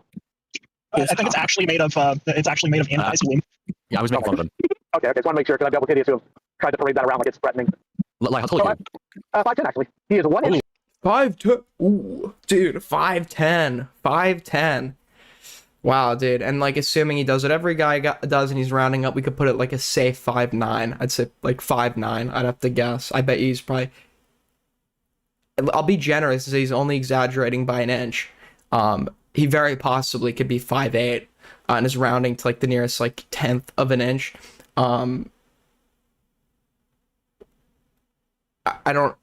I think it's actually made of anodized aluminum. Yeah, I was making fun of him. Okay, just want to make sure because I've dealt with idiots who have tried to parade that around like it's threatening. Like I told you. 5'10" actually. He is 1 inch. 5'10", ooh, dude, 5'10", 5'10". Wow, dude, and like assuming he does what every guy does and he's rounding up, we could put it like a safe 5'9". I'd say like 5'9". I'd have to guess. I bet he's probably. I'll be generous and say he's only exaggerating by an inch. He very possibly could be 5'8", and is rounding to like the nearest like 1/10 of an inch. I don't.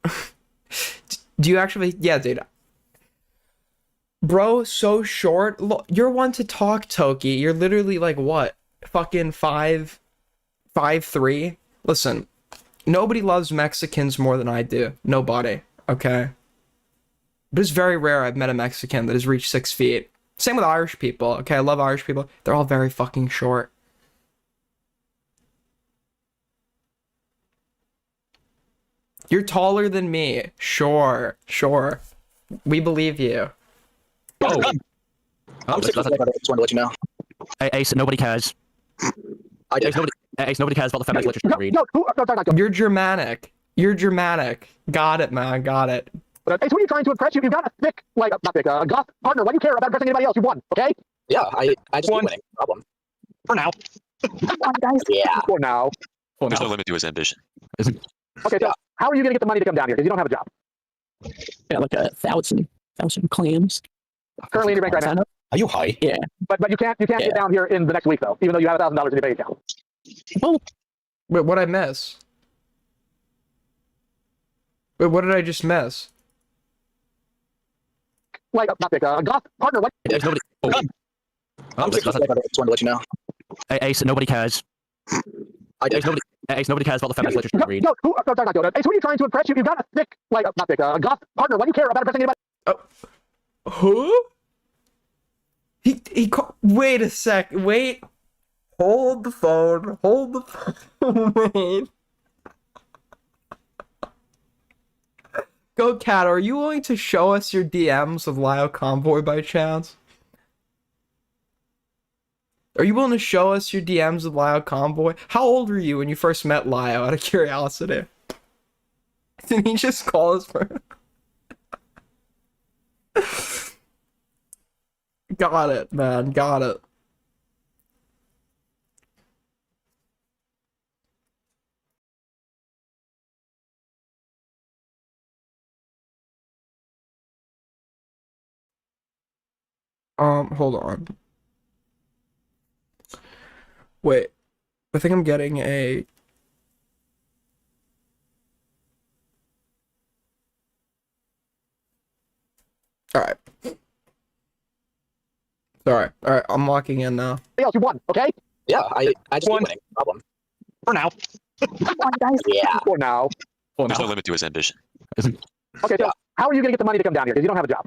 Do you actually? Yeah, dude. Bro, so short. Look, you're one to talk, Toki. You're literally like what? Fucking 5'3". Listen, nobody loves Mexicans more than I do. Nobody. Okay. But it's very rare I've met a Mexican that has reached 6 feet. Same with Irish people. Okay, I love Irish people. They're all very fucking short. You're taller than me. Sure. We believe you. I'm just wanted to let you know. Hey, Ace, nobody cares. I do. Ace, nobody cares about the feminist literature you read. You're Germanic. Got it, man. Got it. But Ace, who are you trying to impress? You've got a thick, like, not thick, goth partner. Why do you care about impressing anybody else? You won, okay? Yeah, I just keep winning. Problem. For now. Yeah. For now. There's no limit to his ambition. Okay, so how are you going to get the money to come down here? Because you don't have a job. Yeah, like 1,000 clams. Currently in your bank right now. Are you high? Yeah. But you can't get down here in the next week though, even though you have $1,000 in your bank account. Well, wait, what'd I miss? Wait, what did I just miss? Like, not thick, goth partner. What? There's nobody. I'm just wanted to let you know. Hey, Ace, nobody cares. Ace, nobody cares about the feminist literature you read. Ace, who are you trying to impress? You've got a thick, like, not thick, goth partner. Why do you care about impressing anybody? Who? Wait a sec. Wait. Hold the phone. Wait. Go, Cat. Are you willing to show us your DMs of LioConvoy by chance? Are you willing to show us your DMs of LioConvoy? How old were you when you first met Lio, out of curiosity? Did he just call us for... Got it, man. Got it. Hold on. Wait. I think I'm getting a... All right. All right. I'm locking in now. Hey, else you won, okay? Yeah, I just One. keep winning. No problem. For now. Yeah. For now. There's no limit to his ambition. Okay, so how are you gonna get the money to come down here? Because you don't have a job.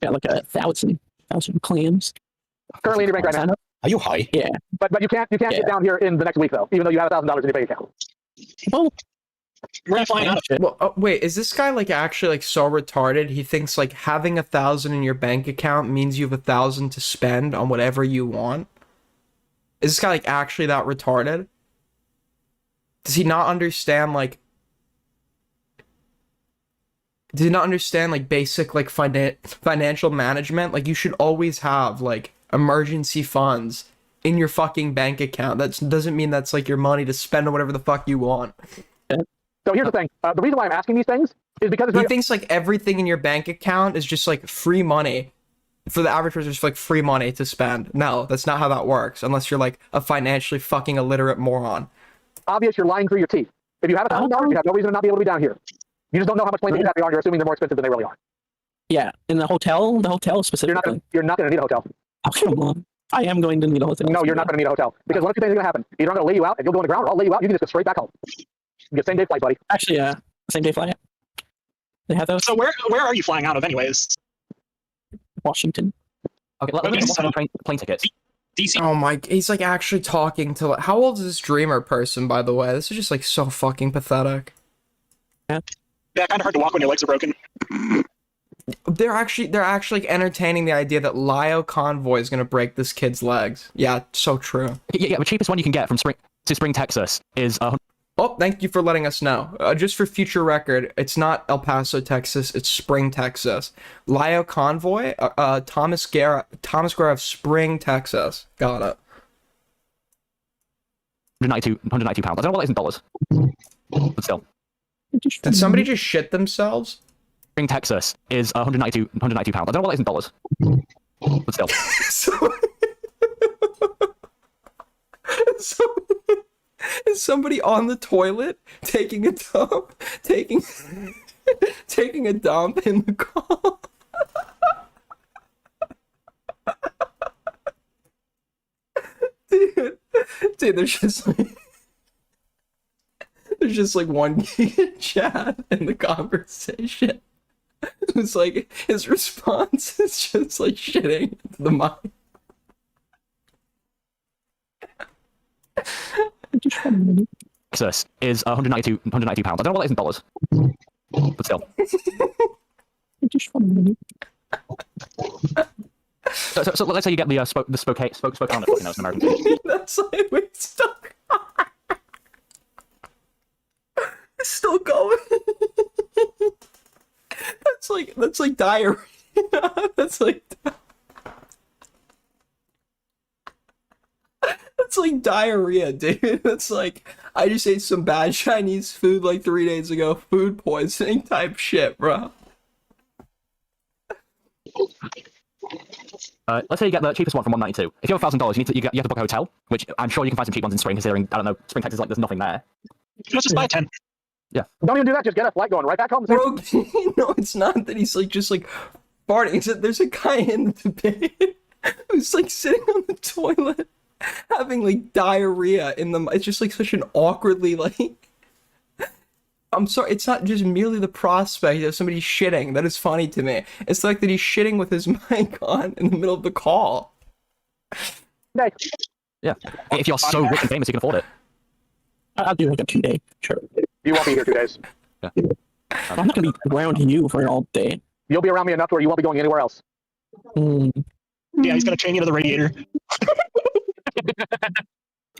Got like 1,000 claims. Currently in your bank right now. Are you high? Yeah. But you can't get down here in the next week though, even though you have $1,000 in your bank account. Well, we're not flying out of it. Well, wait, is this guy like actually like so retarded? He thinks like having 1,000 in your bank account means you have 1,000 to spend on whatever you want. Is this guy like actually that retarded? Does he not understand like? Does he not understand like basic like financial management? Like you should always have like emergency funds in your fucking bank account. That doesn't mean that's like your money to spend on whatever the fuck you want. So here's the thing. The reason why I'm asking these things is because He thinks like everything in your bank account is just like free money. For the average person, it's just like free money to spend. No, that's not how that works. Unless you're like a financially fucking illiterate moron. obvious you're lying through your teeth. If you have $1,000, you have no reason to not be able to be down here. You just don't know how much planes they are. You're assuming they're more expensive than they really are. Yeah, in the hotel specifically. You're not going to need a hotel. Oh, come on. I am going to need a hotel. No, you're not going to need a hotel. Because one of two things is going to happen. Either I'm going to lay you out and you'll go on the ground, or I'll lay you out and you can just go straight back home. You get same day flight, buddy. Actually, same day flight. They have those. So where are you flying out of anyways? Washington. Okay, let me get plane tickets. DC. Oh my, he's like actually talking to, how old is this dreamer person, by the way? This is just like so fucking pathetic. Yeah, kind of hard to walk when your legs are broken. They're actually like entertaining the idea that LioConvoy is gonna break this kid's legs. Yeah, so true. Yeah, the cheapest one you can get from Spring, Texas is Oh, thank you for letting us know. Just for future record, it's not El Paso, Texas. It's Spring, Texas. LioConvoy, Thomas Guerra of Spring, Texas. Got it. 192 pounds. I don't know what that is in dollars, but still. Did somebody just shit themselves? Spring, Texas is 192 pounds. I don't know what that is in dollars, but still. Is somebody on the toilet taking a dump? Taking a dump in the car? Dude, there's just like one chat in the conversation. It's like his response is just like shitting into the mic. Texas is 192 pounds. I don't know what that is in dollars, but still. So let's say you get the Spokane on it. It's an American. That's like wait, stuck. It's still going. That's like diarrhea. That's like diarrhea, dude. That's like I just ate some bad Chinese food like 3 days ago. Food poisoning type shit, bro. Let's say you get the cheapest one from $192. If you have $1,000, you have to book a hotel, which I'm sure you can find some cheap ones in Spring, considering I don't know, Spring, Texas, like there's nothing there. Let's just buy a tent. Yeah. Don't even do that. Just get a flight going right back home. Bro, no, it's not that he's like just like farting. It's that there's a guy in the debate who's like sitting on the toilet having like diarrhea in the. It's just like such an awkwardly like. I'm sorry, it's not just merely the prospect of somebody shitting that is funny to me. It's like that he's shitting with his mic on in the middle of the call. Yeah. If you're so rich and famous, you can afford it. I'll do like a 2-day. Sure. You won't be here 2 days. Yeah. I'm not gonna be around you for all day. You'll be around me enough where you won't be going anywhere else. Yeah, he's gonna chain you to the radiator.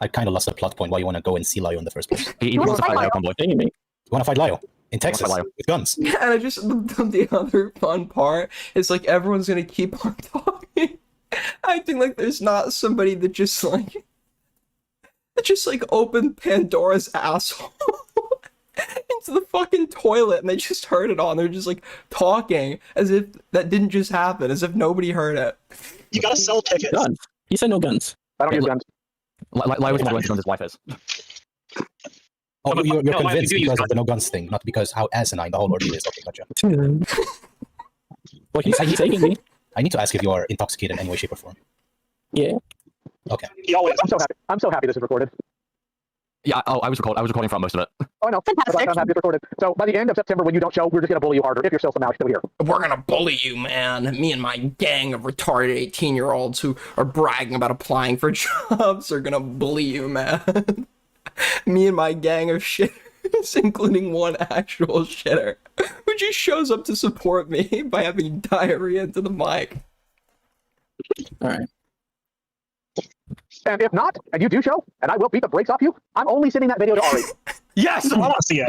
I kind of lost the plot point why you want to go and see Lio in the first place. He wants to fight LioConvoy. You want to fight Lio in Texas with guns? Yeah, and I just the other fun part is like everyone's gonna keep on talking, acting like there's not somebody that just like opened Pandora's asshole into the fucking toilet and they just heard it all and they're just like talking as if that didn't just happen, as if nobody heard it. You gotta sell tickets. Guns. He said no guns. I don't use guns. Lio doesn't know his wife is. Oh, you're convinced because of the no guns thing, not because how asinine the whole ordeal is. Okay, gotcha. Well, he's taking me. I need to ask if you are intoxicated in any way, shape, or form. Yeah. Okay. He always. I'm so happy. I'm so happy this is recorded. Yeah. Oh, I was recording for most of it. Oh no, Fantastic. I'm happy it's recorded. So by the end of September, when you don't show, we're just gonna bully you harder. If you're still somehow still here, We're gonna bully you, man. Me and my gang of retarded 18-year-olds who are bragging about applying for jobs are gonna bully you, man. Me and my gang of shitters, including one actual shitter, who just shows up to support me by having diarrhea into the mic. All right. and if not, and you do show, and I will beat the brakes off you, I'm only sending that video to Ari. Yes, I want to see it.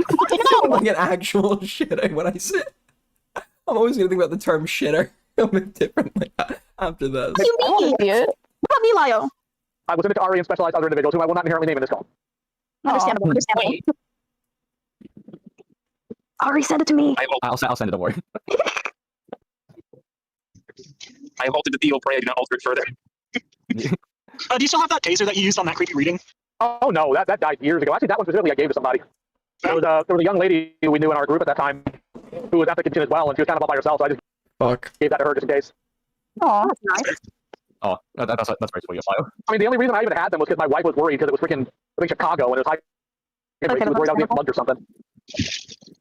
Like an actual shitter when I say. I'm always gonna think about the term shitter a bit differently after this. What do you mean? What about me, Lio? I will send it to Ari and specialized other individuals whom I will not inherently name in this call. Understandable. Understandable. Ari, send it to me. I'll send it. Don't worry. I have altered the deal. Pray I do not alter it further. Do you still have that taser that you used on that creepy reading? Oh no, that died years ago. Actually, that one specifically I gave to somebody. There was a young lady who we knew in our group at that time who was at the kitchen as well, and she was kind of all by herself, so I just gave that to her just in case. Oh, that's nice. Oh, that's very sweet. I mean, the only reason I even had them was because my wife was worried because it was freaking, I think, Chicago, and it was high. She was worried I would get mugged or something.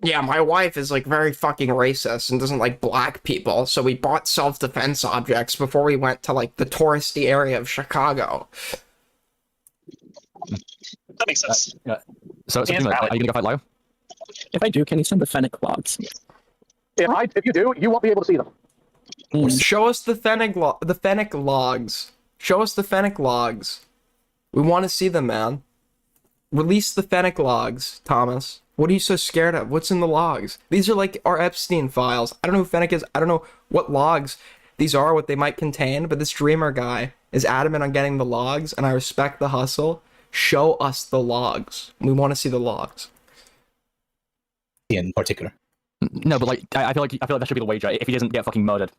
Yeah, my wife is like very fucking racist and doesn't like black people, so we bought self-defense objects before we went to like the touristy area of Chicago. That makes sense. Yeah. So are you gonna go fight Lio? If I do, can you send the Fennec logs? If you do, you won't be able to see them. Show us the Fennec logs. Show us the Fennec logs. We want to see them, man. Release the Fennec logs, Thomas. What are you so scared of? What's in the logs? These are like our Epstein files. I don't know who Fennec is. I don't know what logs these are, what they might contain, but this Dreamer guy is adamant on getting the logs, and I respect the hustle. Show us the logs. We want to see the logs. In particular. No, but like I feel like that should be the wager if he doesn't get fucking murdered.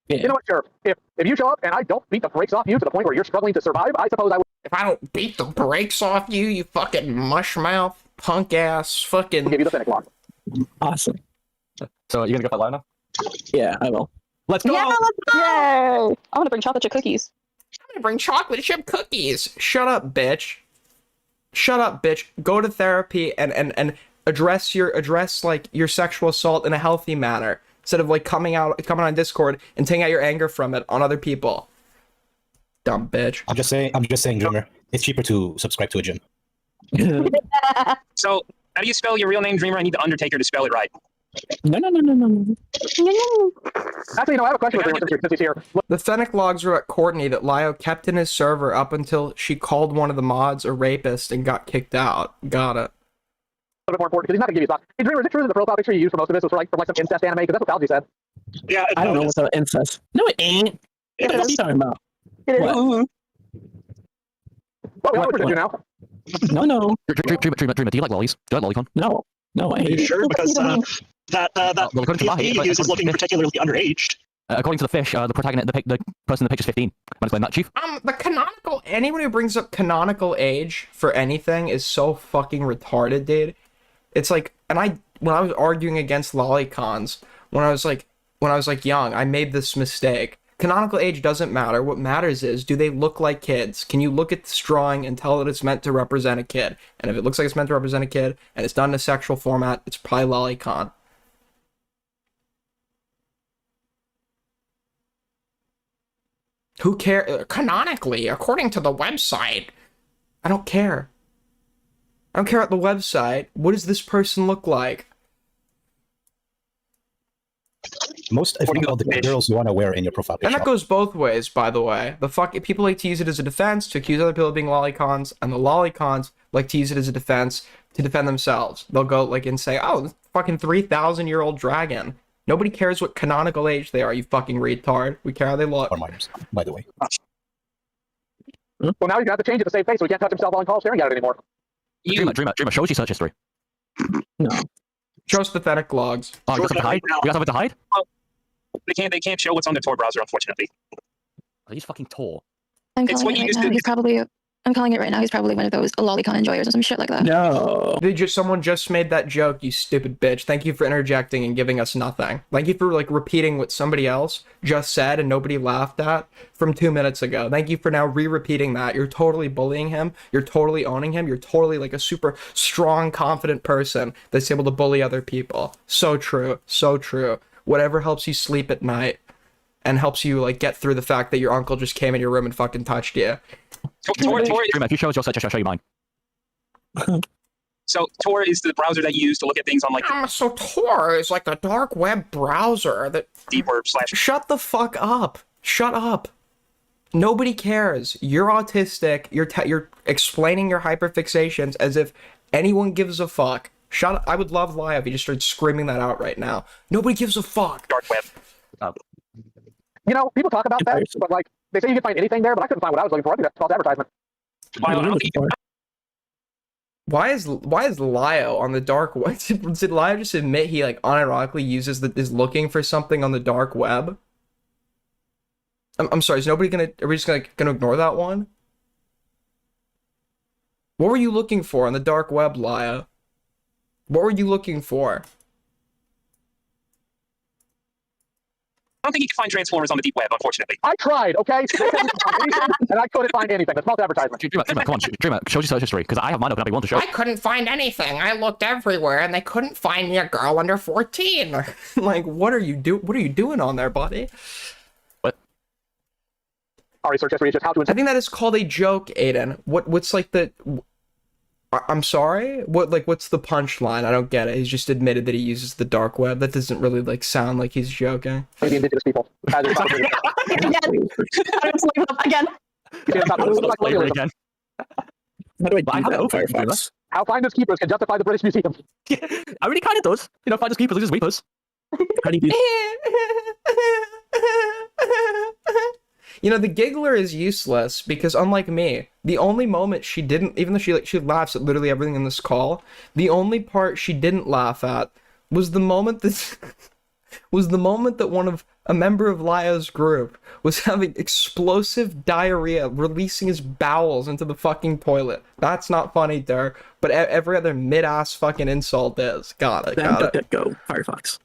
Yeah. You know what, sure. If you show up and I don't beat the brakes off you to the point where you're struggling to survive, I suppose I would. If I don't beat the brakes off you, you fucking mushmouth, punk ass, fucking. I'll give you the Fennec log. Awesome. So you're gonna go fight Lio now? Yeah, I will. Let's go! Yeah, let's go! Yay! I want to bring chocolate chip cookies. I'm gonna bring chocolate chip cookies. Shut up, bitch. Shut up, bitch. Go to therapy and address like your sexual assault in a healthy manner instead of like coming on Discord and taking out your anger from it on other people. Dumb bitch. I'm just saying, Dreamer. It's cheaper to subscribe to a gym. So, how do you spell your real name, Dreamer? I need the Undertaker to spell it right. No. Actually, no, I have a question for Dreamer since he's here. The Fennec logs are at Courtney that Lio kept in his server up until she called one of the mods a rapist and got kicked out. Got it. A little bit more important because he's not gonna give you a thought. Hey, Dreamer, is it true that the profile picture you used for most of this was from like some incest anime? Because that's what Palsy said. Yeah, I don't know what's about incest. No, it ain't. What are you talking about? What? Well, we all know you now. No. Dreamer, do you like lollies? Do you like lolicon? No, I Are you hate it. sure? Because that Well, according to PSP Mahi, you use is looking particularly underaged. According to the fish, the protagonist, the person in the picture is 15. Want to explain that, Chief? The canonical, anyone who brings up canonical age for anything is so fucking retarded, dude. It's like, and when I was arguing against lolicons, when I was like young, I made this mistake. Canonical age doesn't matter. What matters is, do they look like kids? Can you look at this drawing and tell that it's meant to represent a kid? And if it looks like it's meant to represent a kid, and it's done in a sexual format, it's probably lolicon. Who cares? Canonically, according to the website. I don't care. I don't care about the website. What does this person look like? Most, if not all, the girls you want to wear in your profile picture. And that goes both ways, by the way. People like to use it as a defense to accuse other people of being lolicons, and the lolicons like to use it as a defense to defend themselves. They'll go like and say, "Oh, this fucking 3,000-year-old dragon." Nobody cares what canonical age they are, you fucking retard. We care how they look. Or minors, by the way. Well, now you're gonna have to change it to save face so he can't touch himself on call staring at it anymore. Dreamer, show us your search history. No. Show us pathetic logs. Oh, you got something to hide? You got something to hide? Well, they can't show what's on the Tor browser, unfortunately. Are these fucking Tor? I'm It's calling what it you right used now. to- He's probably I'm calling it right now. He's probably one of those lolicon enjoyers or some shit like that. No. Someone just made that joke, you stupid bitch. Thank you for interjecting and giving us nothing. Thank you for like repeating what somebody else just said and nobody laughed at from 2 minutes ago. Thank you for now re-repeating that. You're totally bullying him. You're totally owning him. You're totally like a super strong, confident person that's able to bully other people. So true. So true. Whatever helps you sleep at night and helps you like get through the fact that your uncle just came in your room and fucking touched you. If you show us your search, I'll show you mine. So Tor is the browser that you use to look at things on like. So Tor is like the dark web browser that. Deep web / Shut the fuck up. Shut up. Nobody cares. You're autistic. You're explaining your hyperfixations as if anyone gives a fuck. Shut up. I would love Lio if you just started screaming that out right now. Nobody gives a fuck. Dark web. You know, people talk about that, but like they say you can find anything there, but I couldn't find what I was looking for. I think that's false advertisement. Why is Lio on the dark web? Did Lio just admit he like unironically is looking for something on the dark web? I'm sorry. Is nobody gonna? Are we just gonna ignore that one? What were you looking for on the dark web, Lio? What were you looking for? I don't think you can find Transformers on the deep web, unfortunately. I tried, okay? And I couldn't find anything. That's false advertisement. Dreamer, come on, Dreamer, show your search history, because I have mine open up. I want to show. I couldn't find anything. I looked everywhere, and they couldn't find me a girl under 14. Like, what are you doing on there, buddy? What? Sorry, search history is just how to. I think that is called a joke, Aiden. What's like the? I'm sorry. What's the punchline? I don't get it. He's just admitted that he uses the dark web. That doesn't really like sound like he's joking. Maybe indigenous people. Again. Again. How do I do that, Firefox? How finders keepers can justify the British Museum. I really kind of does. You know, finders keepers, losers weepers. How do you do? You know, the giggler is useless because unlike me, the only moment she didn't, even though she laughs at literally everything in this call, the only part she didn't laugh at was the moment that a member of Lio's group was having explosive diarrhea, releasing his bowels into the fucking toilet. That's not funny to her, but every other mid-ass fucking insult is. Got it. Go, Firefox.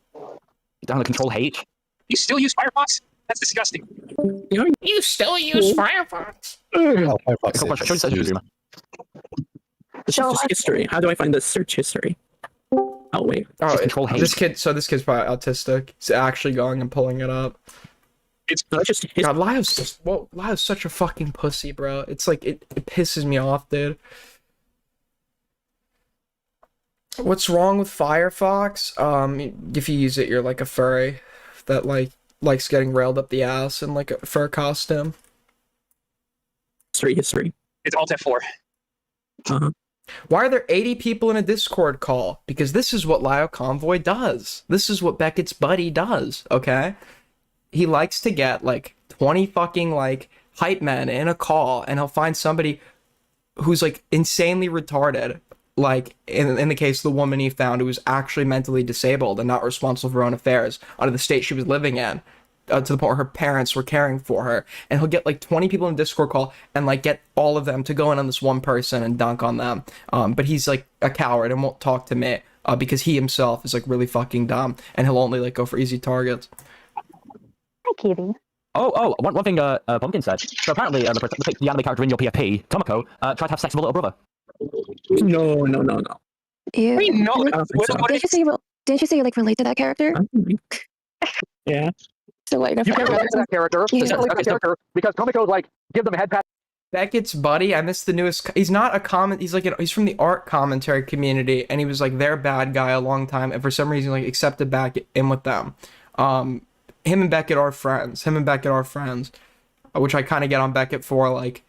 Down to Control H. You still use Firefox? That's disgusting. You still use Firefox? Oh, Firefox. Show your search history. The search history. How do I find the search history? Oh wait. Oh, Control H. this kid's probably autistic. He's actually going and pulling it up. It's just God, Lio's such a fucking pussy, bro. It's like it pisses me off, dude. What's wrong with Firefox? If you use it, you're like a furry that likes getting railed up the ass in like a fur costume. History. It's Alt F4. Uh-huh. Why are there 80 people in a Discord call? Because this is what LioConvoy does. This is what Beckett's buddy does, okay? He likes to get like 20 fucking like hype men in a call, and he'll find somebody who's like insanely retarded, like in the case of the woman he found who was actually mentally disabled and not responsible for her own affairs out of the state she was living in, to the point where her parents were caring for her. And he'll get like 20 people in a Discord call and like get all of them to go in on this one person and dunk on them. But he's like a coward and won't talk to me because he himself is like really fucking dumb, and he'll only like go for easy targets. Hi, Kitty. One thing Pumpkin said. So apparently the anime character in your PFP, Tomoko, tried to have sex with a little brother. No. Ew. Wait, no. I don't think so. Didn't you say you like relate to that character? Yeah. So like, You can't relate to that character. Yeah. You can't relate to that character because Tomoko's like, give them a head pat. Beckett's buddy, I missed the newest. He's not a comment. He's like he's from the art commentary community, and he was like their bad guy a long time, and for some reason like accepted back in with them. Him and Beckett are friends. Which I kind of get on Beckett for, like,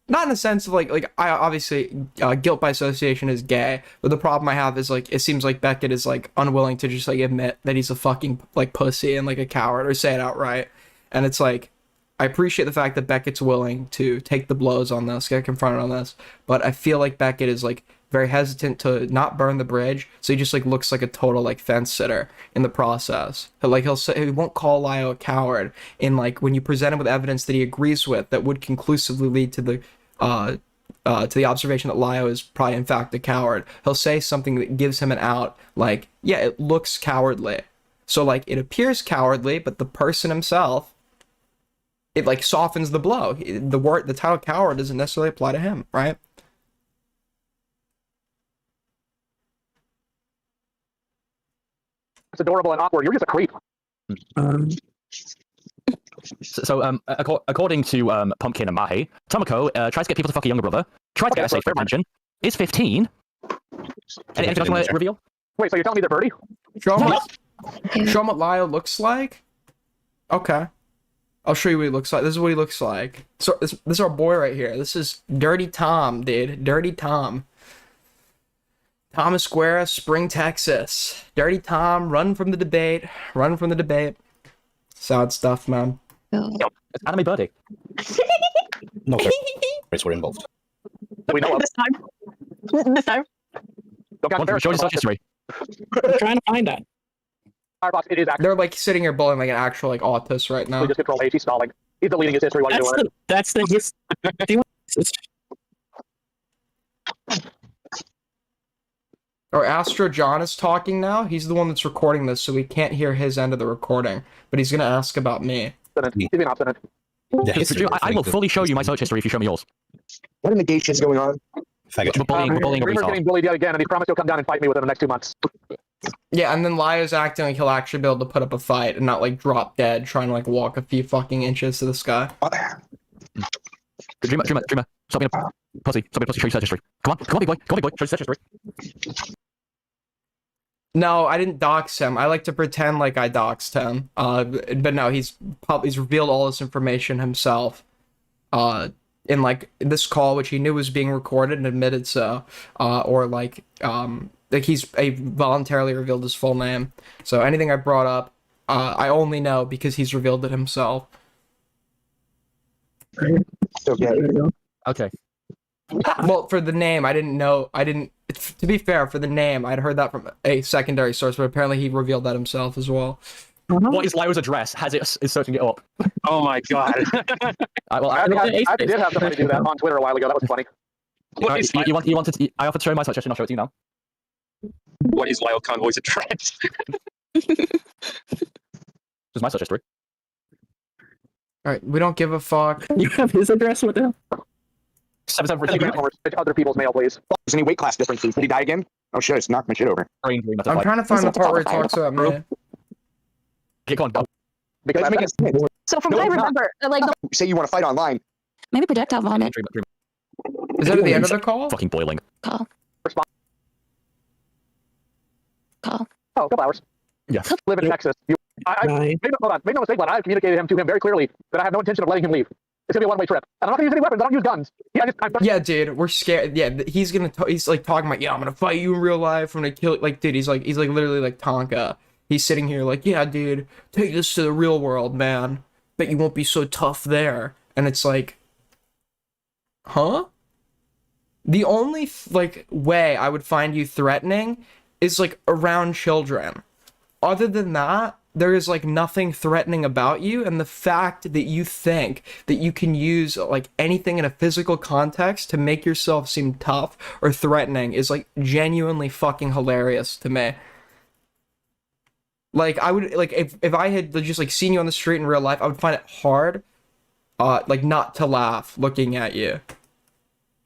not in the sense of like I obviously guilt by association is gay, but the problem I have is like it seems like Beckett is like unwilling to just like admit that he's a fucking like pussy and like a coward or say it outright, and it's like. I appreciate the fact that Beckett's willing to take the blows on this, get confronted on this, but I feel like Beckett is like very hesitant to not burn the bridge, so he just like looks like a total like fence sitter in the process. Like he'll say he won't call Lio a coward in like when you present him with evidence that he agrees with that would conclusively lead to the to the observation that Lio is probably in fact a coward, he'll say something that gives him an out, like, yeah, it looks cowardly. So like it appears cowardly, but the person himself, it like softens the blow. The title coward doesn't necessarily apply to him, right? It's adorable and awkward. You're just a creep. According to Pumpkin and Mahi, Tomoko tries to get people to fuck a younger brother, tries to get a safe attention, is 15. Anything else you want to reveal? Wait, so you're telling me they're Birdie? Show him what Lio looks like? Okay. I'll show you what he looks like. This is what he looks like. So this is our boy right here. This is Dirty Tom, dude. Dirty Tom. Thomas Square, Spring, Texas. Dirty Tom, run from the debate. Run from the debate. Sad stuff, man. Yo, it's Anime Birdie. No, rates were involved. That we know of. This time. Show your search history. I'm trying to find that. Firebox, it is actually. They're like sitting here bullying like an actual like autist right now. Just control H. He's stalling. He's deleting his history while you're doing it. That's the Or Astro John is talking now. He's the one that's recording this, so we can't hear his end of the recording. But he's gonna ask about me. He's being obstinate. I will fully show you my search history if you show me yours. What negation is going on? We're bullying a Dreamer's retard. getting bullied yet again, and he promised he'll come down and fight me within the next 2 months. Yeah, and then Lio's acting like he'll actually be able to put up a fight and not like drop dead trying to like walk a few fucking inches to the sky. Dreamer, stop being a pussy. Stop being a pussy. Show your search history. Come on, big boy. Show your search history. No, I didn't dox him. I like to pretend like I doxed him. But no, he's revealed all this information himself. In like this call, which he knew was being recorded and admitted so. Or like he's voluntarily revealed his full name. So anything I brought up, I only know because he's revealed it himself. Okay. Well, for the name, I didn't know. To be fair, for the name, I'd heard that from a secondary source, but apparently he revealed that himself as well. What is Lio's address? Is searching it up. Oh my god. I did have somebody do that on Twitter a while ago. That was funny. You wanted? I offered to show you my search history, and I'll show it to you now. What is LioConvoy's address? Is my search history. All right, we don't give a fuck. You have his address with him? 774. Other people's mail, please. There's any weight class differences? Did he die again? Oh shit, it's knocked my shit over. I'm trying to find the part where he talks about me. Get on, go. Because make it sense. So from what I remember, like the Say you want to fight online. Maybe projectile vomit. Is that at the end of the call? Fucking boiling. Call. Oh, a couple hours. Yes. Live in Texas. Make no mistake, but I've communicated to him very clearly that I have no intention of letting him leave. It's gonna be a one-way trip, and I'm not gonna use any weapons. I don't use guns. Yeah, dude, we're scared. Yeah, he's like talking about, yeah, I'm gonna fight you in real life. I'm gonna kill it. Like, dude, he's like literally like Tonka. He's sitting here like, yeah, dude, take this to the real world, man. Bet you won't be so tough there. And it's like, huh? The only like way I would find you threatening is like around children. Other than that, there is like nothing threatening about you, and the fact that you think that you can use like anything in a physical context to make yourself seem tough or threatening is like genuinely fucking hilarious to me. Like I would like if I had just like seen you on the street in real life, I would find it hard like not to laugh looking at you.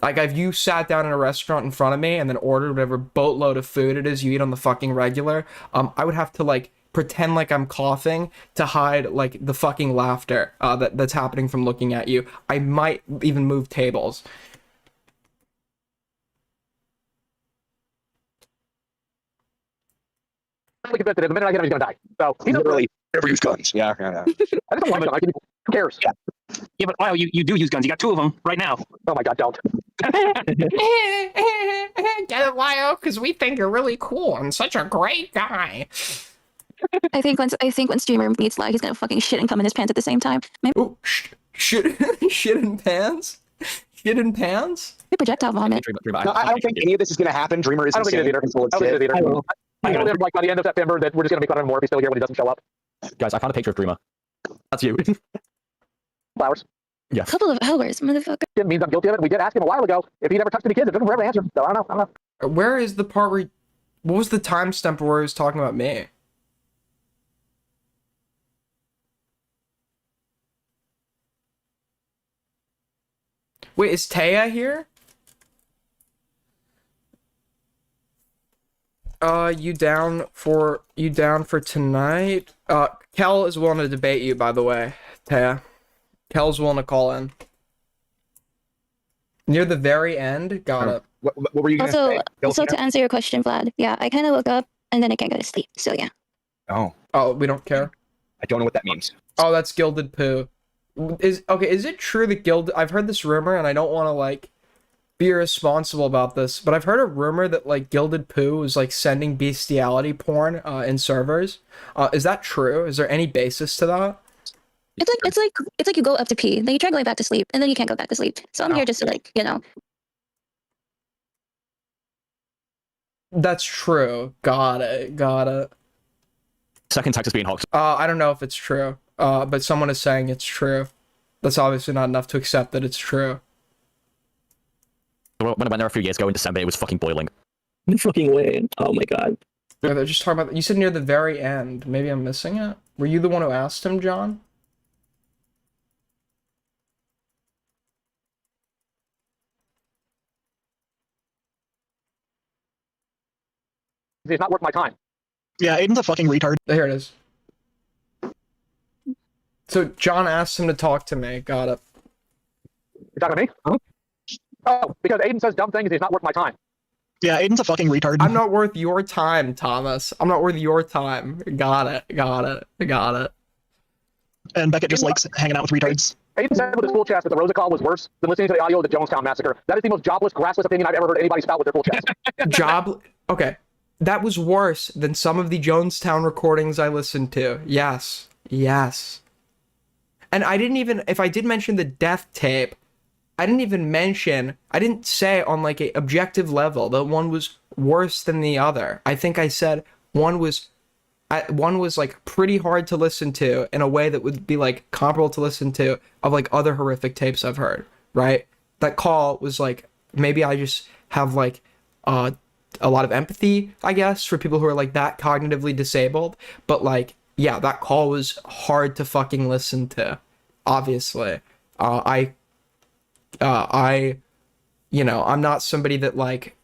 Like if you sat down in a restaurant in front of me and then ordered whatever boatload of food it is you eat on the fucking regular, I would have to like pretend like I'm coughing to hide like the fucking laughter that's happening from looking at you. I might even move tables. I'm convinced that the minute I get him, he's gonna die. So he's Literally never use guns. Yeah. I just don't like them. Who cares? Yeah, but Lio, you do use guns. You got 2 of them right now. Oh my god, don't. Get it, Lio? Because we think you're really cool and such a great guy. I think when streamer meets Lio, he's gonna fucking shit and come in his pants at the same time. Maybe Shit in pants? Shit in pants? projectile vomit. No, I don't think any of this is going to happen. Dreamer is I don't think it is either. I told him like by the end of September that we're just gonna be cutting him more if he's still here when he doesn't show up. Guys, I found a picture of Dreamer. That's you. Flowers. A couple of hours, motherfucker. It means I'm guilty of it. We did ask him a while ago if he'd ever touched any kids. It took him forever to answer. So I don't know. Where is the part where? What was the timestamp where he was talking about me? Wait, is Taya here? You down for tonight? Kel is willing to debate you, by the way, Taya. Kel's willing to call in. Near the very end? Got it. What were you gonna say? Also to answer your question, Vlad, yeah, I kind of woke up and then I can't go to sleep, so yeah. Oh, we don't care? I don't know what that means. Oh, that's Gilded Poo. Is it true that I've heard this rumor, and I don't want to, like, be irresponsible about this, but I've heard a rumor that, like, Gilded Poo is, like, sending bestiality porn, in servers. Is that true? Is there any basis to that? It's like you go up to pee, then you try going back to sleep, and then you can't go back to sleep. So I'm here just to, like, you know. That's true. Got it. Second Texas being Hawks. I don't know if it's true, but someone is saying it's true. That's obviously not enough to accept that it's true. When I went there a few years ago in December, it was fucking boiling. No fucking way. Oh my god. Yeah, they're just talking about. You said near the very end. Maybe I'm missing it. Were you the one who asked him, John? It's not worth my time. Yeah, Aiden's a fucking retard. Here it is. So John asked him to talk to me. Got it. You're talking to me? Huh? Oh, because Aiden says dumb things and he's not worth my time. Yeah, Aiden's a fucking retard. I'm not worth your time, Thomas. I'm not worth your time. Got it. And Beckett just likes hanging out with retards. Aiden said with his full chest that the Rosa call was worse than listening to the audio of the Jonestown massacre. That is the most jobless, grassless opinion I've ever heard anybody spout with their full chest. Okay. That was worse than some of the Jonestown recordings I listened to. Yes. And I didn't even, if I did mention the death tape, I didn't say on like a objective level that one was worse than the other. I think I said one was like pretty hard to listen to in a way that would be like comparable to listen to of like other horrific tapes I've heard, right? That call was like, maybe I just have like a lot of empathy, I guess, for people who are like that cognitively disabled, but like, yeah, that call was hard to fucking listen to, obviously. You know, I'm not somebody that like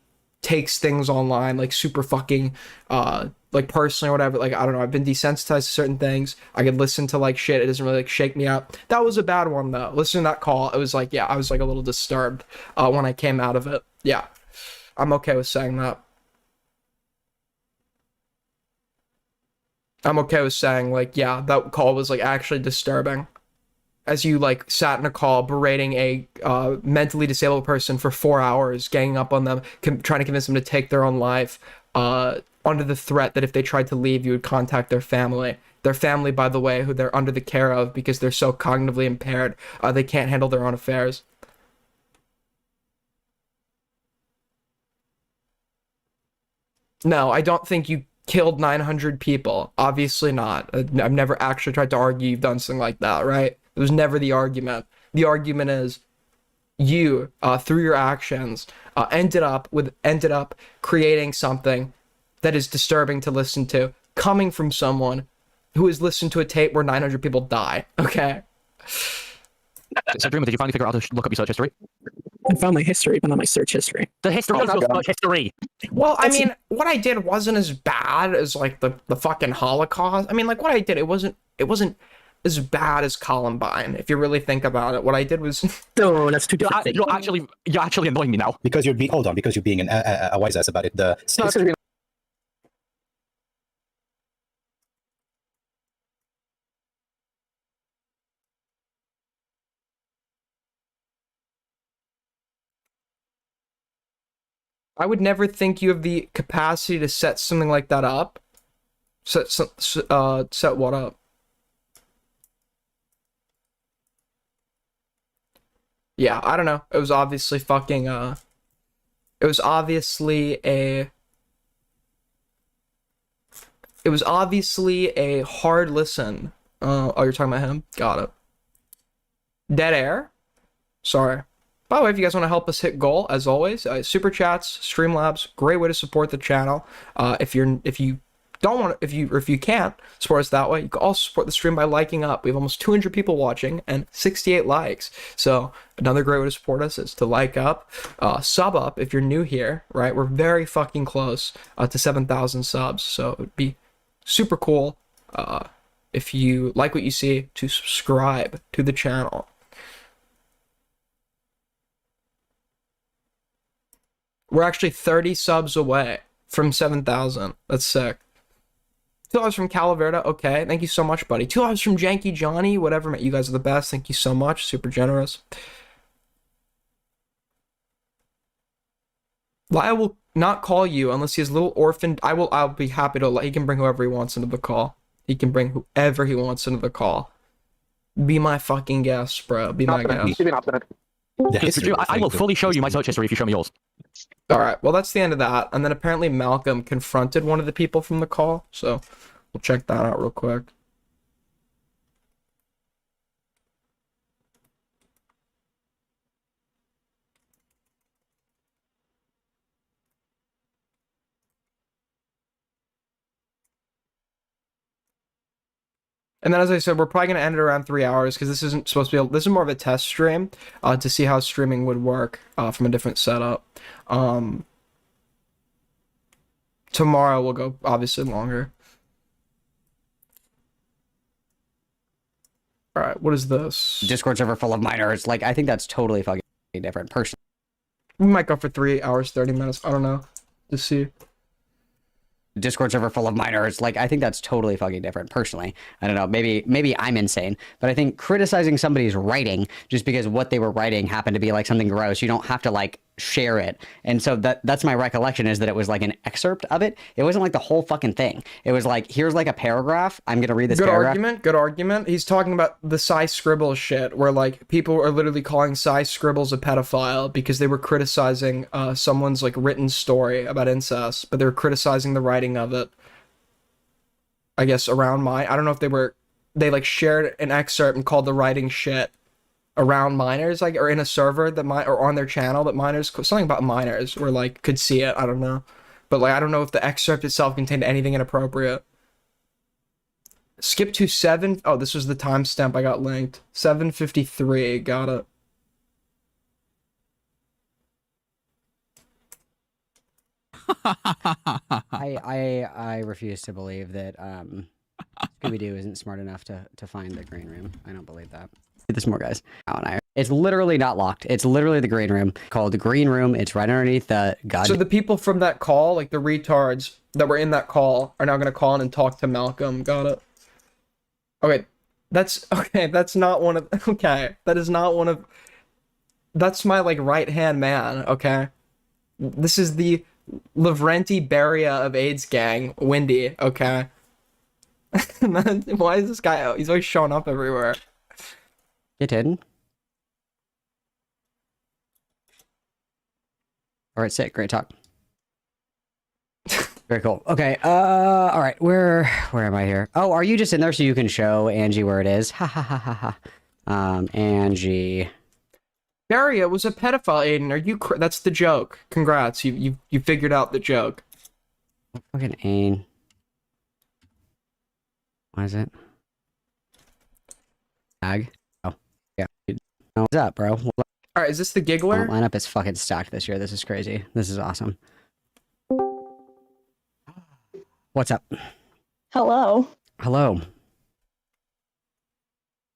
takes things online like super fucking like personally or whatever. Like, I don't know, I've been desensitized to certain things. I could listen to like shit, it doesn't really like shake me up. That was a bad one though. Listening to that call, it was like, yeah, I was like a little disturbed when I came out of it. Yeah, I'm okay with saying that. I'm okay with saying like, yeah, that call was like actually disturbing. As you like sat in a call berating a mentally disabled person for 4 hours, ganging up on them, trying to convince them to take their own life, under the threat that if they tried to leave, you would contact their family. Their family, by the way, who they're under the care of because they're so cognitively impaired, they can't handle their own affairs. No, I don't think you killed 900 people. Obviously not. I've never actually tried to argue you've done something like that, right? It was never the argument. The argument is you, through your actions, ended up creating something that is disturbing to listen to, coming from someone who has listened to a tape where 900 people die. Okay. So, Dreamer, did you finally figure out how to look up your search history? I found my history, but not my search history. The history is your search history. Well, I mean, what I did wasn't as bad as like the fucking Holocaust. I mean, like what I did, it wasn't as bad as Columbine. If you really think about it, what I did was. No, that's too different. You're actually annoying me now. Because you're being a wise ass about it. I would never think you have the capacity to set something like that up. Set what up? Yeah, I don't know. It was obviously fucking, it was obviously a hard listen. Oh, you're talking about him? Got it. Dead air? Sorry. By the way, if you guys want to help us hit goal, as always, super chats, Streamlabs, great way to support the channel. If you don't want to, if you can't support us that way, you can also support the stream by liking up. We have almost 200 people watching and 68 likes. So another great way to support us is to like up, sub up if you're new here, right? We're very fucking close to 7,000 subs. So it would be super cool if you like what you see to subscribe to the channel. We're actually 30 subs away from 7,000. That's sick. $2 from Calaverda. Okay, thank you so much, buddy. $2 from Janky Johnny. Whatever, you guys are the best. Thank you so much. Super generous. Lyle will not call you unless he has a little orphan. I'll be happy to let. He can bring whoever he wants into the call. He can bring whoever he wants into the call. Be my fucking guest, bro. Be my guest. I will fully show you my search history if you show me yours. All right. Well, that's the end of that. And then apparently Malcolm confronted one of the people from the call. So we'll check that out real quick. And then, as I said, we're probably going to end it around 3 hours because this isn't supposed to be, this is more of a test stream to see how streaming would work from a different setup. Tomorrow will go obviously longer. All right, what is this? Discord server full of minors. Like, I think that's totally fucking different. Personally, We might go for 3 hours, 30 minutes. I don't know. Let's see. Discord server full of minors. Like, I think that's totally fucking different. Personally, I don't know. Maybe I'm insane, but I think criticizing somebody's writing just because what they were writing happened to be like something gross, you don't have to like share it. And so that's my recollection, is that it was like an excerpt of it. It wasn't like the whole fucking thing. It was like, here's like a paragraph. I'm gonna read this paragraph. Good argument. He's talking about the Cy Scribble shit, where like people are literally calling Cy Scribbles a pedophile because they were criticizing someone's like written story about incest, but they were criticizing the writing of it. I guess around I don't know if they like shared an excerpt and called the writing shit around minors, like, or in a server that or on their channel that minors, something about minors where like could see it. I don't know, but like I don't know if the excerpt itself contained anything inappropriate. Skip to 7. Oh, this was the timestamp I got linked. 7:53. Got it. I refuse to believe that Scooby-Doo isn't smart enough to find the green room. I don't believe that. There's more guys. It's literally not locked. It's literally the green room, called the green room. It's right underneath the god. So the people from that call, like the retards that were in that call, are now gonna call in and talk to Malcolm. Got it. Okay, that's not one of. Okay, that is not one of. That's my like right hand man. Okay, this is the Lavrenti Beria of AIDS gang, Windy. Okay. Why is this guy out? He's always showing up everywhere. Get in. All right, sick. Great talk. Very cool. Okay. All right. Where am I here? Oh, are you just in there so you can show Angie where it is? Ha ha ha ha ha. Angie. Beria was a pedophile, Aiden. Are you? That's the joke. Congrats. You figured out the joke. Fucking Ain. Why is it? Tag. Oh, yeah. What's up, bro? All right, is this the giggler? Lineup is fucking stacked this year. This is crazy. This is awesome. What's up? Hello. Hello.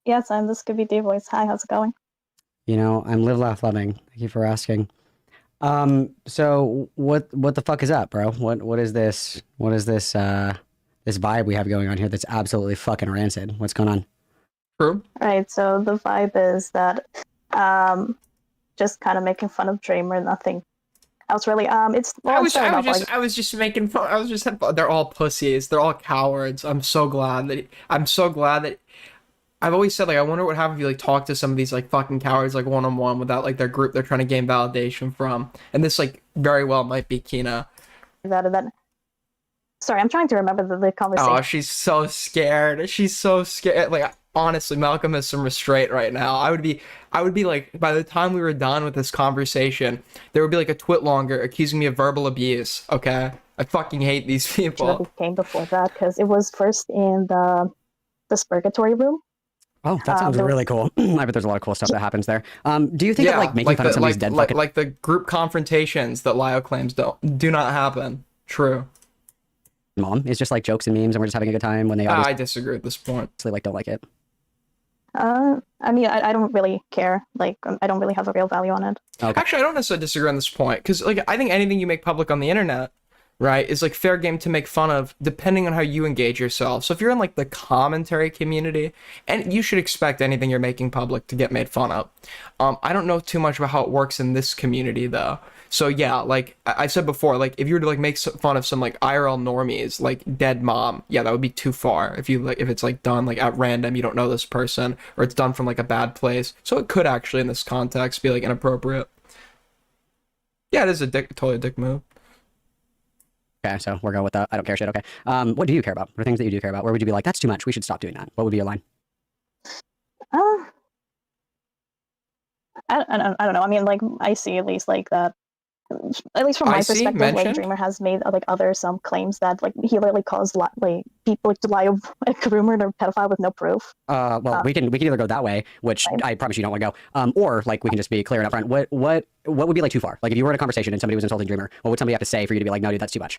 Yes, I'm the Scooby-Doo voice. Hi, how's it going? You know, I'm live, laugh, loving. Thank you for asking. So what the fuck is up, bro? What is this? What is this? This vibe we have going on here that's absolutely fucking rancid. What's going on? True. Right, so the vibe is that just kind of making fun of Dreamer, nothing else really. It's well, I was just making fun. They're all pussies. They're all cowards. I'm so glad that I've always said, like, I wonder what happens if you like talk to some of these like fucking cowards like one-on-one without like their group they're trying to gain validation from. And this like very well might be Kina. Sorry, I'm trying to remember the conversation. Oh, she's so scared. She's so scared. Like, honestly, Malcolm has some restraint right now. I would be like, by the time we were done with this conversation, there would be like a twit longer accusing me of verbal abuse. Okay, I fucking hate these That people. came before that because it was first in the purgatory room. Oh, that sounds there was- really cool. I bet there's a lot of cool stuff that happens there. Do you think that like making fun of somebody's dead fucking like the group confrontations that Lio claims do not happen? True. mom is just like jokes and memes and we're just having a good time when they obviously I disagree at this point. like don't like it? I mean, I don't really care. Like, I don't really have a real value on it. Okay. Actually, I don't necessarily disagree on this point because, like, I think anything you make public on the internet, right, is like fair game to make fun of, depending on how you engage yourself. So if you're in like the commentary community, and you should expect anything you're making public to get made fun of. I don't know too much about how it works in this community though. So yeah, like I said before, like if you were to like make fun of some like IRL normies, like dead mom, yeah, that would be too far. If you like, if it's like done like at random, you don't know this person, or it's done from like a bad place. So it could actually, in this context, be like inappropriate. Yeah, it is totally a dick move. Okay, so we're going with that. I don't care shit. Okay. What do you care about? What are things that you do care about? Where would you be like, that's too much, we should stop doing that? What would be your line? I don't know. I mean, like, I see at least like that. At least from my perspective, like Dreamer has made like some claims that like he literally caused like people to lie like rumored or pedophile with no proof. Well, we can either go that way, which I promise you don't want to go, or like we can just be clear and upfront. What would be like too far? Like if you were in a conversation and somebody was insulting Dreamer, what would somebody have to say for you to be like, no, dude, that's too much?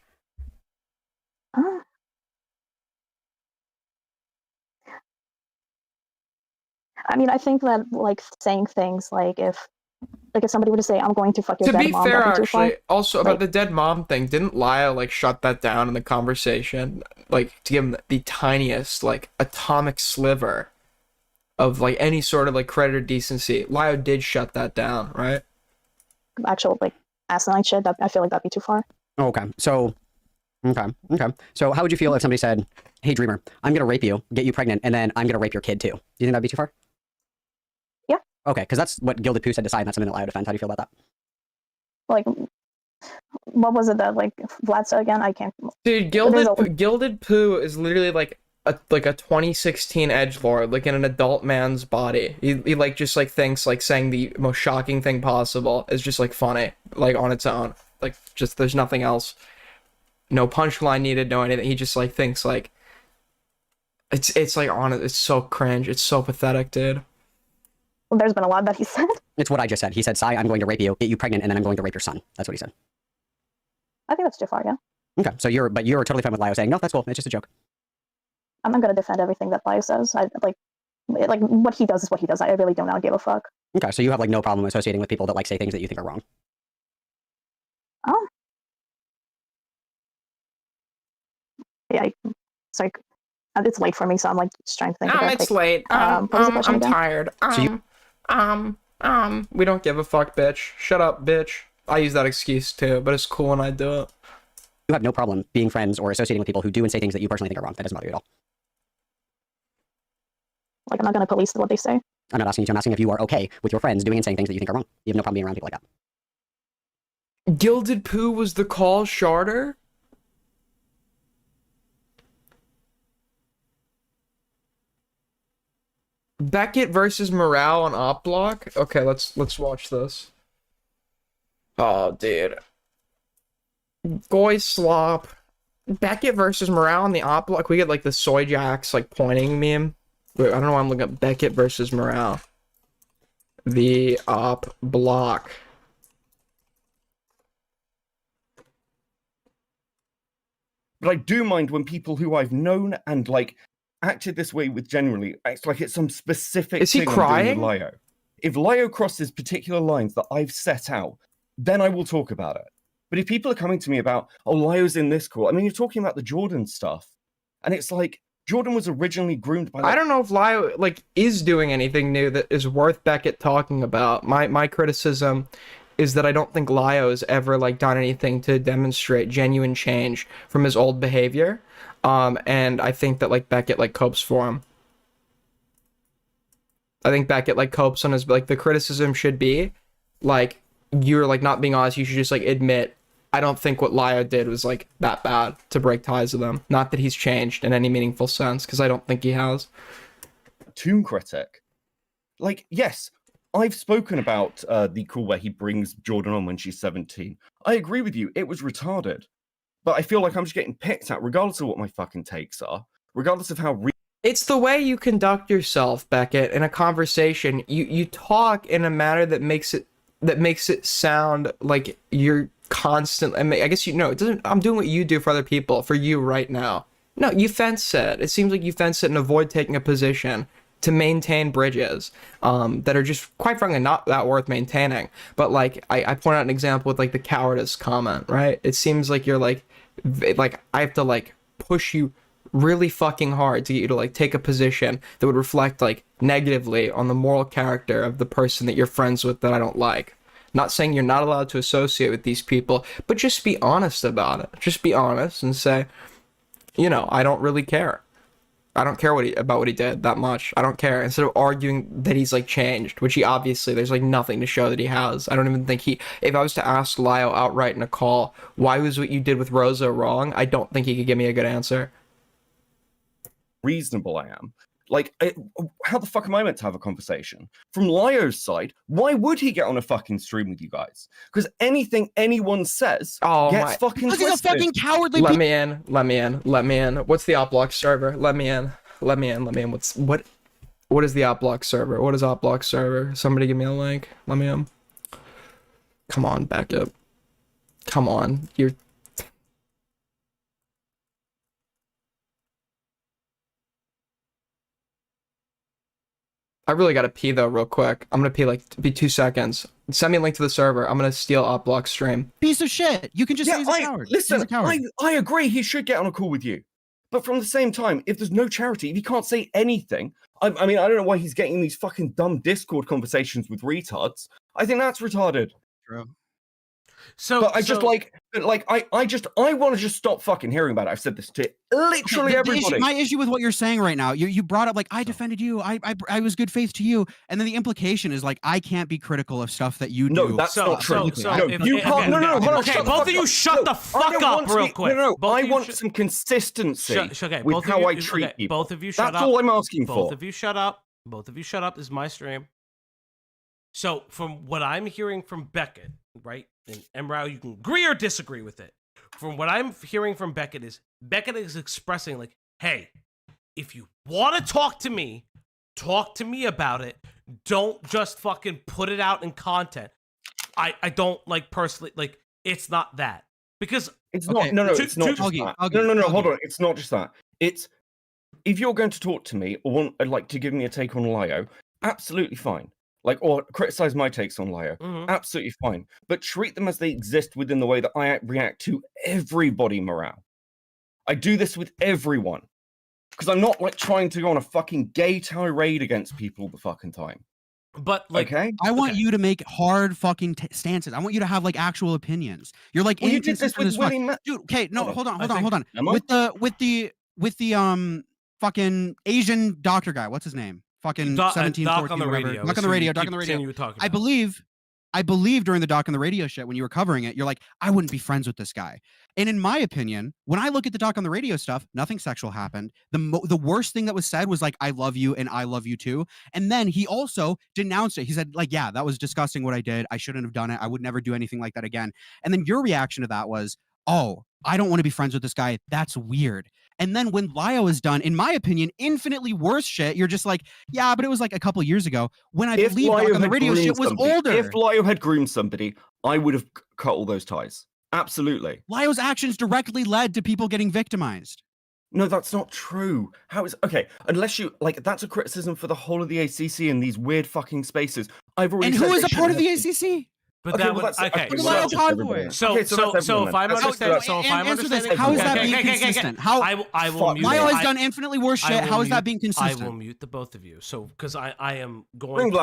I mean, I think that like saying things like if somebody were to say, "I'm going to fuck your To dead be mom," fair, that'd be too far. actually, also about Like, the dead mom thing, didn't Lio like shut that down in the conversation? Like to give him the tiniest like atomic sliver of like any sort of like credit or decency. Lio did shut that down, right? actual like asinine shit. That I feel like that'd be too far. Okay, so So how would you feel if somebody said, "Hey, Dreamer, I'm gonna rape you, get you pregnant, and then I'm gonna rape your kid too"? Do you think that'd be too far? Yeah. Okay, because that's what Gilded Pooh said to Sai, and that's something that Lio defends. How do you feel about that? Like, what was it that like Vlad said again? I can't. Dude, Gilded Pooh is literally like a 2016 edgelord, like in an adult man's body. He like just like thinks like saying the most shocking thing possible is just like funny, like on its own. Like just there's nothing else. No punchline needed, no anything. He just like thinks like it's like on it. It's so cringe. It's so pathetic, dude. Well, there's been a lot that he said. It's what I just said. He said, "Sai, I'm going to rape you, get you pregnant, and then I'm going to rape your son." That's what he said. I think that's too far. Yeah. Okay, so you're totally fine with Lio saying, "No, that's cool. It's just a joke." I'm not gonna defend everything that Lio says. I like what he does is what he does. I really do not give a fuck. Okay, so you have like no problem associating with people that like say things that you think are wrong. Yeah. Sorry. It's late for me, so I'm like just trying to think. It's late. What was the question I'm again? tired. We don't give a fuck, bitch. Shut up, bitch. I use that excuse too, but it's cool when I do it. You have no problem being friends or associating with people who do and say things that you personally think are wrong. That doesn't bother you at all. Like, I'm not gonna police what they say. I'm not asking you to. I'm asking if you are okay with your friends doing and saying things that you think are wrong. You have no problem being around people like that. Gilded Pooh was the call sharter? Beckett versus Morale on Op Block? Okay, let's watch this. Oh, dude. Goy slop. Beckett versus Morale on the Op Block. We get like the Soy Jacks like pointing meme. Wait, I don't know why I'm looking at Beckett versus Morale. The Op Block. But I do mind when people who I've known and like acted this way with generally, it's like it's some specific Is he thing I'm crying? doing with Lio. If Lio crosses particular lines that I've set out, then I will talk about it. But if people are coming to me about, oh, Lio's in this call, I mean, you're talking about the Jordan stuff. And it's like, Jordan was originally groomed by... I don't know if Lio like is doing anything new that is worth Beckett talking about. My criticism is that I don't think Lio has ever like done anything to demonstrate genuine change from his old behavior. And I think that like Beckett like copes for him. I think Beckett like copes on his like the criticism should be like you're like not being honest. You should just like admit I don't think what Lio did was like that bad to break ties with him. Not that he's changed in any meaningful sense because I don't think he has. Toon Critic. Like, yes, I've spoken about the call where he brings Jordan on when she's 17. I agree with you, it was retarded. But I feel like I'm just getting picked at, regardless of what my fucking takes are, regardless of how It's the way you conduct yourself, Beckett, in a conversation. You talk in a manner that makes it sound like you're constant. I mean, I guess it doesn't. I'm doing what you do for other people, for you right now. No, you fence it. It seems like you fence it and avoid taking a position to maintain bridges that are just, quite frankly, not that worth maintaining. But like, I point out an example with like the cowardice comment, right? It seems like you're like I have to like push you really fucking hard to get you to like take a position that would reflect like negatively on the moral character of the person that you're friends with that I don't like. Not saying you're not allowed to associate with these people, but just be honest about it. Just be honest and say, I don't really care. I don't care about what he did that much. I don't care. Instead of arguing that he's like changed, which he obviously, there's like nothing to show that he has. I don't even think if I was to ask Lio outright in a call, why was what you did with Rosa wrong? I don't think he could give me a good answer. reasonable I am. Like, how the fuck am I meant to have a conversation? From Lio's side, why would he get on a fucking stream with you guys? Because anything anyone says gets fucking twisted. He's a fucking cowardly. Let me in. What's the OpBlock server? Let me in. What is the OpBlock server? What is OpBlock server? Somebody give me a link. Let me in. Come on, back up. Come on, you're. I really gotta pee though, real quick. I'm gonna pee be 2 seconds. Send me a link to the server. I'm gonna steal OpBlock stream. Piece of shit. You can just say he's a coward. Listen, He's a coward. I agree. He should get on a call with you. But from the same time, if there's no charity, if he can't say anything, I mean, I don't know why he's getting these fucking dumb Discord conversations with retards. I think that's retarded. True. But I want to just stop fucking hearing about it. I've said this to literally everybody. My issue with what you're saying right now, you brought up like I defended you, I was good faith to you, and then the implication is like I can't be critical of stuff that you do. No, that's not true. You can't. No, okay, both of you shut the fuck up real quick. No, I want some consistency with how I treat people. Both of you shut up. That's all I'm asking for. Both of you shut up. Both of you shut up. This is my stream. So from what I'm hearing from Beckett, right? And Emrao, you can agree or disagree with it. From what I'm hearing from Beckett is expressing like, hey, if you want to talk to me about it. Don't just fucking put it out in content. I don't like personally, like, it's not that. Because it's not, it's not just that. No, hold on. It's not just that. It's, if you're going to talk to me or want like to give me a take on Lio, absolutely fine. Like, or criticize my takes on Lio, absolutely fine. But treat them as they exist within the way that I react to everybody, Morale. I do this with everyone. Because I'm not, like, trying to go on a fucking gay tirade against people all the fucking time. But, like, okay? I want you to make hard fucking stances. I want you to have, like, actual opinions. You're, like, you did this with Willie Dude, okay, no, hold on. With the fucking Asian doctor guy, what's his name? Fucking 17, Doc 14, on the whatever. radio. Doc on the radio. I believe during the Doc on the radio shit, when you were covering it, you're like, I wouldn't be friends with this guy. And in my opinion, when I look at the Doc on the radio stuff, nothing sexual happened. The worst thing that was said was like, I love you and I love you too. And then he also denounced it. He said like, yeah, that was disgusting what I did. I shouldn't have done it. I would never do anything like that again. And then your reaction to that was, oh, I don't want to be friends with this guy. That's weird. And then when Lio is done, in my opinion, infinitely worse shit, you're just like, yeah, but it was like a couple years ago when I believe Doc on the radio shit was older. If Lio had groomed somebody, I would have cut all those ties. Absolutely. Lio's actions directly led to people getting victimized. No, that's not true. How is okay? Unless you like, that's a criticism for the whole of the ACC in these weird fucking spaces. I've already. And who is a part of the ACC? But that would okay. LioConvoy. So if I'm understanding, how is that being consistent? How I will mute. Lio has done infinitely worse shit. How is that being consistent? I will mute the both of you. So because I am going.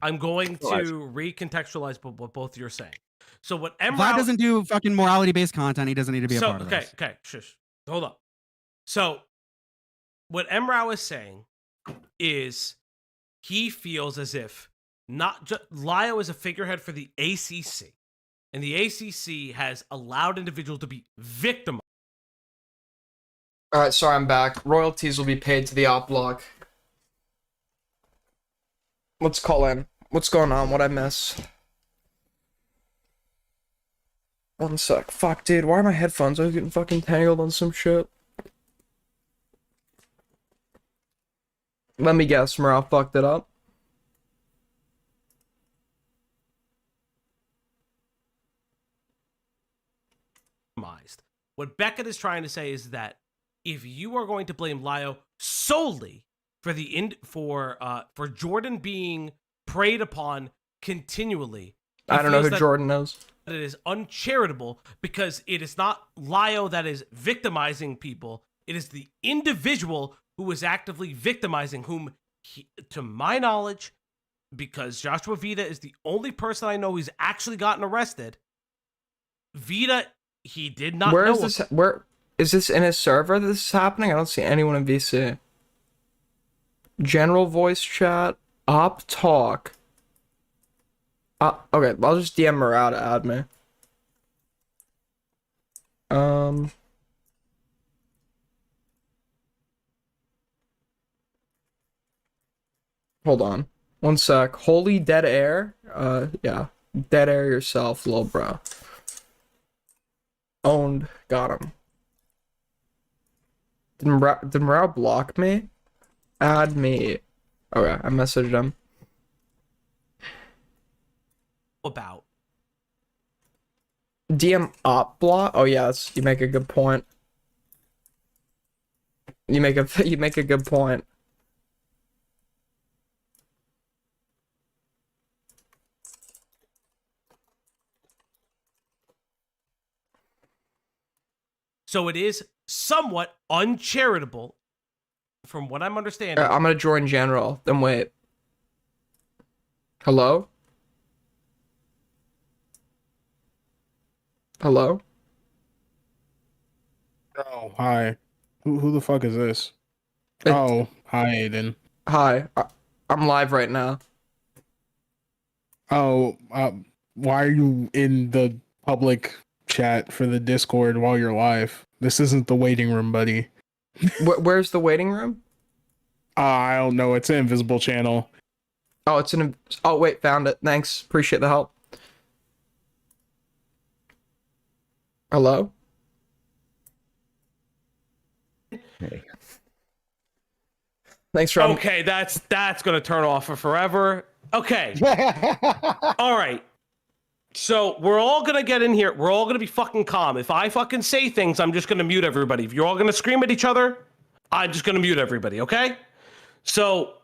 I'm going to recontextualize what both of you are saying. So what Vlad doesn't do fucking morality-based content. He doesn't need to be a part of this. Okay, shush. Hold up. So what Emrao is saying is he feels as if not just Lio is a figurehead for the ACC, and the ACC has allowed individuals to be victimized. All right, sorry, I'm back. Royalties will be paid to the OpBlock. Let's call in. What's going on? What I miss? One sec. Fuck, dude. Why are my headphones? I was getting fucking tangled on some shit. Let me guess. Morale fucked it up. What Beckett is trying to say is that if you are going to blame Lio solely for for Jordan being preyed upon continually, I don't know who Jordan knows. It is uncharitable because it is not Lio that is victimizing people. It is the individual who is actively victimizing whom, to my knowledge, because Joshua Vita is the only person I know who's actually gotten arrested. Vita, he did not Where know. is this? Where is this in his server that this is happening? I don't see anyone in VC. General voice chat. Op talk. Okay, I'll just DM Morale to add me. Hold on. One sec. Holy dead air? Yeah. Dead air yourself, little bro. Owned. Got him. Did Morale block me? Add me. Okay, I messaged him. About DM op block? Oh yes, you make a good point. You make a good point. So it is somewhat uncharitable, from what I'm understanding. I'm gonna join general. Then wait. Hello? Hello? Oh, hi. Who the fuck is this? Oh, hi, Aiden. Hi. I'm live right now. Oh, why are you in the public chat for the Discord while you're live? This isn't the waiting room, buddy. Where's the waiting room? I don't know. It's an invisible channel. Oh, it's an. Oh, wait, found it. Thanks. Appreciate the help. Hello? Hey. Thanks, Rob. Okay, that's gonna turn off for forever. Okay. All right. So we're all gonna get in here. We're all gonna be fucking calm. If I fucking say things, I'm just gonna mute everybody. If you're all gonna scream at each other, I'm just gonna mute everybody. Okay? So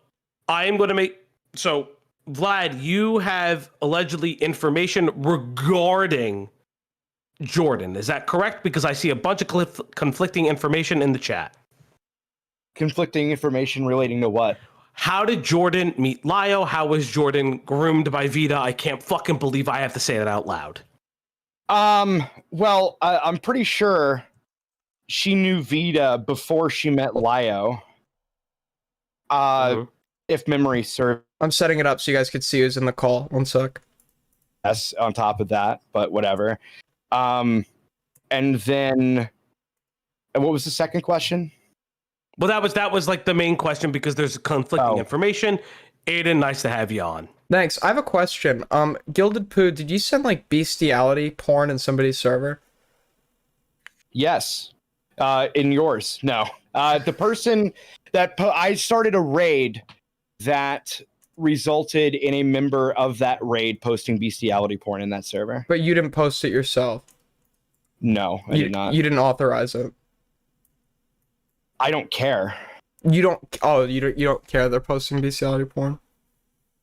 I am gonna make. So Vlad, you have allegedly information regarding Jordan. Is that correct? Because I see a bunch of conflicting information in the chat. Conflicting information relating to what? How did Jordan meet Lio? How was Jordan groomed by Vita? I can't fucking believe I have to say that out loud. Well, I'm pretty sure she knew Vita before she met Lio. If memory serves. I'm setting it up so you guys could see who's in the call. One sec. Yes, on top of that, but whatever. And then, and what was the second question? Well, that was like the main question because there's conflicting information. Aiden, nice to have you on. Thanks. I have a question. Gilded Poo, did you send like bestiality porn in somebody's server? Yes. In yours? No. The person that I started a raid that resulted in a member of that raid posting bestiality porn in that server. But you didn't post it yourself. No, I did not. You didn't authorize it. I don't care. You don't. Oh, you don't care they're posting bestiality porn.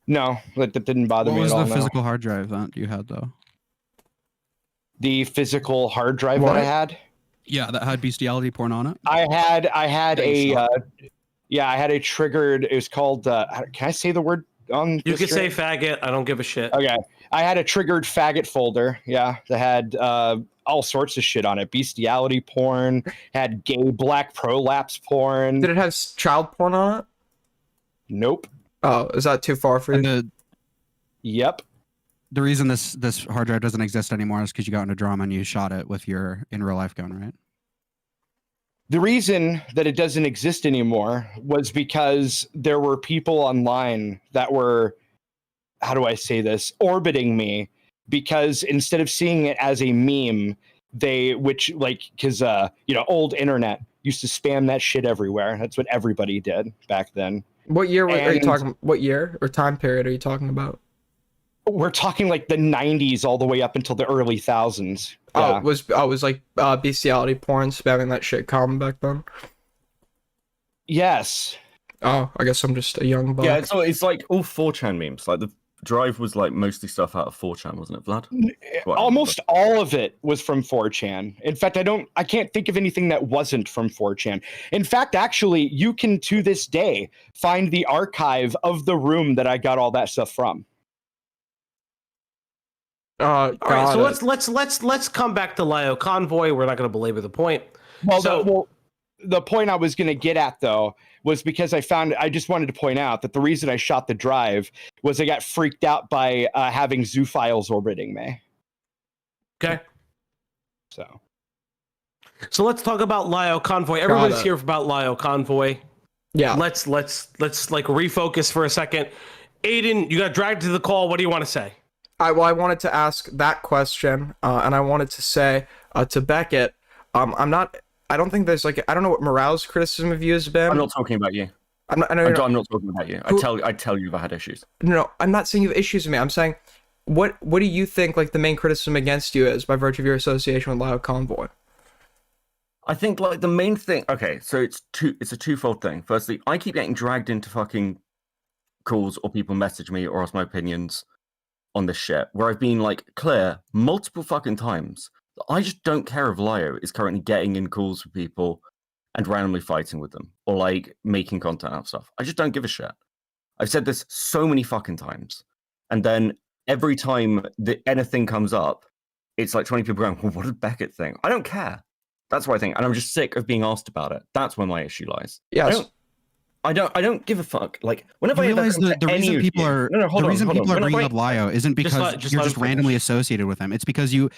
No, that didn't bother me at all. What was the physical hard drive that you had though? The physical hard drive that I had. Yeah, that had bestiality porn on it. I had a triggered. It was called. Can I say the word on? You can say faggot. I don't give a shit. Okay, I had a triggered faggot folder. Yeah, that had all sorts of shit on it. Bestiality porn, had gay black prolapse porn. Did it have child porn on it? Nope. Oh, is that too far for you? Yep. The reason this hard drive doesn't exist anymore is because you got into drama and you shot it with your in real life gun, right? The reason that it doesn't exist anymore was because there were people online that were, how do I say this, orbiting me, because instead of seeing it as a meme, because old internet used to spam that shit everywhere. That's what everybody did back then. What year are you talking? What year or time period are you talking about? We're talking like the 90s all the way up until the early thousands. Oh, it was like bestiality porn spamming that shit common back then? Yes. Oh, I guess I'm just a young buck. Yeah, it's like all 4chan memes. Like the drive was like mostly stuff out of 4chan, wasn't it, Vlad? Almost all of it was from 4chan. In fact, I can't think of anything that wasn't from 4chan. In fact, actually, you can to this day find the archive of the room that I got all that stuff from. All right, so let's come back to LioConvoy. We're not going to belabor the point. Well, the point I was going to get at though was because I just wanted to point out that the reason I shot the drive was I got freaked out by having zoo files orbiting me. Okay. So let's talk about LioConvoy. Everybody's here about LioConvoy. Yeah. Let's like refocus for a second. Aiden, you got dragged to the call. What do you want to say? I wanted to ask that question, and I wanted to say to Beckett, I don't think there's I don't know what Morale's criticism of you has been. I'm not talking about you. I'm not talking about you. I tell you if I had issues. No, I'm not saying you have issues with me. I'm saying, what do you think the main criticism against you is by virtue of your association with LioConvoy? I think the main thing. Okay, so it's a twofold thing. Firstly, I keep getting dragged into fucking calls or people message me or ask my opinions on this shit, where I've been clear multiple fucking times that I just don't care if Lio is currently getting in calls with people and randomly fighting with them or making content out of stuff. I just don't give a shit. I've said this so many fucking times, and then every time that anything comes up, it's 20 people going, well, what did Beckett think? I don't care. That's what I think, and I'm just sick of being asked about it. That's where my issue lies. Yes. I don't give a fuck. Whenever You I realize the reason people are bringing up Lio isn't because you're just randomly associated with him. It's because you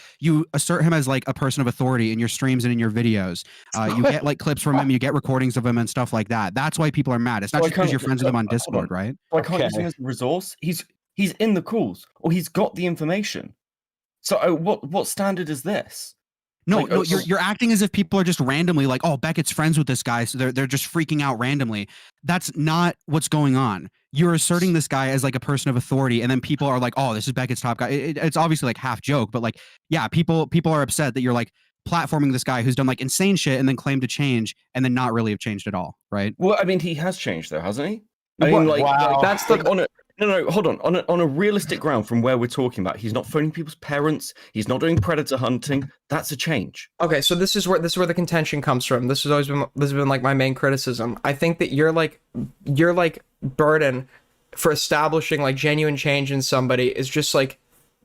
assert him as a person of authority in your streams and in your videos. You get clips from him, you get recordings of him and stuff like that. That's why people are mad. It's not just because you're friends with him on Discord, right? So I can't use him as a resource. He's in the calls or he's got the information. So what standard is this? No, you're acting as if people are just randomly oh, Beckett's friends with this guy, so they're just freaking out randomly. That's not what's going on. You're asserting this guy as a person of authority, and then people are oh, this is Beckett's top guy. It's obviously half joke, but yeah, people are upset that you're platforming this guy who's done insane shit and then claimed to change and then not really have changed at all, right? Well, I mean, he has changed though, hasn't he? I mean, wow. That's on a no, hold on. On a realistic ground from where we're talking about, he's not phoning people's parents. He's not doing predator hunting. That's a change. Okay, so this is where the contention comes from. This has been my main criticism. I think that your burden for establishing genuine change in somebody is just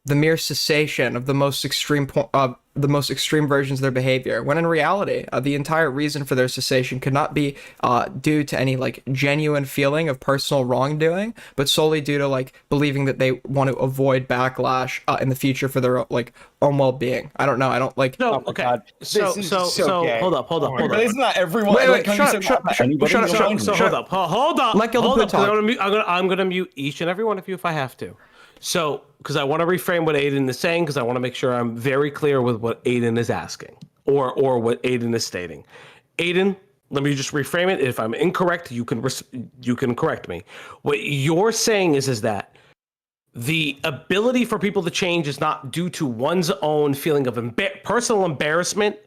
the mere cessation of the most extreme versions of their behavior, when in reality the entire reason for their cessation could not be due to any genuine feeling of personal wrongdoing, but solely due to believing that they want to avoid backlash in the future for their own well-being. I don't know. I don't No, okay. So hold up. But isn't that everyone? Wait, shut up. Hold up. Let Gilda talk. I'm gonna mute each and every one of you if I have to. So, because I want to reframe what Aiden is saying, because I want to make sure I'm very clear with what Aiden is asking or what Aiden is stating. Aiden, let me just reframe it. If I'm incorrect, you can correct me. What you're saying is that the ability for people to change is not due to one's own feeling of personal embarrassment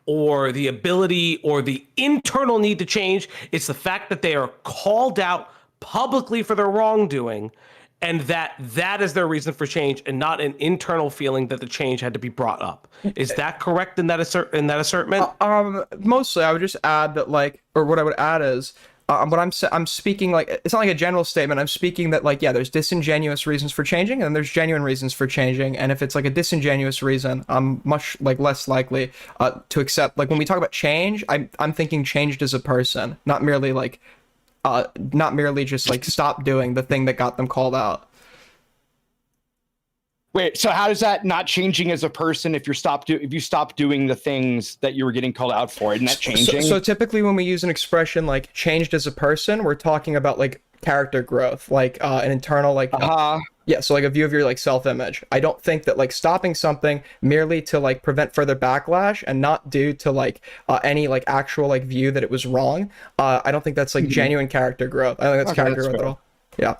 or the ability or the internal need to change. It's the fact that they are called out publicly for their wrongdoing, and that is their reason for change, and not an internal feeling that the change had to be brought up. Is that correct in that assertment? Mostly, I would just add that or what I would add is what I'm speaking it's not a general statement. I'm speaking that there's disingenuous reasons for changing, and there's genuine reasons for changing. And if it's a disingenuous reason, I'm much less likely to accept. When we talk about change, I'm thinking changed as a person, not merely just stop doing the thing that got them called out. Wait, so how is that not changing as a person if you stop doing the things that you were getting called out for? Isn't that changing? So typically when we use an expression like changed as a person, we're talking about like character growth, like an internal like yeah, so like a view of your like self-image. I don't think that like stopping something merely to like prevent further backlash and not due to like any like actual like view that it was wrong. I don't think that's like genuine character growth. I think that's character growth at all. Yeah.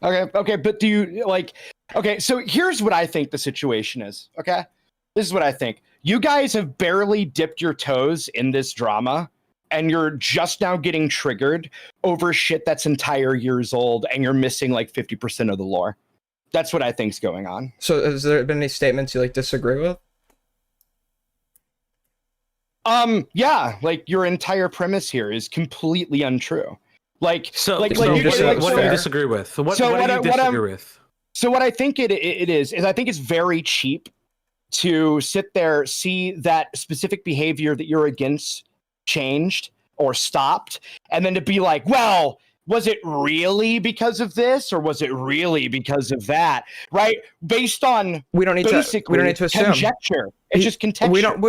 Okay, but do you like? Okay, so here's what I think the situation is. Okay, this is what I think. You guys have barely dipped your toes in this drama, and you're just now getting triggered over shit that's entire years old, and you're missing like 50% of the lore. That's what I think's going on. So has there been any statements you like disagree with? Yeah, like your entire premise here is completely untrue. Like, what do you disagree with? What do you disagree with? So what I think it is I think it's very cheap to sit there, see that specific behavior that you're against changed or stopped, and then to be like, well, was it really because of this or was it really because of that? Right? Based on we don't need to assume conjecture. It's just conjecture. We don't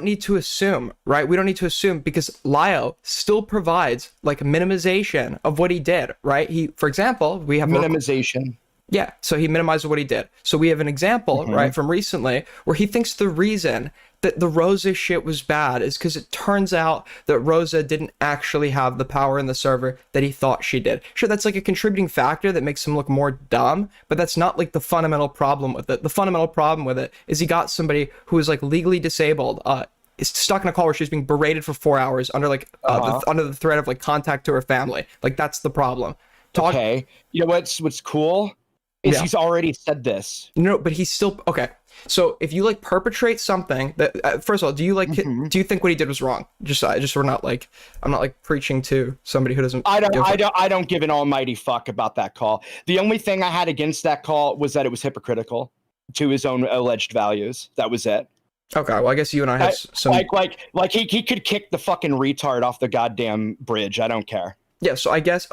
need to assume, right? We don't need to assume because Lio still provides like minimization of what he did, right? For example, we have minimization. Yeah, so he minimized what he did. So we have an example, right, from recently where he thinks the reason that the Rosa shit was bad is because it turns out that Rosa didn't actually have the power in the server that he thought she did. Sure, that's like a contributing factor that makes him look more dumb, but that's not like the fundamental problem with it. The fundamental problem with it is he got somebody who is like legally disabled, is stuck in a call where she's being berated for 4 hours under like under the threat of like contact to her family. Like that's the problem. Okay, you know what's cool is he's already said this. No, but he's still okay. So if you like perpetrate something that first of all, do you like do you think what he did was wrong? Just we're not like I'm not like preaching to somebody who doesn't. I don't give an almighty fuck about that call. The only thing I had against that call was that it was hypocritical to his own alleged values. That was it. Okay, well I guess you and I have some like he could kick the fucking retard off the goddamn bridge. I don't care. Yeah, so I guess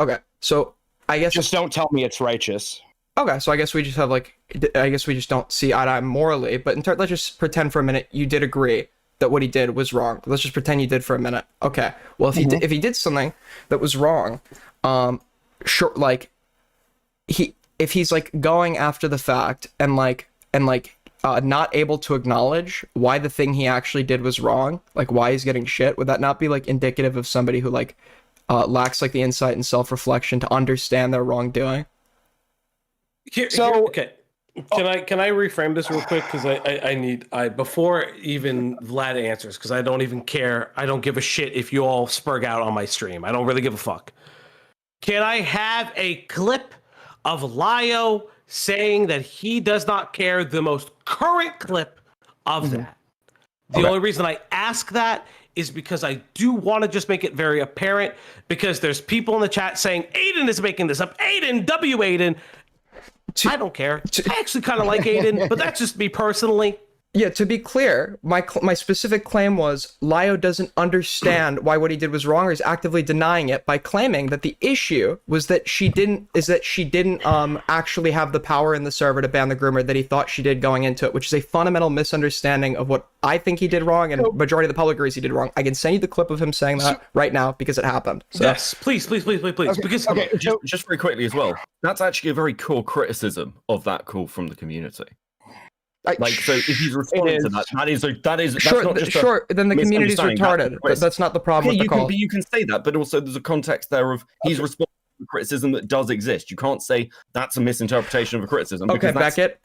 just don't tell me it's righteous. Okay, so I guess we just have like, I guess we just don't see eye to eye morally, but let's just pretend for a minute you did agree that what he did was wrong. Let's just pretend you did for a minute. Okay, well if he did something that was wrong, sure, like if he's like going after the fact and not able to acknowledge why the thing he actually did was wrong, like why he's getting shit, would that not be like indicative of somebody who like lacks like the insight and self-reflection to understand their wrongdoing? Okay. Can I reframe this real quick because I need before even Vlad answers because I don't even care. I don't give a shit if you all spurg out on my stream. I don't really give a fuck. Can I have a clip of Lio saying that he does not care? The most current clip of that. The only reason I ask that is because I do want to just make it very apparent because there's people in the chat saying Aiden is making this up. Aiden, W Aiden. I don't care. I actually kind of like Aiden, but that's just me personally. Yeah, to be clear, my specific claim was Lio doesn't understand why what he did was wrong, or is actively denying it by claiming that the issue was that she didn't actually have the power in the server to ban the groomer that he thought she did going into it, which is a fundamental misunderstanding of what I think he did wrong and majority of the public agrees he did wrong. I can send you the clip of him saying that right now because it happened. So. Yes, please. Okay, Because just very quickly as well, that's actually a very cool criticism of that call from the community. So if he's responding to that, that's sure, not just sure. Then the community's retarded. That's not the problem with the call. You can say that, but also there's a context there of he's responding to criticism that does exist. You can't say that's a misinterpretation of a criticism. Okay, Beckett.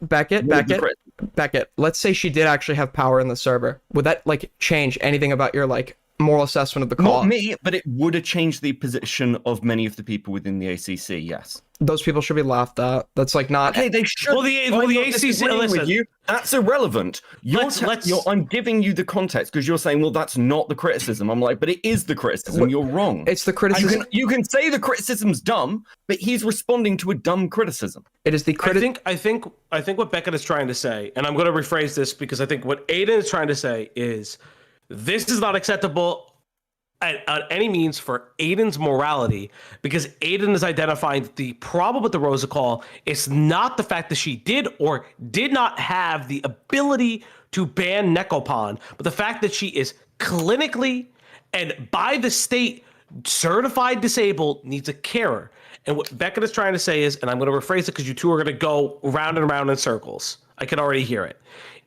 Let's say she did actually have power in the server. Would that like change anything about your like moral assessment of the call? Not me, but it would have changed the position of many of the people within the ACC. Yes. Those people should be laughed at. That's like not. Okay, they should. Well, the ACC. Listen, with you. That's irrelevant. I'm giving you the context because you're saying, well, that's not the criticism. I'm like, but it is the criticism. You're wrong. It's the criticism. You can say the criticism's dumb, but he's responding to a dumb criticism. It is the I think what Beckett is trying to say, and I'm going to rephrase this because I think what Aiden is trying to say is, this is not acceptable. on any means for Aiden's morality, because Aiden is identifying that the problem with the Rosa call is not the fact that she did or did not have the ability to ban Necopon, but the fact that she is clinically and by the state certified disabled, needs a carer. And what Beckett is trying to say is, and I'm going to rephrase it because you two are going to go round and round in circles. I can already hear it.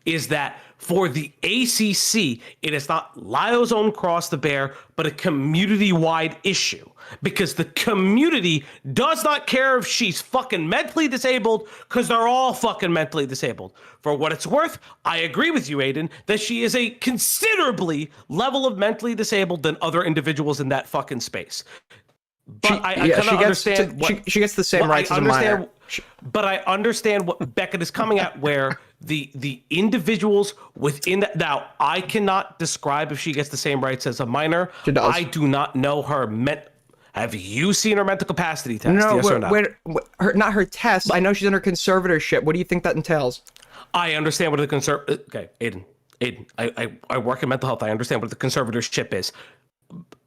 Is that for the ACC, it is not Lio's own cross to bear, but a community-wide issue. Because the community does not care if she's fucking mentally disabled, because they're all fucking mentally disabled. For what it's worth, I agree with you, Aiden, that she is a considerably level of mentally disabled than other individuals in that fucking space. But I kind of understand. She gets the same rights as a minor. But I understand what Beckett is coming at, where the individuals within that. Now, I cannot describe if she gets the same rights as a minor. She does. I do not know her. Have you seen her mental capacity test? No, yes or no? not her test. I know she's under conservatorship. What do you think that entails? I understand what the Okay, Aiden. I work in mental health. I understand what the conservatorship is.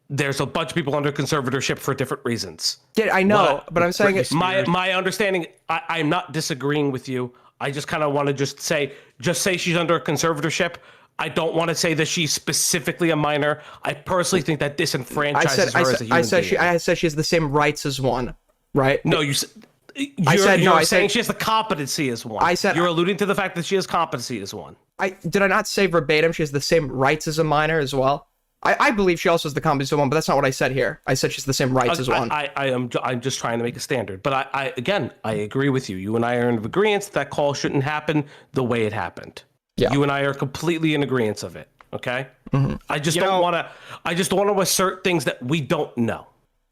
There's a bunch of people under conservatorship for different reasons. Yeah, I know, but I'm saying it's my understanding. I'm not disagreeing with you. I just kind of want to just say she's under a conservatorship. I don't want to say that she's specifically a minor. I personally think that disenfranchises her as a human being. I said she has the same rights as one, right? No, you're saying she has the competency as one. You're alluding to the fact that she has competency as one. Did I not say verbatim she has the same rights as a minor as well? I believe she also has the competency of one, but that's not what I said here. I said she's the same rights as one. I'm just trying to make a standard. But I agree with you. You and I are in agreement that call shouldn't happen the way it happened. Yeah. You and I are completely in agreement of it. Okay. Mm-hmm. I just don't want to assert things that we don't know.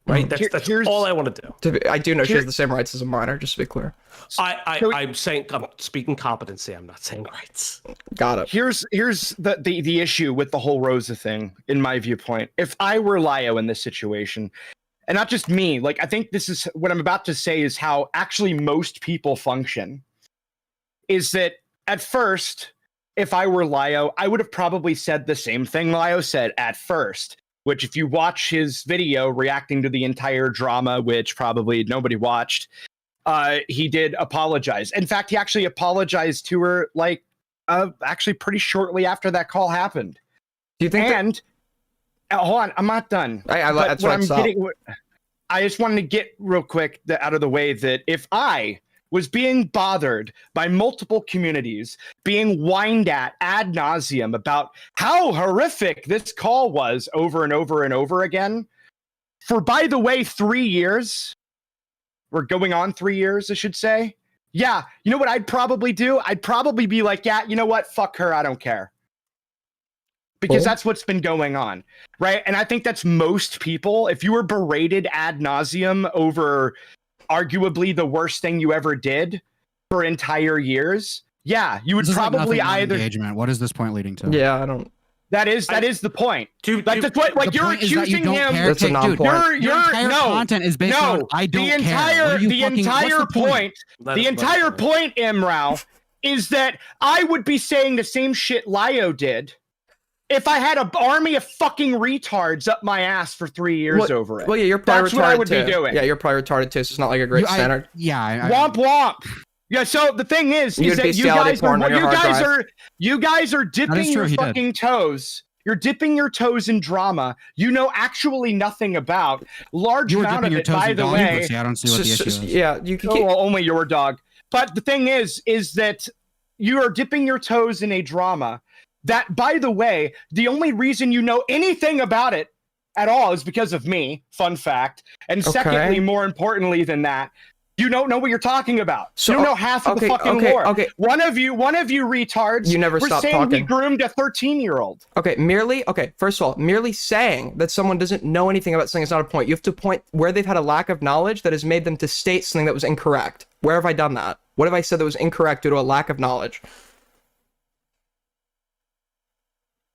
Right. That's all I want to do. I do know she has the same rights as a minor, just to be clear. I'm speaking competency. I'm not saying rights. Got it. Here's the issue with the whole Rosa thing, in my viewpoint. If I were Lio in this situation, and not just me, like, I think this is what I'm about to say is how actually most people function, is that at first, if I were Lio, I would have probably said the same thing Lio said at first. Which, if you watch his video reacting to the entire drama, which probably nobody watched, he did apologize. In fact, he actually apologized to her, like, actually pretty shortly after that call happened. Do you think? And hold on, I'm not done. That's what I'm getting. I just wanted to get real quick out of the way that if I was being bothered by multiple communities, being whined at ad nauseum about how horrific this call was over and over and over again, for, by the way, 3 years, we're going on 3 years, I should say. Yeah, you know what I'd probably do? I'd probably be like, yeah, you know what? Fuck her, I don't care. Because that's what's been going on, right? And I think that's most people. If you were berated ad nauseum over arguably the worst thing you ever did for entire years, yeah, you would probably either engagement. What is this point leading to? Yeah, I don't. That is the point. Like the point, like you're accusing him. That's a non-point. Your entire content is based on I don't care. The entire point, Imrao, is that I would be saying the same shit Lio did if I had an army of fucking retards up my ass for 3 years over it. Well, yeah, you're probably That's what I would be doing. Yeah, you're probably retarded too, so it's not like a great standard. Womp womp. Yeah, so the thing is that you guys are dipping your fucking toes. You're dipping your toes in drama you know actually nothing about. Large amount of it, by the way. I don't see what the issue is. Yeah, you can only your dog. But the thing is that you are dipping your toes in a drama that, by the way, the only reason you know anything about it at all is because of me. Fun fact. And secondly, more importantly than that, you don't know what you're talking about. So, you don't know half of the fucking lore. Okay. One of you retards. You never stop talking. He groomed a 13-year-old. Okay, first of all, merely saying that someone doesn't know anything about something is not a point. You have to point where they've had a lack of knowledge that has made them to state something that was incorrect. Where have I done that? What have I said that was incorrect due to a lack of knowledge?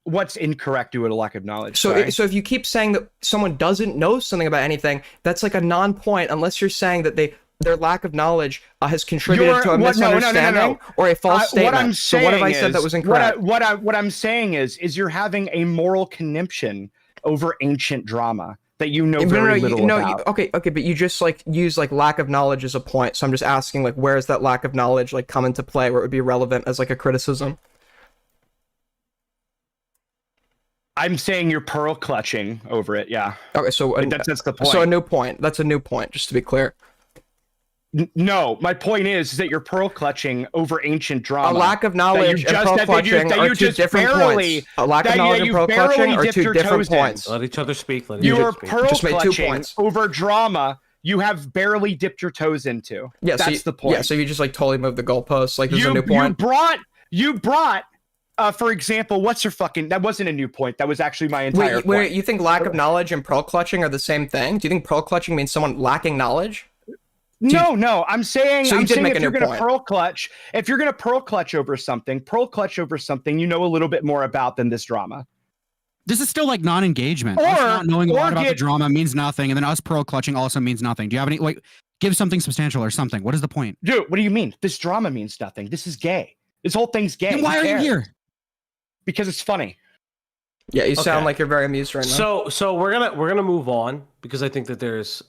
What's incorrect due to a lack of knowledge? So if you keep saying that someone doesn't know something about anything, that's like a non-point unless you're saying that their lack of knowledge has contributed to a misunderstanding or a false statement. So what have I said that was incorrect? What I'm saying is you're having a moral conniption over ancient drama that you know very little about. Okay, but you just like use like lack of knowledge as a point. So I'm just asking like, where is that lack of knowledge like come into play where it would be relevant as like a criticism? I'm saying you're pearl clutching over it. Yeah. Okay, so that's the point. So a new point. That's a new point. Just to be clear. No, my point is that you're pearl clutching over ancient drama. A lack of knowledge and pearl clutching are two different points. A lack of knowledge and pearl clutching are two different points. Let each other speak. You are pearl clutching over drama you have barely dipped your toes into. Yeah, that's the point. Yeah, so you just like totally moved the goalposts. Like there's a new point. You brought for example, what's your fucking? That wasn't a new point. That was actually my entire point. Wait, you think lack of knowledge and pearl clutching are the same thing? Do you think pearl clutching means someone lacking knowledge? No. I'm saying, so if you're gonna pearl clutch over something, you know a little bit more about than this drama. This is still like non-engagement. Us not knowing a lot about the drama means nothing, and then us pearl clutching also means nothing. Do you have any give something substantial or something? What is the point? Dude, what do you mean? This drama means nothing. This is gay. This whole thing's gay. Then why are you here? Because it's funny. Yeah, you sound like you're very amused right now. So we're gonna move on because I think that there's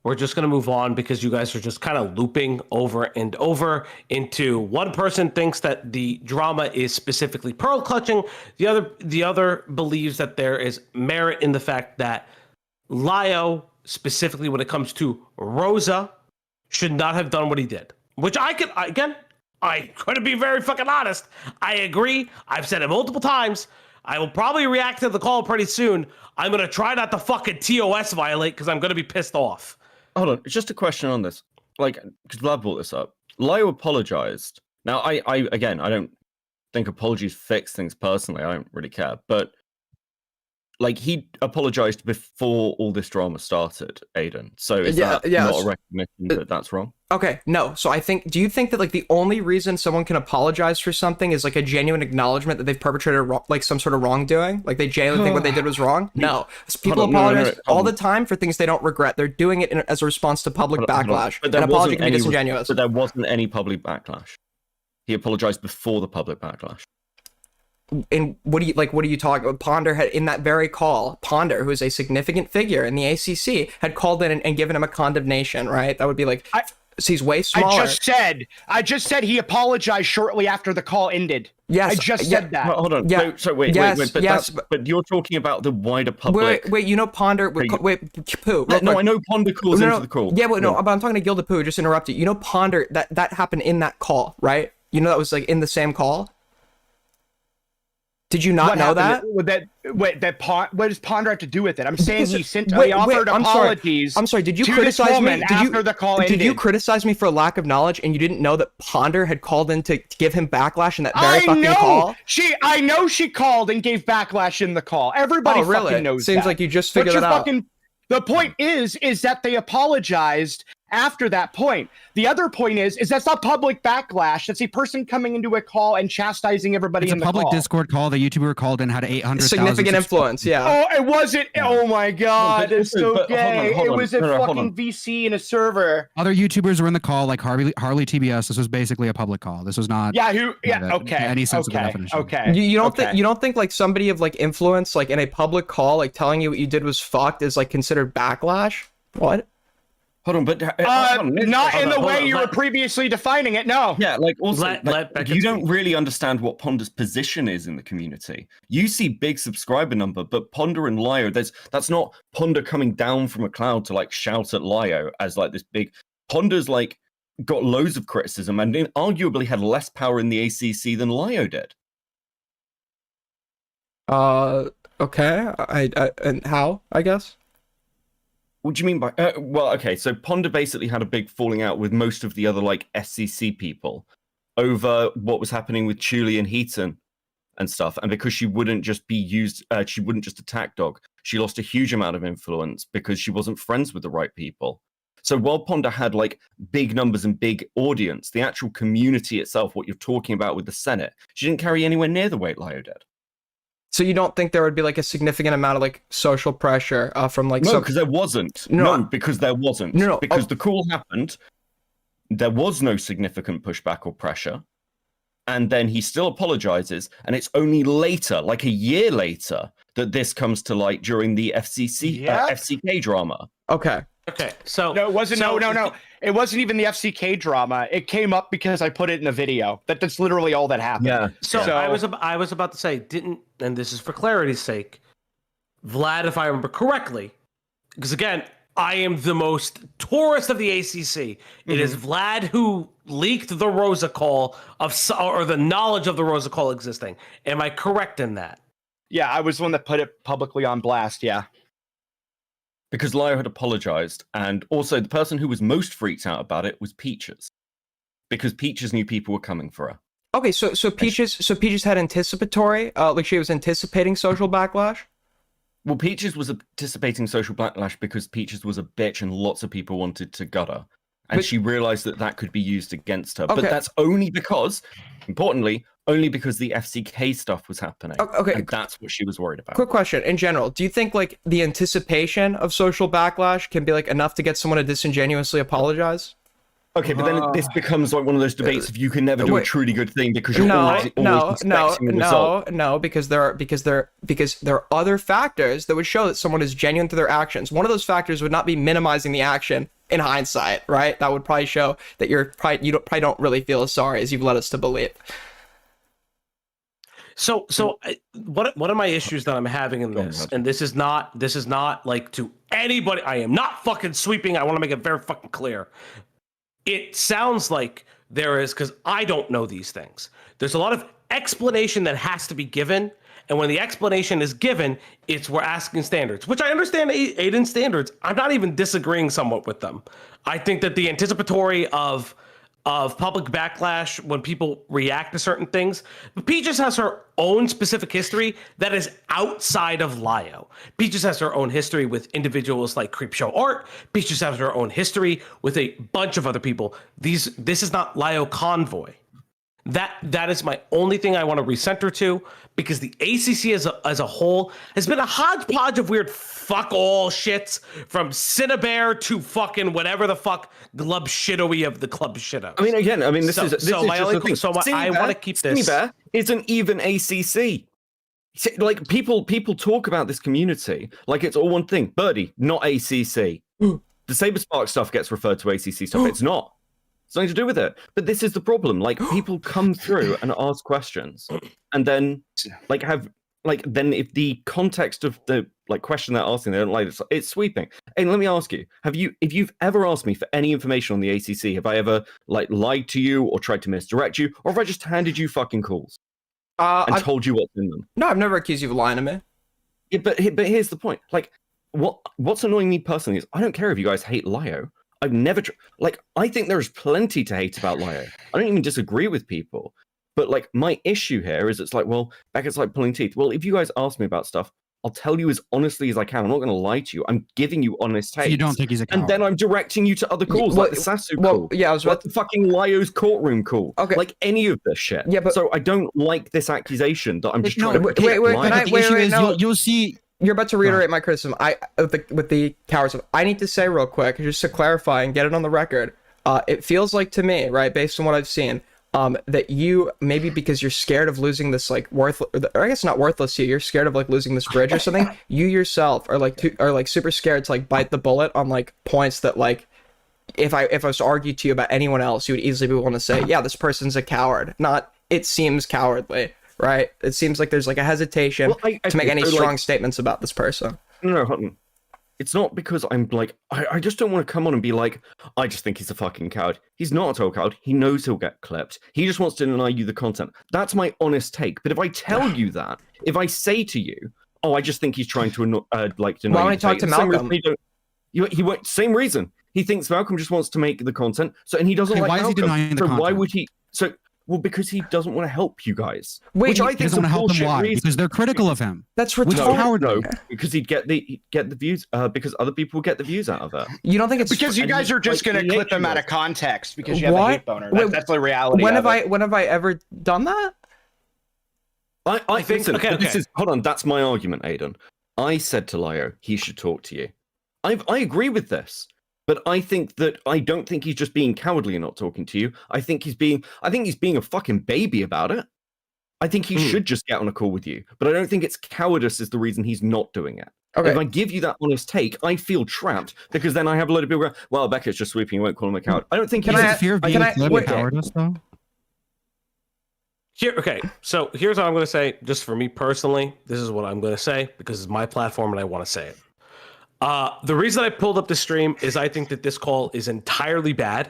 we're just gonna move on because you guys are just kind of looping over and over into one person thinks that the drama is specifically pearl clutching, the other believes that there is merit in the fact that Lio, specifically when it comes to Rosa, should not have done what he did. Which I'm gonna be very fucking honest. I agree. I've said it multiple times. I will probably react to the call pretty soon. I'm gonna try not to fucking TOS violate because I'm gonna be pissed off. Hold on, just a question on this. Like, because Vlad brought this up. Lio apologized. Now, I don't think apologies fix things personally. I don't really care. But, like, he apologized before all this drama started, Aiden. So is that not a recognition that that's wrong? Okay, no. So do you think that like the only reason someone can apologize for something is like a genuine acknowledgement that they've perpetrated like some sort of wrongdoing? Like they genuinely think what they did was wrong? No. People apologize all the time for things they don't regret. They're doing it as a response to public backlash. But an apology can be disingenuous. But there wasn't any public backlash. He apologized before the public backlash. And what are you talking about? Ponder had, in that very call, Ponder, who is a significant figure in the ACC, had called in and given him a condemnation, right? That would be like, so he's way smaller. I just said he apologized shortly after the call ended. Yes, I just said that. Hold on. Yeah. Wait. But you're talking about the wider public. Wait. You know Ponder. Pooh. No, I know Ponder calls into the call. Yeah, but I'm talking to Gilda Pooh. Just interrupt you. You know Ponder. That happened in that call, right? You know that was like in the same call. Did you not know that? What does Ponder have to do with it? I'm saying he offered apologies. I'm sorry. Did you criticize me after the call ended? Did you criticize me for a lack of knowledge and you didn't know that Ponder had called in to give him backlash in that very fucking call? I know she called and gave backlash in the call. Everybody fucking knows that. Seems like you just figured it out. The point is that they apologized after that point. The other point is that's not public backlash. That's a person coming into a call and chastising everybody in the call. It's a public Discord call. The YouTuber called and had 800,000 significant influence. Yeah. Oh, it wasn't. Oh my God, it's so gay. It was a fucking VC in a server. Other YouTubers were in the call, like Harley TBS. This was basically a public call. This was not. Okay. Any sense of the definition. Okay. You don't think like somebody of like influence, like in a public call, like telling you what you did was fucked, is like considered backlash? What? Hold on, but not in the way you were previously defining it. No. Yeah, like also, you don't really understand what Ponder's position is in the community. You see big subscriber number, but Ponder and Lio, that's not Ponder coming down from a cloud to like shout at Lio as like this big. Ponder's like got loads of criticism and arguably had less power in the ACC than Lio did. Okay. And how? I guess. What do you mean by well, okay, so Ponder basically had a big falling out with most of the other like SCC people over what was happening with Chuli and Heaton and stuff, and because she wouldn't just be used, she wouldn't just attack Dog. She lost a huge amount of influence because she wasn't friends with the right people. So while Ponder had like big numbers and big audience, the actual community itself, what you're talking about with the Senate, she didn't carry anywhere near the weight Lio did. So you don't think there would be like a significant amount of like social pressure from like no, because there wasn't. No, because there wasn't. No, because the call happened. There was no significant pushback or pressure. and then he still apologizes, and it's only later, like a year later, that this comes to light during the FCK drama. Okay. Okay. So no, it wasn't. No. It wasn't even the FCK drama. It came up because I put it in a video. That's literally all that happened. Yeah. So I was about to say, and this is for clarity's sake, Vlad, if I remember correctly, because again, I am the most tourist of the ACC. It is Vlad who leaked the Rosa Call or the knowledge of the Rosa Call existing. Am I correct in that? Yeah, I was the one that put it publicly on blast. Yeah. Because Lio had apologized, and also the person who was most freaked out about it was Peaches, because Peaches knew people were coming for her. Okay, so Peaches had anticipatory, like she was anticipating social backlash. Well, Peaches was anticipating social backlash because Peaches was a bitch, and lots of people wanted to gut her, and she realized that could be used against her. Okay. But that's only because, importantly, only because the FCK stuff was happening. Okay, and that's what she was worried about. Quick question: in general, do you think like the anticipation of social backlash can be like enough to get someone to disingenuously apologize? Okay, but then this becomes like one of those debates of you can never do a truly good thing because you're always expecting the result. No, because there are other factors that would show that someone is genuine to their actions. One of those factors would not be minimizing the action in hindsight, right? That would probably show that you probably don't really feel as sorry as you've led us to believe. So one of my issues that I'm having in this, and this is not like to anybody. I am not fucking sweeping. I want to make it very fucking clear. It sounds like there is, because I don't know these things. There's a lot of explanation that has to be given, and when the explanation is given, we're asking standards, which I understand Aiden's standards. I'm not even disagreeing somewhat with them. I think that the anticipatory of public backlash when people react to certain things. But Peaches has her own specific history that is outside of Lio. Peaches has her own history with individuals like Creepshow Art. Peaches has her own history with a bunch of other people. This is not LioConvoy. That is my only thing I want to recenter to, because the ACC as a whole has been a hodgepodge of weird fuck all shits, from Cinnabear to fucking whatever the fuck glub shittery of the club shittos. I mean, again, this is just the thing. So I want to keep this. Cinnabear isn't even ACC. Like people talk about this community like it's all one thing. Birdie, not ACC. The Saberspark stuff gets referred to ACC stuff. It's not. It's nothing to do with it. But this is the problem. Like, people come through and ask questions, and then then if the context of the question they're asking, they don't like it, it's sweeping. Hey, let me ask you: if you've ever asked me for any information on the ACC, have I ever lied to you or tried to misdirect you, or have I just handed you fucking calls and told you what's in them? No, I've never accused you of lying to me. Yeah, but here's the point. What's annoying me personally is I don't care if you guys hate Lio. I've never I think there's plenty to hate about Lio. I don't even disagree with people, but my issue here is Beckett's like pulling teeth. Well, if you guys ask me about stuff, I'll tell you as honestly as I can. I'm not going to lie to you. I'm giving you honest takes. So you don't think he's a coward? And then I'm directing you to other calls, like the Sasu call. Yeah, I was about the fucking Lio's courtroom call. Okay, any of this shit. Yeah, but so I don't like this accusation that I'm just trying to wait. You'll see. You're about to reiterate my criticism. With the cowards. I need to say real quick, just to clarify and get it on the record. It feels like to me, right, based on what I've seen, that you, maybe because you're scared of losing this worthless, or I guess not worthless to you, you're scared of losing this bridge or something. You yourself are super scared to bite the bullet on points that if I was to argue to you about anyone else, you would easily be willing to say, yeah, this person's a coward. Not, it seems cowardly. Right? It seems like there's a hesitation to make any strong statements about this person. No, Hutton. It's not because I'm I just don't want to come on and be I just think he's a fucking coward. He's not a total coward. He knows he'll get clipped. He just wants to deny you the content. That's my honest take. But if I tell you that, if I say to you, I just think he's trying to deny why don't I talk to Malcolm? He won't. Same reason. He thinks Malcolm just wants to make the content, and he doesn't like why Malcolm. Is he denying the content? Why would he? Well, because he doesn't want to help you guys. Wait, which I he think doesn't want to help them. Why? Reason. Because they're critical of him. That's rhetorical. No, because he'd get the views. Because other people get the views out of it. You don't think it's because you guys are just going to clip them out of context because you have a hate boner. That's the reality. When have I ever done that? I think. This is hold on. That's my argument, Aiden. I said to Lio he should talk to you. I agree with this. But I don't think he's just being cowardly and not talking to you. I think he's being a fucking baby about it. I think he should just get on a call with you. But I don't think it's cowardice is the reason he's not doing it. Okay. If I give you that honest take, I feel trapped because then I have a lot of people go, well, Beckett's just sweeping, you won't call him a coward. I don't think Is it fear of being cowardice though? Okay, so here's what I'm going to say. Just for me personally, this is what I'm going to say because it's my platform and I want to say it. The reason I pulled up the stream is I think that this call is entirely bad.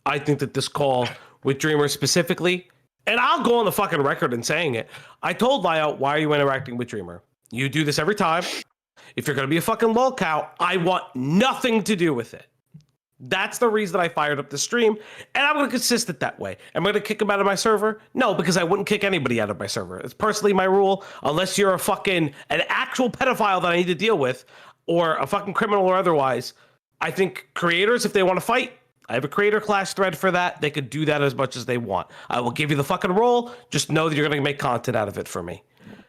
I think that this call with Dreamer specifically, and I'll go on the fucking record in saying it. I told Lio, why are you interacting with Dreamer? You do this every time. If you're going to be a fucking lolcow, I want nothing to do with it. That's the reason I fired up the stream, and I'm going to consist it that way. Am I going to kick him out of my server? No, because I wouldn't kick anybody out of my server. It's personally my rule, unless you're an actual pedophile that I need to deal with, or a fucking criminal or otherwise. I think creators, if they want to fight, I have a creator class thread for that. They could do that as much as they want. I will give you the fucking role. Just know that you're going to make content out of it for me.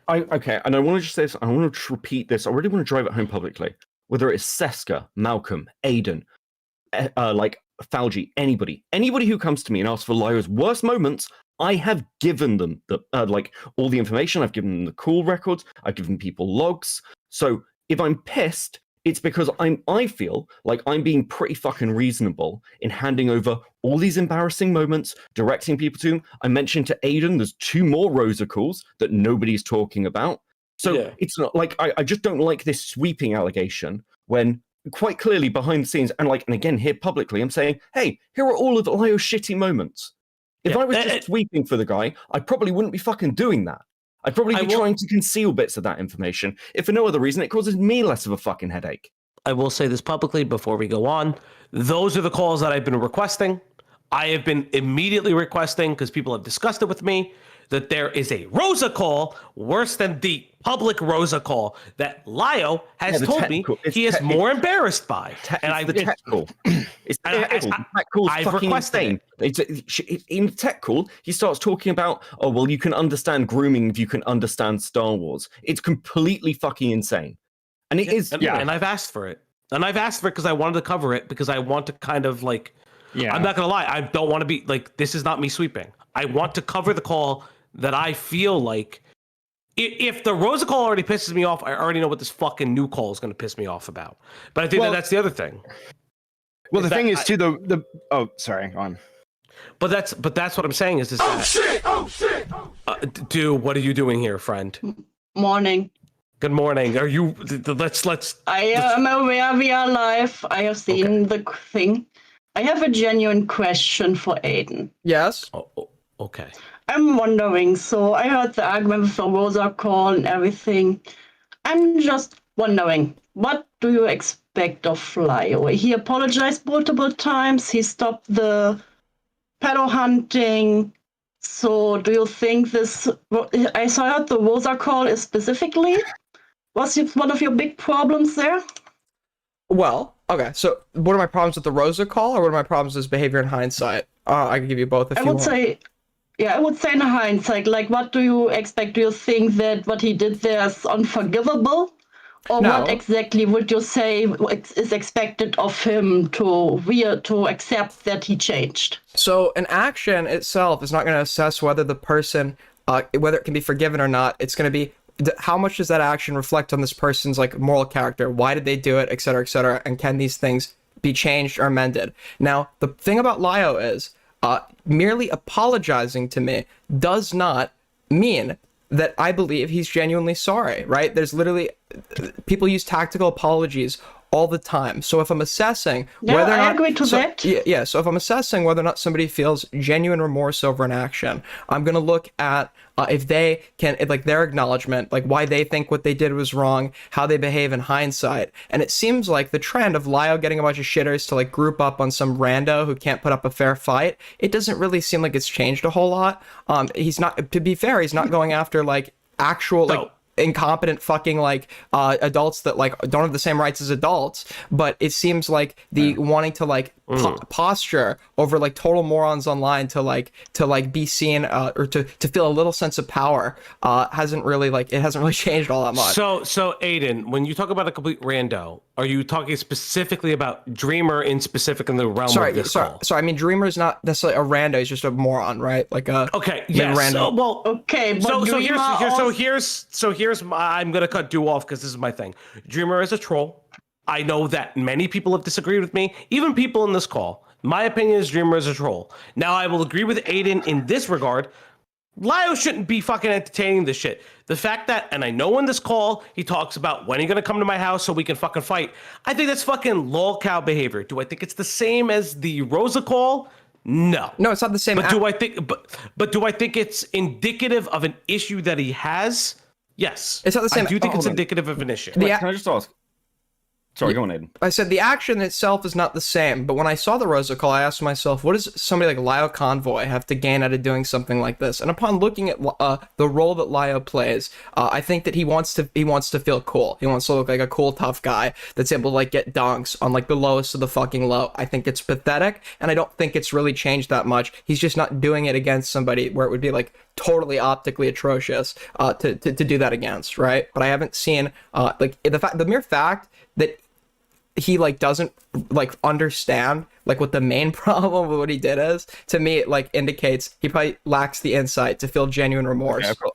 Okay, and I want to just say this. I want to repeat this. I really want to drive it home publicly. Whether it's Seska, Malcolm, Aiden, like Falgi, anybody who comes to me and asks for Lio's worst moments, I have given them the all the information. I've given them the call records. I've given people logs. So if I'm pissed, it's because I feel like I'm being pretty fucking reasonable in handing over all these embarrassing moments, directing people to him. I mentioned to Aiden, there's 2 more Rosa calls that nobody's talking about. So it's not like I just don't like this sweeping allegation when quite clearly behind the scenes and again here publicly, I'm saying, hey, here are all of Lio's shitty moments. If I was just sweeping for the guy, I probably wouldn't be fucking doing that. I'd probably be trying to conceal bits of that information. If for no other reason, it causes me less of a fucking headache. I will say this publicly before we go on. Those are the calls that I've been requesting. I have been immediately requesting, because people have discussed it with me, that there is a Rosa call worse than the public Rosa call that Lio has told me he is more embarrassed by. The tech call. It's the tech call. The tech call's fucking insane. In the tech call, he starts talking about, oh, well, you can understand grooming if you can understand Star Wars. It's completely fucking insane. And it is, and I've asked for it. And I've asked for it because I wanted to cover it, because I want to kind of I'm not going to lie. I don't want to be this is not me sweeping. I want to cover the call that I feel like if the Rosa call already pisses me off, I already know what this fucking new call is going to piss me off about. But I think that's the other thing. Well, the thing is too, the oh, sorry, go on. But that's what I'm saying is dude, what are you doing here, friend? Morning. Good morning. Are you? Let's. I am aware we are live. I have seen the thing. I have a genuine question for Aiden. Yes. Oh, okay. I'm wondering. So I heard the argument with the Rosa call and everything. I'm just wondering, what do you expect of Lio? He apologized multiple times. He stopped the pedo hunting. So do you think this? I saw the Rosa call is specifically. Was it one of your big problems there? Well, okay. So, what are my problems with the Rosa call, or what are my problems with his behavior in hindsight? I can give you both if you want. I would say in hindsight, what do you expect? Do you think that what he did there is unforgivable? Or what exactly would you say is expected of him to accept that he changed? So, an action itself is not going to assess whether the person, whether it can be forgiven or not. It's going to be how much does that action reflect on this person's moral character? Why did they do it, et cetera, and can these things be changed or amended? Now, the thing about Lio is merely apologizing to me does not mean that I believe he's genuinely sorry, right? There's literally people use tactical apologies all the time. So if I'm assessing whether or not, I agree to that. Yeah, so if I'm assessing whether or not somebody feels genuine remorse over an action, I'm going to look at if they can, their acknowledgement, why they think what they did was wrong, how they behave in hindsight. And it seems like the trend of Lio getting a bunch of shitters to group up on some rando who can't put up a fair fight, it doesn't really seem like it's changed a whole lot. He's not, to be fair, he's not going after actual incompetent fucking adults that don't have the same rights as adults, but it seems like the wanting to posture over like total morons online to be seen or to feel a little sense of power hasn't really changed all that much. So Aiden, when you talk about a complete rando, are you talking specifically about Dreamer in specific in the realm of this call? Sorry, I mean Dreamer's not necessarily a rando, he's just a moron, right? Like a random. Okay, but here's I'm gonna cut you off because this is my thing. Dreamer is a troll. I know that many people have disagreed with me, even people in this call. My opinion is Dreamer is a troll. Now, I will agree with Aiden in this regard. Lio shouldn't be fucking entertaining this shit. The fact that, and I know in this call, he talks about when are you gonna come to my house so we can fucking fight. I think that's fucking lol cow behavior. Do I think it's the same as the Rosa call? No. No, it's not the same. But do I think it's indicative of an issue that he has? Yes. It's not the same. I do think it's indicative of an issue. Wait, can I just ask? Sorry, go on, Aiden. I said the action itself is not the same, but when I saw the Rosa call, I asked myself, what does somebody like LioConvoy have to gain out of doing something like this? And upon looking at the role that Lio plays, I think that he wants to feel cool. He wants to look like a cool, tough guy that's able to like get dunks on like the lowest of the fucking low. I think it's pathetic, and I don't think it's really changed that much. He's just not doing it against somebody where it would be like totally optically atrocious to do that against, right? But I haven't seen the mere fact that he like doesn't like understand like what the main problem with what he did is, to me it like indicates he probably lacks the insight to feel genuine remorse. Okay,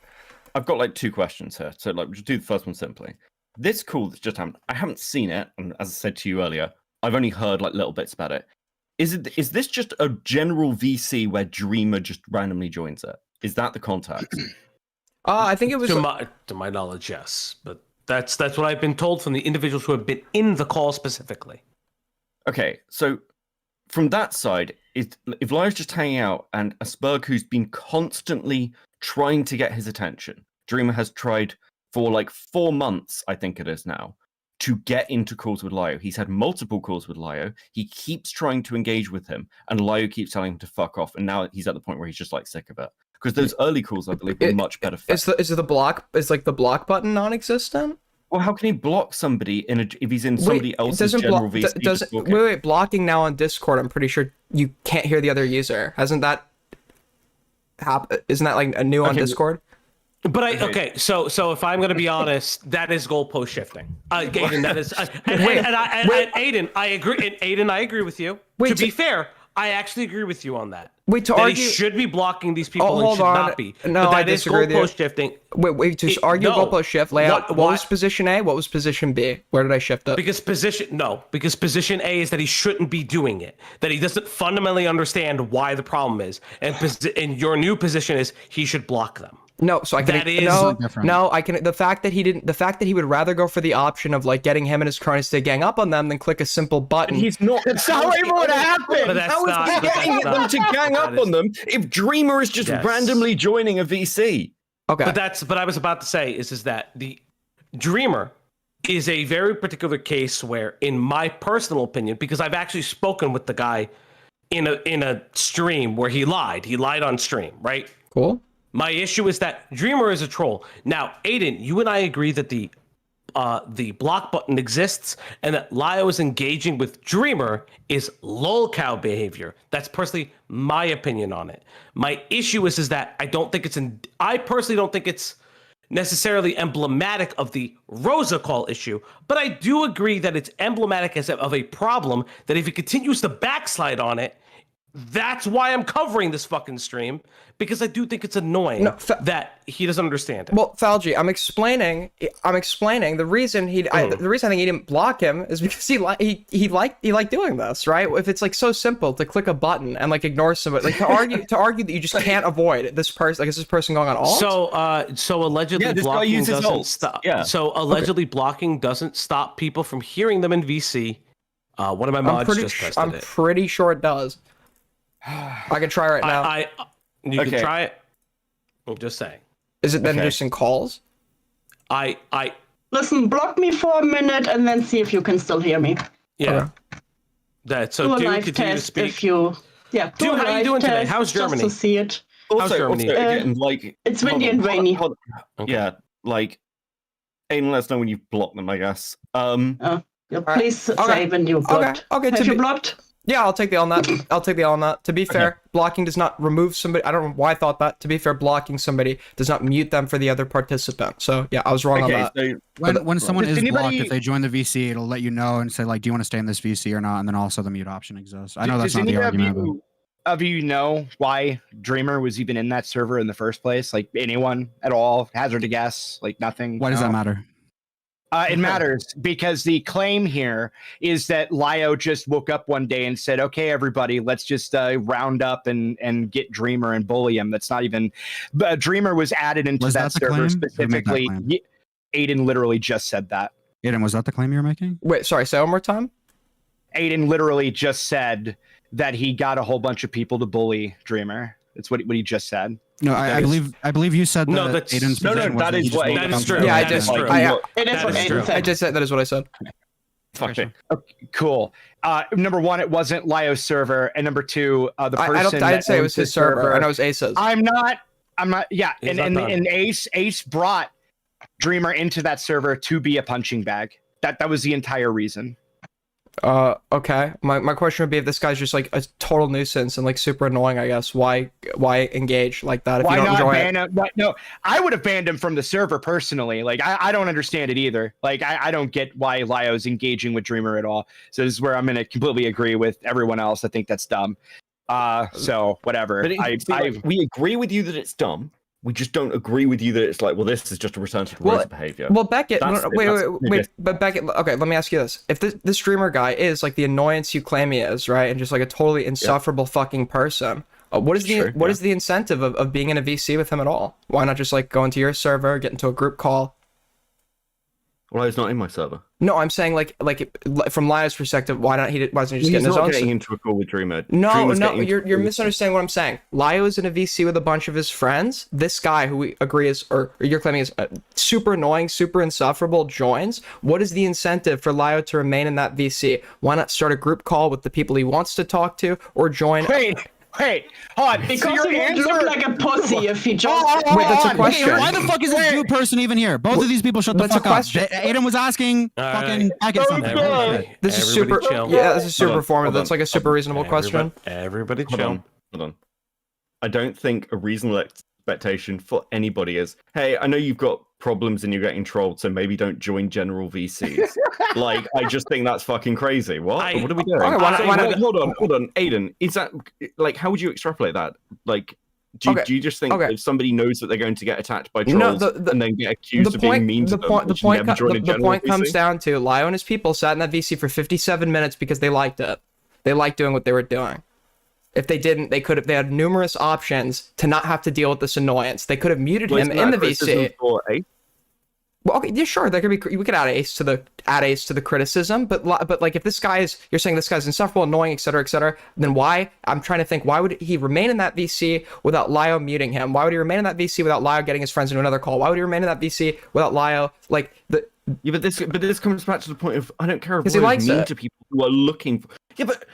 I've got like two questions here. So like just do the first one simply. This call that's just happened, I haven't seen it, and as I said to you earlier, I've only heard like little bits about it. Is this just a general VC where Dreamer just randomly joins it? Is that the context? I think it was to my knowledge, yes, but that's what I've been told from the individuals who have been in the call specifically. Okay, so from that side, if Lio's just hanging out and Asperg, who's been constantly trying to get his attention, Dreamer has tried for like 4 months, I think it is now, to get into calls with Lio. He's had multiple calls with Lio. He keeps trying to engage with him, and Lio keeps telling him to fuck off. And now he's at the point where he's just like sick of it. Because those early calls, I believe, were much better. Is the block button non-existent? Well, how can he block somebody if he's in somebody else's general VC? Wait, blocking now on Discord, I'm pretty sure you can't hear the other user. Hasn't that happened? Isn't that like a new on Discord? But so if I'm gonna be honest, that is goalpost shifting. Aiden, that is. Aiden, I agree. And Aiden, I agree with you. To be fair, I actually agree with you on that. Argue, he should be blocking these people and should not be. No, but I disagree with you. Goalpost shifting. To argue goalpost shift layout. What was position A? What was position B? Where did I shift it? Because position A is that he shouldn't be doing it. That he doesn't fundamentally understand why the problem is, and your new position is he should block them. No, so I can I can the fact that he would rather go for the option of like getting him and his cronies to gang up on them than click a simple button. And he's not. That's not able to happen. How is he getting them to gang up on them if Dreamer is just randomly joining a VC? Okay. But I was about to say is that the Dreamer is a very particular case where, in my personal opinion, because I've actually spoken with the guy in a stream where he lied on stream, right? Cool. My issue is that Dreamer is a troll. Now, Aiden, you and I agree that the block button exists and that Lio is engaging with Dreamer is lolcow behavior. That's personally my opinion on it. My issue is that I personally don't think it's necessarily emblematic of the Rosa call issue, but I do agree that it's emblematic of a problem that if he continues to backslide on it, that's why I'm covering this fucking stream, because I do think it's annoying that he doesn't understand it. Well, Falgi, I'm explaining the reason the reason I think he didn't block him is because he liked doing this, right? If it's like so simple to click a button and like ignore somebody, like to argue that you just can't avoid this person, like is this person going on alt? So allegedly blocking doesn't stop. Yeah. So allegedly blocking doesn't stop people from hearing them in VC. One of my mods just tested I'm pretty sure it does. I can try right now. You can try it. I'm just saying. Is it then just in calls? Listen, block me for a minute and then see if you can still hear me. Yeah. That so do continue to speak. If you Dude, how are you doing today? How's Germany? Just to see it. How's Germany? Again, like it's windy and rainy. Yeah, like Aiden, let us know when you've blocked them, I guess. Please say when you blocked. Okay. Have you blocked? Yeah, I'll take the L on that. I'll take the L on that. To be fair, blocking does not remove somebody. I don't know why I thought that. To be fair, blocking somebody does not mute them for the other participant. So yeah, I was wrong on that. So, When someone is blocked, if they join the VC, it'll let you know and say like, do you want to stay in this VC or not? And then also the mute option exists. I know that's not the argument. Of you know why Dreamer was even in that server in the first place? Like anyone at all? Hazard a guess? Like nothing? Why does that matter? It matters because the claim here is that Lio just woke up one day and said, okay, everybody, let's just round up and get Dreamer and bully him. That's not even... Dreamer was added into that server specifically. Aiden literally just said that. Aiden, was that the claim you're making? Wait, sorry, say one more time? Aiden literally just said that he got a whole bunch of people to bully Dreamer. That's what he just said. No, I believe you said No, that that's- Aiden's no, position was that that is he just what woke Aiden up and said. said, Yeah, I "Okay, did. fine." I just said that is what I said. Fuck it. Okay, cool. Number one, it wasn't Lio's server, and number two, the person I'd say it was his server, and it was Ace's. I'm not. Yeah, He's and not done. Ace brought Dreamer into that server to be a punching bag. That was the entire reason. Okay. My question would be if this guy's just like a total nuisance and like super annoying, I guess. Why engage like that if Why you don't not enjoy ban it? him? No, I would have banned him from the server personally. Like, I don't understand it either. Like, I don't get why Lio's engaging with Dreamer at all. So this is where I'm going to completely agree with everyone else. I think that's dumb. So whatever. But we agree with you that it's dumb. We just don't agree with you that it's like, well, this is just a return to Rosa behavior. Well, Beckett, That's- wait, that's- but Beckett, okay, let me ask you this. If this streamer guy is like the annoyance you claim he is, right, and just like a totally insufferable fucking person, what is the incentive of being in a VC with him at all? Why not just like go into your server, get into a group call? Well, he's not in my server. No, I'm saying like from Lio's perspective, why doesn't he just He's get in his not own? getting into a call with Dreamer. No, Dreamer's no, getting into you're a call with- misunderstanding what I'm saying. Lio is in a VC with a bunch of his friends. This guy who we agree is, or you're claiming is super annoying, super insufferable, joins. What is the incentive for Lio to remain in that VC? Why not start a group call with the people he wants to talk to, or join? Wait, hold on. Because he would look like a pussy if he just... Wait, that's a question. Why the fuck is this new person even here? Both of these people shut the That's a fuck up. question. Aiden was asking fucking Beckett something. This is super. Yeah, this is super informative. That's like a super reasonable question. Everybody chill. Hold on. I don't think a reasonable expectation for anybody is, hey, I know you've got problems and you're getting trolled, so maybe don't join general VCs. Like, I just think that's fucking crazy. What are we doing? Hold on. Aiden, is that, like, how would you extrapolate that? Like, do you just think if somebody knows that they're going to get attacked by trolls and then get accused of being mean to them, the point comes down to Lio and his people sat in that VC for 57 minutes because they liked it. They liked doing what they were doing. If they didn't, they had numerous options to not have to deal with this annoyance. They could have muted him in the VC. Well, okay, yeah, sure. There could be. We could add Ace to the criticism, but like if this guy is, you're saying this guy's insufferable, annoying, etc., then why? I'm trying to think. Why would he remain in that VC without Lio muting him? Why would he remain in that VC without Lio getting his friends into another call? Why would he remain in that VC without Lio like the? Yeah, but this comes back to the point of I don't care if he likes mean it. to people who are looking for.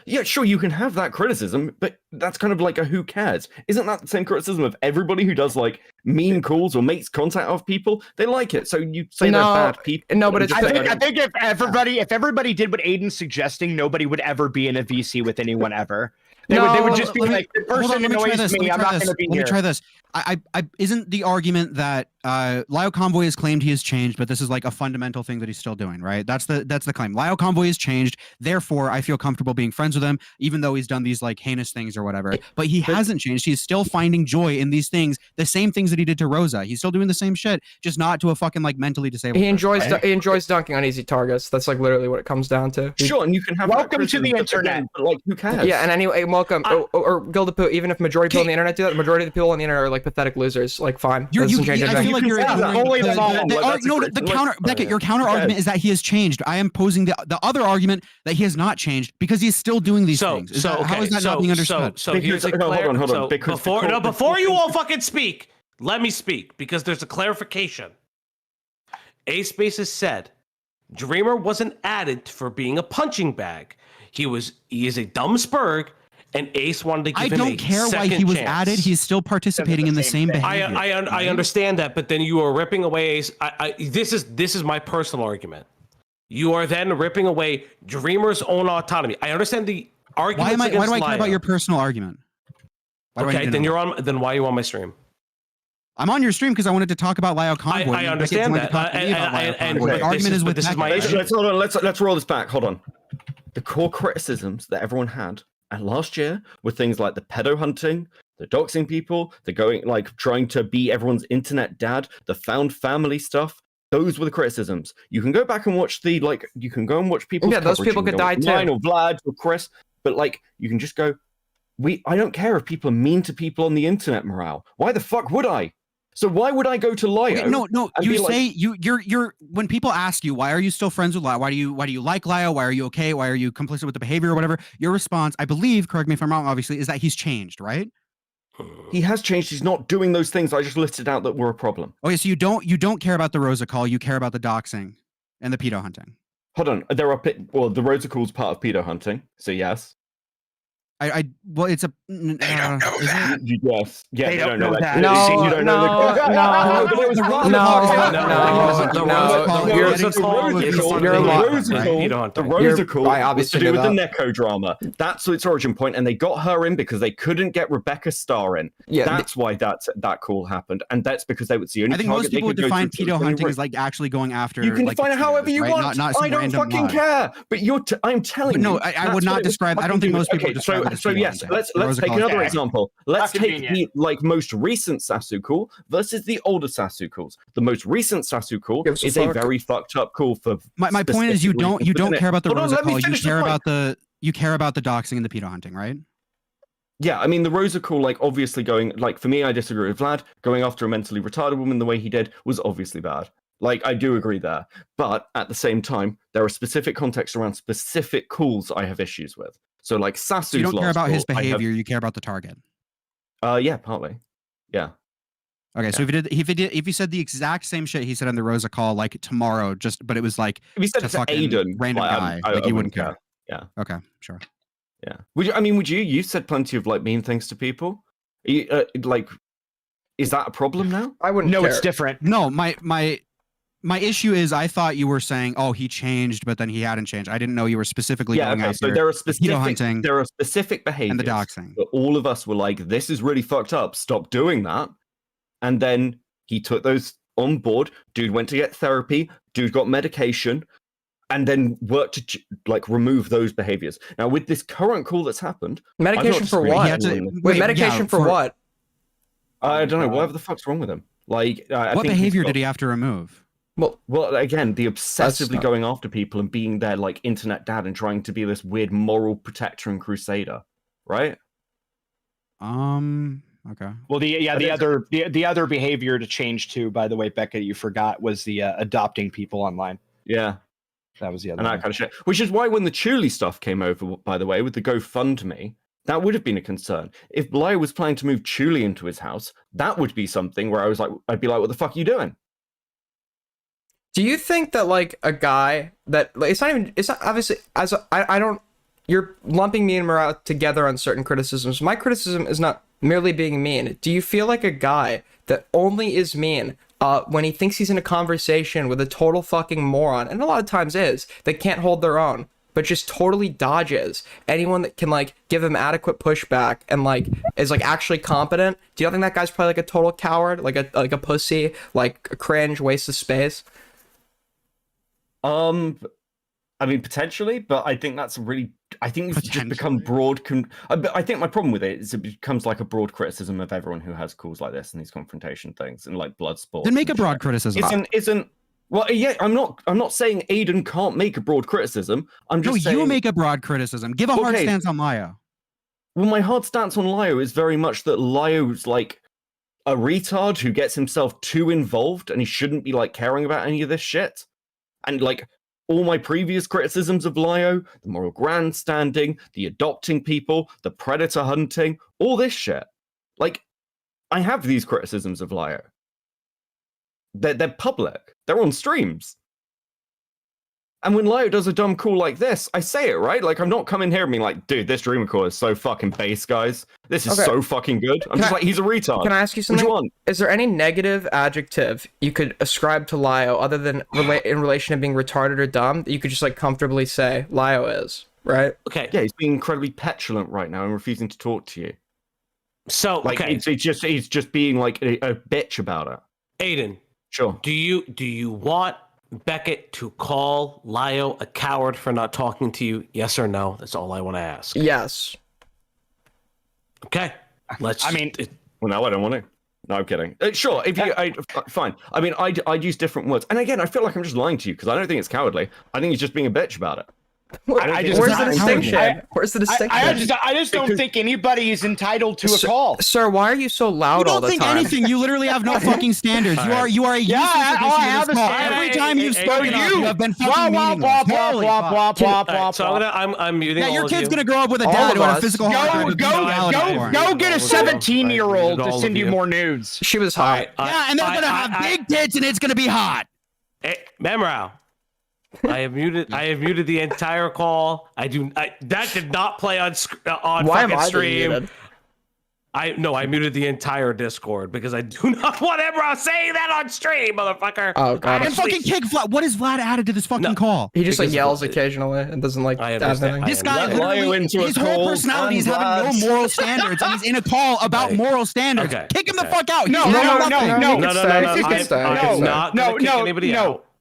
Yeah, sure, you can have that criticism, but that's kind of like a who cares? Isn't that the same criticism of everybody who does like mean calls or makes contact of people? They like it, so you say they're bad people. No, but I think if everybody did what Aiden's suggesting, nobody would ever be in a VC with anyone ever. They would just be like, the person annoys me, I'm not going to be here. Let me try this. I isn't the argument that LioConvoy has claimed he has changed, but this is like a fundamental thing that he's still doing, right? That's the claim. LioConvoy has changed, therefore I feel comfortable being friends with him, even though he's done these like heinous things or whatever. But he hasn't changed. He's still finding joy in these things, the same things that he did to Rosa. He's still doing the same shit, just not to a fucking like mentally disabled. He enjoys dunking on easy targets. That's like literally what it comes down to. Sure, and you can have welcome to the internet. But like, who cares? Yeah, and anyway, welcome. Or Gildapoo, even if majority of people on the internet do that, the majority of the people on the internet are like pathetic losers. Like, fine. I feel like you're Beckett, your counter argument is that he has changed. I am posing the other argument that he has not changed because he's still doing these things. How is that not being understood? So here's a hold on. Before you all fucking speak, let me speak because there's a clarification. Ace Spaces said Dreamer wasn't added for being a punching bag. He is a dumb spurg. And Ace wanted to give him a I don't care why he was added. He's still participating in the same behavior. I understand that, but then you are ripping away Ace. This is my personal argument. You are then ripping away Dreamer's own autonomy. I understand the arguments Why against do I care about Lio. your personal argument? Why do I need Okay, to then know? you're on. Then why are you on my stream? I'm on your stream because I wanted to talk about LioConvoy. I understand that. My argument is with this is Beckett, my right? issue. Let's hold on. Let's roll this back. Hold on. The core criticisms that everyone had and last year were things like the pedo hunting, the doxing people, the going like trying to be everyone's internet dad, the found family stuff. Those were the criticisms. You can go back and watch you can go and watch people's Yeah, those coverage. people You can could go die watch too. mine or Vlad or Chris, but like you can just go. I don't care if people are mean to people on the internet, morale. Why the fuck would I? So why would I go to Lio? Okay, no. and You be like, say you're when people ask you why are you still friends with Lio? Why do you like Lio? Why are you okay? Why are you complicit with the behavior or whatever? Your response, I believe, correct me if I'm wrong, obviously, is that he's changed, right? He has changed. He's not doing those things I just listed out that were a problem. Okay, so you don't care about the Rosa call. You care about the doxing and the pedo hunting. Hold on. The Rosa call's part of pedo hunting. So yes. Well, it's a is it? Yes. Yeah, They they don't don't know know that. that. No, you don't know the Rosa call was to do with the Neko drama. That's its origin point, and they got her in because they couldn't get Rebecca Starr in. Yeah, that's why that call happened, and that's because they would see only. I think most people would define pedo hunting as like actually going after. You can like, define it however you right? want. Not some I don't random fucking mod. care. But I'm telling But no, you. I would not describe. I don't think most people would describe it as So pedo yes, hunting. let's Rosa take call is another bad. example. Let's Not take convenient. the most recent Sasu call versus the older Sasu calls. The most recent Sasu call Gives a is a fuck. very fucked up call for. My point is you don't care about the Hold on, Rosa let me call. You finish the care point. about the doxing and the pedo hunting, right? Yeah, I mean the Rosa call, like obviously going like for me, I disagree with Vlad. Going after a mentally retarded woman the way he did was obviously bad. Like I do agree there, but at the same time, there are specific contexts around specific calls I have issues with. So like Sasu's So you don't care last about his call, I have- behavior. You care about the target. Yeah, partly. Yeah. Okay, so if he said the exact same shit he said on the Rosa call like tomorrow, but it was like If he said to it to fucking Aiden, random like, guy, I like you wouldn't wouldn't care. Yeah. Okay, sure. Yeah. Would you? You said plenty of like mean things to people. Are you, like, is that a problem now? I wouldn't. No, care. it's different. No, my issue is I thought you were saying, oh, he changed, but then he hadn't changed. I didn't know you were specifically going Okay. after So there are the pedo hunting. there are specific behaviors and the doxing. that all of us were like, this is really fucked up. Stop doing that. And then he took those on board. Dude went to get therapy. Dude got medication. And then worked to like remove those behaviors. Now with this current call that's happened, Medication for what? Wait, medication for what? I don't know. Whatever the fuck's wrong with him. Like, I What think he's behavior got- did he have to remove? Well, again, the obsessively not- going after people and being their like internet dad and trying to be this weird moral protector and crusader, right? Okay. Well, the other behavior to change to, by the way, Becca, you forgot was the adopting people online. Yeah, that was the other and that one. kind of shit. Which is why when the Chuli stuff came over, by the way, with the GoFundMe, that would have been a concern. If Blyer was planning to move Chuli into his house, that would be something where I'd be like, what the fuck are you doing? Do you think that like a guy that like, it's not obviously I don't, you're lumping me and Murat together on certain criticisms. My criticism is not merely being mean. Do you feel like a guy that only is mean when he thinks he's in a conversation with a total fucking moron, and a lot of times is, that can't hold their own, but just totally dodges anyone that can like give him adequate pushback and like is like actually competent? Do you think that guy's probably like a total coward, like a pussy, like a cringe, waste of space? I mean, potentially, but I think that's really. I think it's just become broad. I think my problem with it is it becomes like a broad criticism of everyone who has calls like this and these confrontation things and like blood sports. Then make a broad criticism. Isn't well? Yeah, I'm not saying Aiden can't make a broad criticism. I'm just saying you make a broad criticism. Give a hard stance on Lio. Well, my hard stance on Lio is very much that Lio's like a retard who gets himself too involved and he shouldn't be like caring about any of this shit. And like all my previous criticisms of Lio, the moral grandstanding, the adopting people, the predator hunting, all this shit. Like, I have these criticisms of Lio. They're public. They're on streams. And when Lio does a dumb call like this, I say it, right? Like, I'm not coming here and being like, dude, this dreamer call is so fucking base, guys. This is Okay. so fucking good. I'm just like, he's a retard. Can I ask you something? Which one? Is there any negative adjective you could ascribe to Lio other than in relation to being retarded or dumb that you could just like comfortably say Lio is? right? Okay. Yeah, he's being incredibly petulant right now and refusing to talk to you. So like, okay, he's just being like a bitch about it. Aiden, sure. Do you want Beckett to call Lio a coward for not talking to you? Yes or no? That's all I want to ask. Yes. Okay. Let's. I mean, well, no, I don't want to. No, I'm kidding. Sure, if you, fine. I mean, I'd use different words. And again, I feel like I'm just lying to you because I don't think it's cowardly. I think he's just being a bitch about it. Where's the distinction? Where's the distinction? I just don't think anybody is entitled to a call. Sir, why are you so loud all the time? You don't think anything. You literally have no fucking standards. You are a useless addition to this call. Every time you've spoken up, you have been fucking meaningless. So I'm muting. Yeah, all your of kid's you. gonna grow up with a dad who had a physical Go get a 17-year-old to send you more nudes. She was hot. Yeah, and they're gonna have big tits, and it's gonna be hot. Memrow. I have muted the entire call. That did not play on Why am fucking I stream. muted? I muted the entire Discord because I do not want Emra saying that on stream, motherfucker. Oh god. And fucking kick Vlad. What is Vlad added to this fucking call? He just like yells occasionally and doesn't like add anything. This guy literally, his whole personality is having no moral standards, and he's in a call about moral standards. Okay. Kick him the fuck out. No.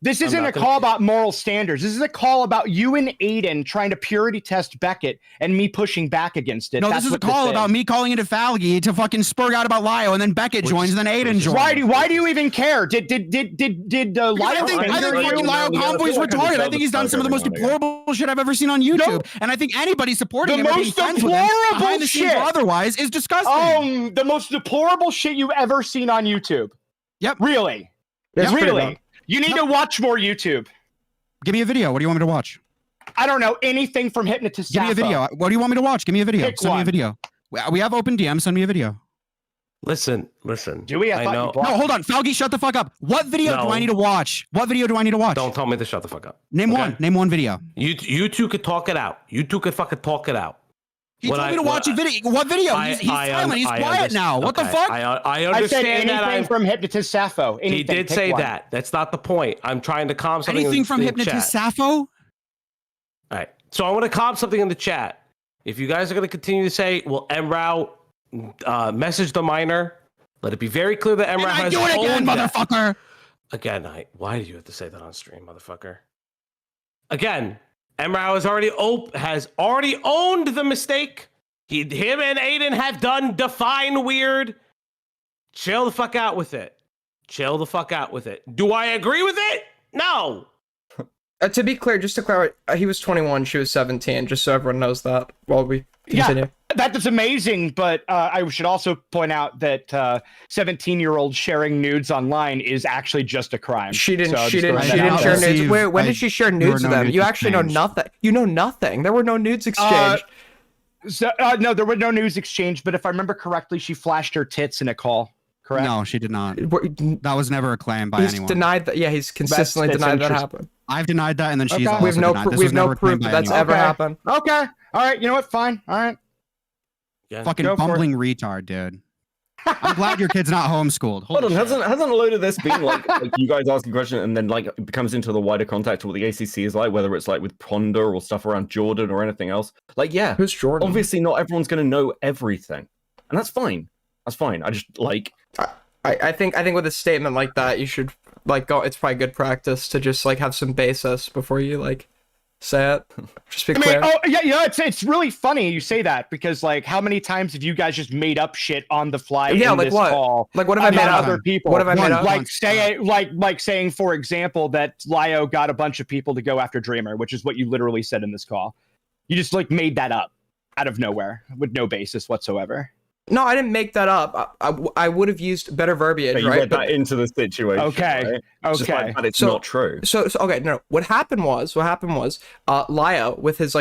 This isn't a call about moral standards. This is a call about you and Aiden trying to purity test Beckett and me pushing back against it. No, this is a call about me calling into Falgi to fucking spurg out about Lio, and then Beckett joins, and then Aiden joins. Why do you even care? Did Lio? I think fucking LioConvoy's retarded. I think he's done some of the most deplorable shit I've ever seen on YouTube, and I think anybody supporting him or being friends with him behind the scenes or otherwise is disgusting. The most deplorable shit you've ever seen on YouTube. Yep. Really? Yes, really? You need to watch more YouTube. Give me a video. What do you want me to watch? I don't know anything from Hypnotist. Give me a video. What do you want me to watch? Give me a video. Pick Send me one. a video. We have open DM. Send me a video. Listen. Do we? I know. thought you blocked. No, hold on. Falgi, shut the fuck up. What video do I need to watch? What video do I need to watch? Don't tell me to shut the fuck up. Name one. Name one video. You two could talk it out. You two could fucking talk it out. He told me to watch a video. What video? He's silent. He's quiet now. What the fuck? I I said understand that. anything from Hypnotist Sappho. He did say that. That's not the point. I'm trying to calm something. Anything from in Hypnotist chat. Sappho? All right. So I want to calm something in the chat. If you guys are going to continue to say, well, Emrau message the minor, let it be very clear that Emrau has do it again, motherfucker. Again, why do you have to say that on stream, motherfucker? Again, Emrau has already owned the mistake. Him and Aiden have done define weird. Chill the fuck out with it. Chill the fuck out with it. Do I agree with it? No. To be clear, just to clarify, he was 21, she was 17, just so everyone knows that while we continue. Yeah, that is amazing, but I should also point out that 17-year-old sharing nudes online is actually just a crime. She didn't share nudes. Wait, when did she share nudes with them? You actually know nothing. You know nothing. There were no nudes exchanged. No, there were no news exchanged, but if I remember correctly, she flashed her tits in a call. Correct? No, she did not. That was never a claim by He's anyone. denied that. Yeah, he's consistently denied that happened. I've denied that, and then she's Okay. also We have no denied. This we was have no never a claim proof by that that's anyone. ever happened. Okay. All right. You know what? Fine. All right. Fucking bumbling retard, dude. I'm glad your kid's not homeschooled. Hold on, hasn't a load of this been like you guys asking a question and then like it becomes into the wider context of what the ACC is like, whether it's like with Ponder or stuff around Jordan or anything else? Like, yeah, who's Jordan? Obviously, not everyone's going to know everything, and that's fine. That's fine. I just like. I think with a statement like that, you should like go. It's probably good practice to just like have some basis before you like say it. Just be clear. It's really funny you say that because like how many times have you guys just made up shit on the fly? Yeah, in like this what? Call Like what have I made about up? Other people. What have I made up? Like saying, for example, that Lio got a bunch of people to go after Dreamer, which is what you literally said in this call. You just like made that up out of nowhere with no basis whatsoever. No, I didn't make that up. I would have used better verbiage, You right? read that into the situation. Okay. Right? It's just like, but it's not true. So okay, no. What happened was, Lio with his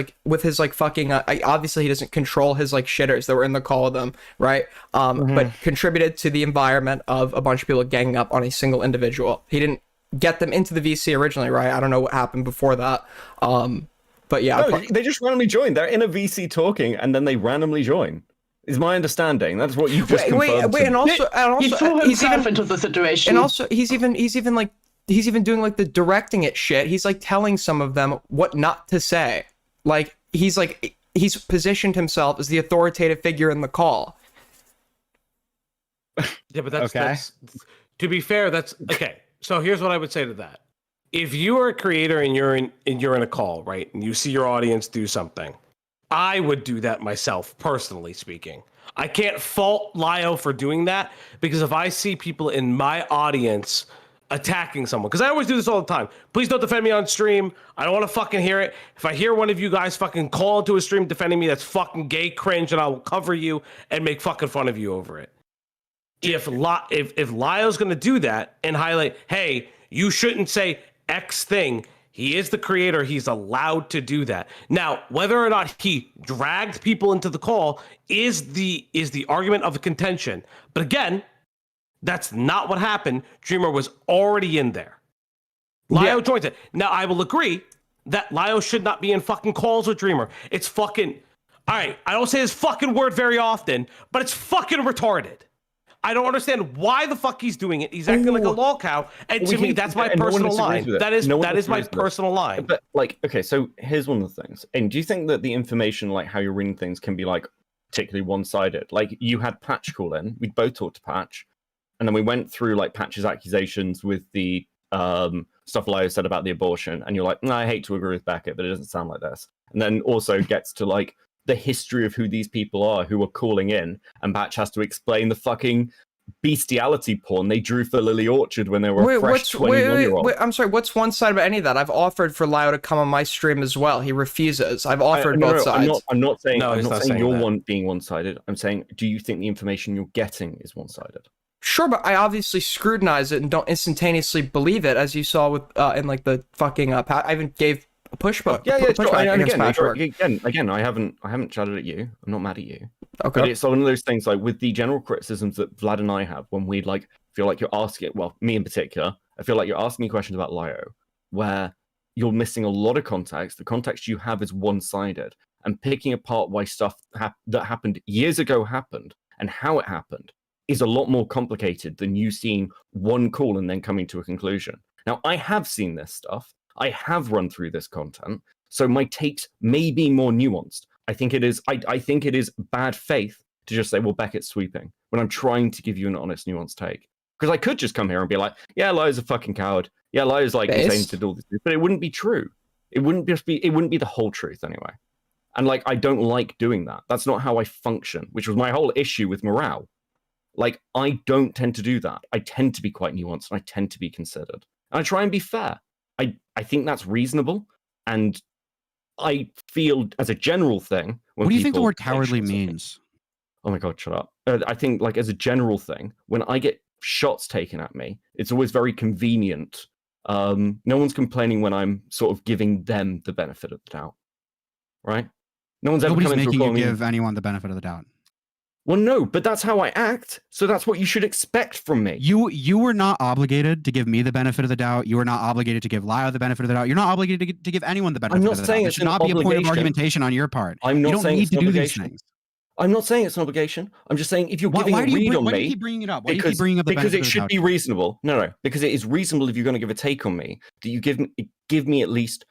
fucking. Obviously, he doesn't control his like shitters that were in the call with him, right? But contributed to the environment of a bunch of people ganging up on a single individual. He didn't get them into the VC originally, right? I don't know what happened before that. But yeah, no, they just randomly joined. They're in a VC talking, and then they randomly join. Is my understanding. That's what you just confirmed. Wait, and also he threw himself into the situation. And also, he's even doing like the directing it shit. He's like telling some of them what not to say. Like he's positioned himself as the authoritative figure in the call. Yeah, but that's to be fair, that's okay. So here's what I would say to that. If you are a creator and you're in a call, right, and you see your audience do something, I would do that myself, personally speaking. I can't fault Lio for doing that, because if I see people in my audience attacking someone, because I always do this all the time. Please don't defend me on stream. I don't want to fucking hear it. If I hear one of you guys fucking call into a stream defending me, that's fucking gay cringe, and I will cover you and make fucking fun of you over it. If Lio's going to do that and highlight, hey, you shouldn't say X thing, he is the creator. He's allowed to do that. Now, whether or not he dragged people into the call is the argument of contention. But again, that's not what happened. Dreamer was already in there. Lio joins it. Now, I will agree that Lio should not be in fucking calls with Dreamer. It's fucking... All right, I don't say this fucking word very often, but it's fucking retarded. I don't understand why the fuck he's doing it. He's acting like a lol cow, and to me, that's my personal line. That is my personal line. But like, okay, so here's one of the things. And do you think that the information, like how you're reading things, can be like particularly one-sided? Like, you had Patch call in. We both talked to Patch, and then we went through like Patch's accusations with the stuff Lio said about the abortion, and you're like, no, I hate to agree with Beckett, but it doesn't sound like this. And then also gets to like the history of who these people are who are calling in, and Batch has to explain the fucking bestiality porn they drew for Lily Orchard when they were a fresh 21-year-old. I'm sorry, what's one side about any of that? I've offered for Lio to come on my stream as well. He refuses. I've offered both sides. I'm not saying you're one being one-sided. I'm saying, do you think the information you're getting is one-sided? Sure, but I obviously scrutinize it and don't instantaneously believe it, as you saw with in like the fucking I even gave a pushback. Again, I haven't shouted at you. I'm not mad at you. Okay. But it's one of those things, like with the general criticisms that Vlad and I have when we like feel like you're asking, well, me in particular, I feel like you're asking me questions about Lio where you're missing a lot of context. The context you have is one-sided, and picking apart why stuff that happened years ago happened and how it happened is a lot more complicated than you seeing one call and then coming to a conclusion. Now, I have seen this stuff. I have run through this content, so my takes may be more nuanced. I think it is. I think it is bad faith to just say, "Well, Beckett's sweeping," when I'm trying to give you an honest, nuanced take. Because I could just come here and be like, "Yeah, Lio's a fucking coward. Yeah, Lio's like insane to do all this," but it wouldn't be true. It wouldn't be. It wouldn't be the whole truth anyway. And like, I don't like doing that. That's not how I function. Which was my whole issue with morale. Like, I don't tend to do that. I tend to be quite nuanced, and I tend to be considered. And I try and be fair. I think that's reasonable, and I feel as a general thing. What do you think the word cowardly means? Oh my god, shut up! I think like as a general thing, when I get shots taken at me, it's always very convenient. No one's complaining when I'm sort of giving them the benefit of the doubt, right? Nobody's making you give anyone the benefit of the doubt. Well, no, but that's how I act. So that's what you should expect from me. You were not obligated to give me the benefit of the doubt. You were not obligated to give Lio the benefit of the doubt. You're not obligated to give anyone the benefit of the doubt. It should not be a point of argumentation on your part. I'm not you don't saying need it's to an do obligation. these things. I'm not saying it's an obligation. I'm just saying if you're giving a read on me, why do you keep bringing it up? Why do you keep bringing up the because benefit it of the should doubt? be reasonable. No, because it is reasonable if you're going to give a take on me that you give me at least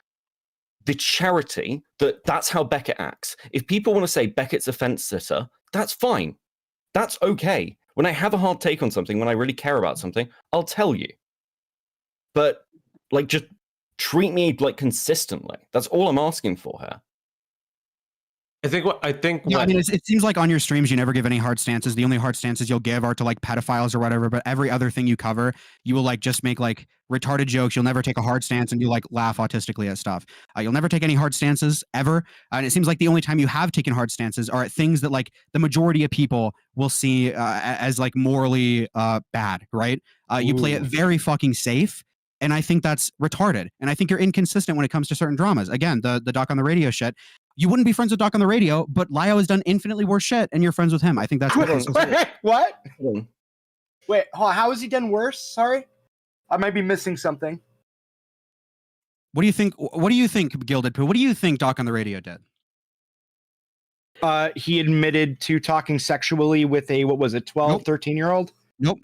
the charity that's how Beckett acts. If people want to say Beckett's a fence sitter, that's fine. That's okay. When I have a hard take on something, when I really care about something, I'll tell you. But like, just treat me like consistently. That's all I'm asking for here. I mean, it seems like on your streams you never give any hard stances. The only hard stances you'll give are to like pedophiles or whatever. But every other thing you cover, you will like just make like retarded jokes. You'll never take a hard stance, and you like laugh autistically at stuff. You'll never take any hard stances ever. And it seems like the only time you have taken hard stances are at things that like the majority of people will see as like morally bad. Right? You play it very fucking safe. And I think that's retarded. And I think you're inconsistent when it comes to certain dramas. Again, the Doc on the Radio shit. You wouldn't be friends with Doc on the Radio, but Lio has done infinitely worse shit, and you're friends with him. I think that's Wait, what? Wait, how has he done worse? Sorry, I might be missing something. What do you think? What do you think, Gilded Poo? What do you think Doc on the Radio did? He admitted to talking sexually with a 12, 13-year-old? Nope.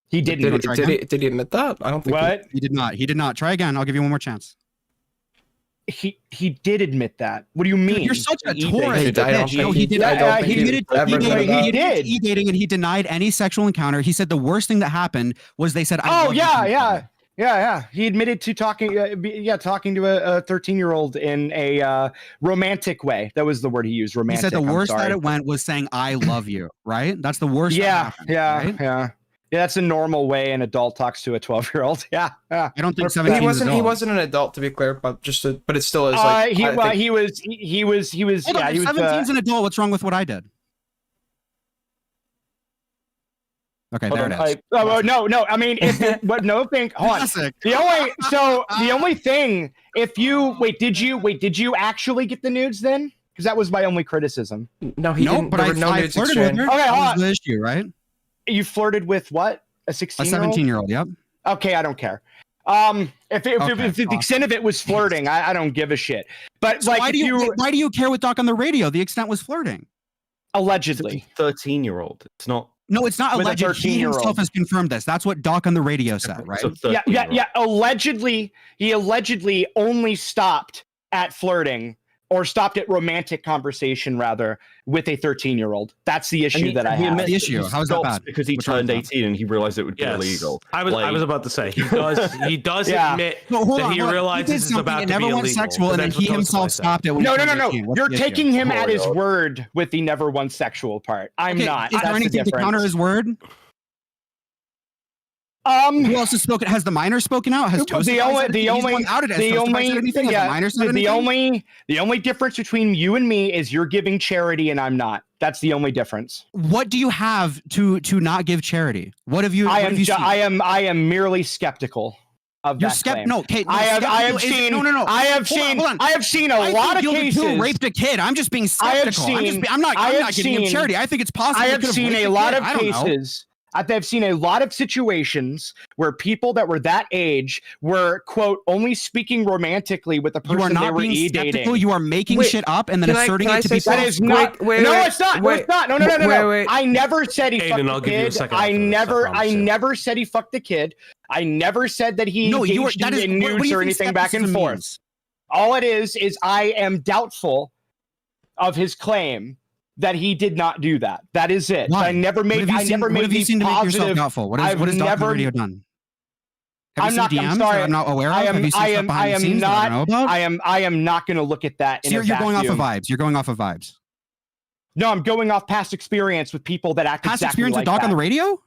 He didn't. Did he admit that? I don't think What? He did not. He did not. Try again. I'll give you one more chance. he did admit that. What do you mean? You're such a Taurus. I don't think he did. he admitted ever said that. he did e-dating, and he denied any sexual encounter. He said the worst thing that happened was they said, I love you to each other. Yeah. He admitted to talking to a 13-year-old in a romantic way. That was the word he used. Romantic. He said the worst that it went was saying, I love you. Right? That's the worst. Yeah. Right? Yeah. That's a normal way an adult talks to a 12-year-old. Yeah. I don't think 17 he wasn't an adult, to be clear, but but it still is like he was Hold on, if 17's an adult, what's wrong with what I did? Okay, there it is. No. I mean, hold on. The only thing, if you did you actually get the nudes then? Because that was my only criticism. No, he didn't. But There I were no nudes flirted with exchanged. her. Okay, That was the issue, right? You flirted with what? A 16-year-old? A 17-year-old. Yep. Okay, I don't care. If the extent of it was flirting, I don't give a shit. But So like, why do you care what Doc on the radio? The extent was flirting. Allegedly, 13-year-old. It's not. No, it's not With a alleged. He 13-year-old. himself has confirmed this. That's what Doc on the radio said, right? Yeah. Allegedly, he only stopped at flirting, or stopped at romantic conversation rather, with a 13-year-old. That's the issue that I have. The issue. How is that bad? Because he turned 18 and he realized it would be illegal. I was about to say he does Yeah. admit No, hold that on, he hold on. realizes He did it's something, about it to never be went illegal. sexual, but and then that's what he himself Toastboy said. stopped it. When No. he turned 18. What's You're the taking issue? him at his word with the never once sexual part. I'm Okay, not. Is there That's the anything to difference. counter his word? Who else has spoken? Has the minor spoken out? Has Toast the only difference between you and me is you're giving charity and I'm not. That's the only difference. What do you have to not give charity? What have you? I what have you seen? I am merely skeptical of You're that claim. No, Kate. I have seen. No. I have seen a lot of cases. Raped a kid. I'm just being skeptical. I'm not giving him charity. I think it's possible. I have seen a lot of cases. I've seen a lot of situations where people that were that age were, quote, only speaking romantically with the person you are not they were being e-dating. skeptical. You are making shit up and then asserting it to be That is not. It's not. No, it's not. No. I never said he fucked the kid. I never said he fucked the kid. I never said that he engaged in nudes or anything back and forth. All it is I am doubtful of his claim that he did not do that. That is it. Why? I never made. What have you seen to make yourself doubtful? What has Doc on the radio done? Have you seen DMs that I'm not aware of? Have you seen stuff behind the scenes that I don't know about? I am not going to look at that. So you're going off of vibes. You're going off of vibes. No, I'm going off past experience with people that act past exactly experience like with Doc that. on the radio.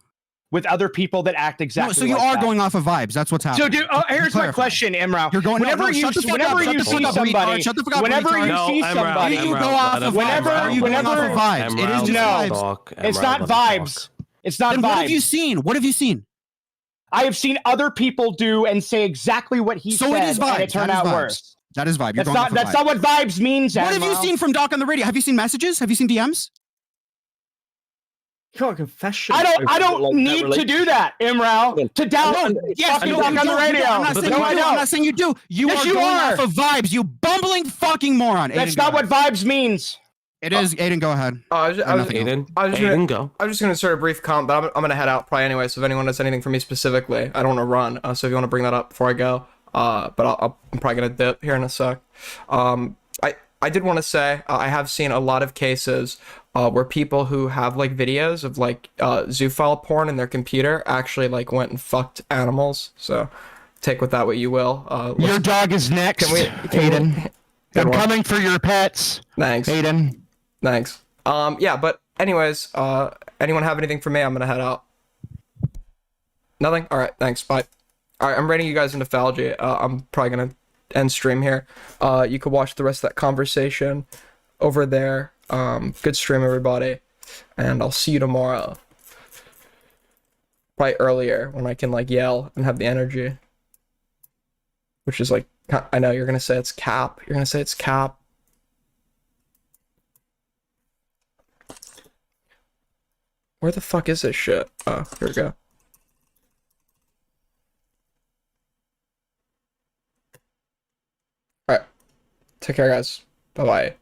With other people that act exactly. No, so you like are that. going off of vibes. That's what's happening. So, here's my question, Imrao. You're going. Whenever you see somebody, whenever you see somebody, you go off of vibes. You going off of vibes. It is just vibes. It's not vibes. It's not vibes. What have you seen? What have you seen? I have seen other people do and say exactly what he said. So it is vibes. And it turned out worse. That is vibe. That's not what vibes means. What have you seen from Doc on the radio? Have you seen messages? Have you seen DMs? Confession. I don't need to do that, Imrao. To doubt. Yes, Doc on the radio. I'm not saying you do. You are going off of vibes. You bumbling fucking moron. That's not what vibes means. It is. Aiden, go ahead. I was just gonna start a brief comment, but I'm gonna head out probably anyway. So if anyone has anything for me specifically, I don't want to run. So if you want to bring that up before I go, but I'm probably gonna dip here in a sec. I did want to say I have seen a lot of cases where people who have like videos of like zoophile porn in their computer actually like went and fucked animals. So take with that what you will. Your dog is next, Aiden. I'm coming for your pets. Thanks, Aiden. Thanks. Yeah, but anyways, anyone have anything for me? I'm gonna head out. Nothing? All right, thanks. Bye. All right, I'm rating you guys into Falgy. I'm probably gonna end stream here. You could watch the rest of that conversation over there. Good stream, everybody, and I'll see you tomorrow. Probably earlier when I can like yell and have the energy. Which is like, I know you're gonna say it's cap. You're gonna say it's cap. Where the fuck is this shit? Oh, here we go. Alright. Take care, guys. Bye-bye.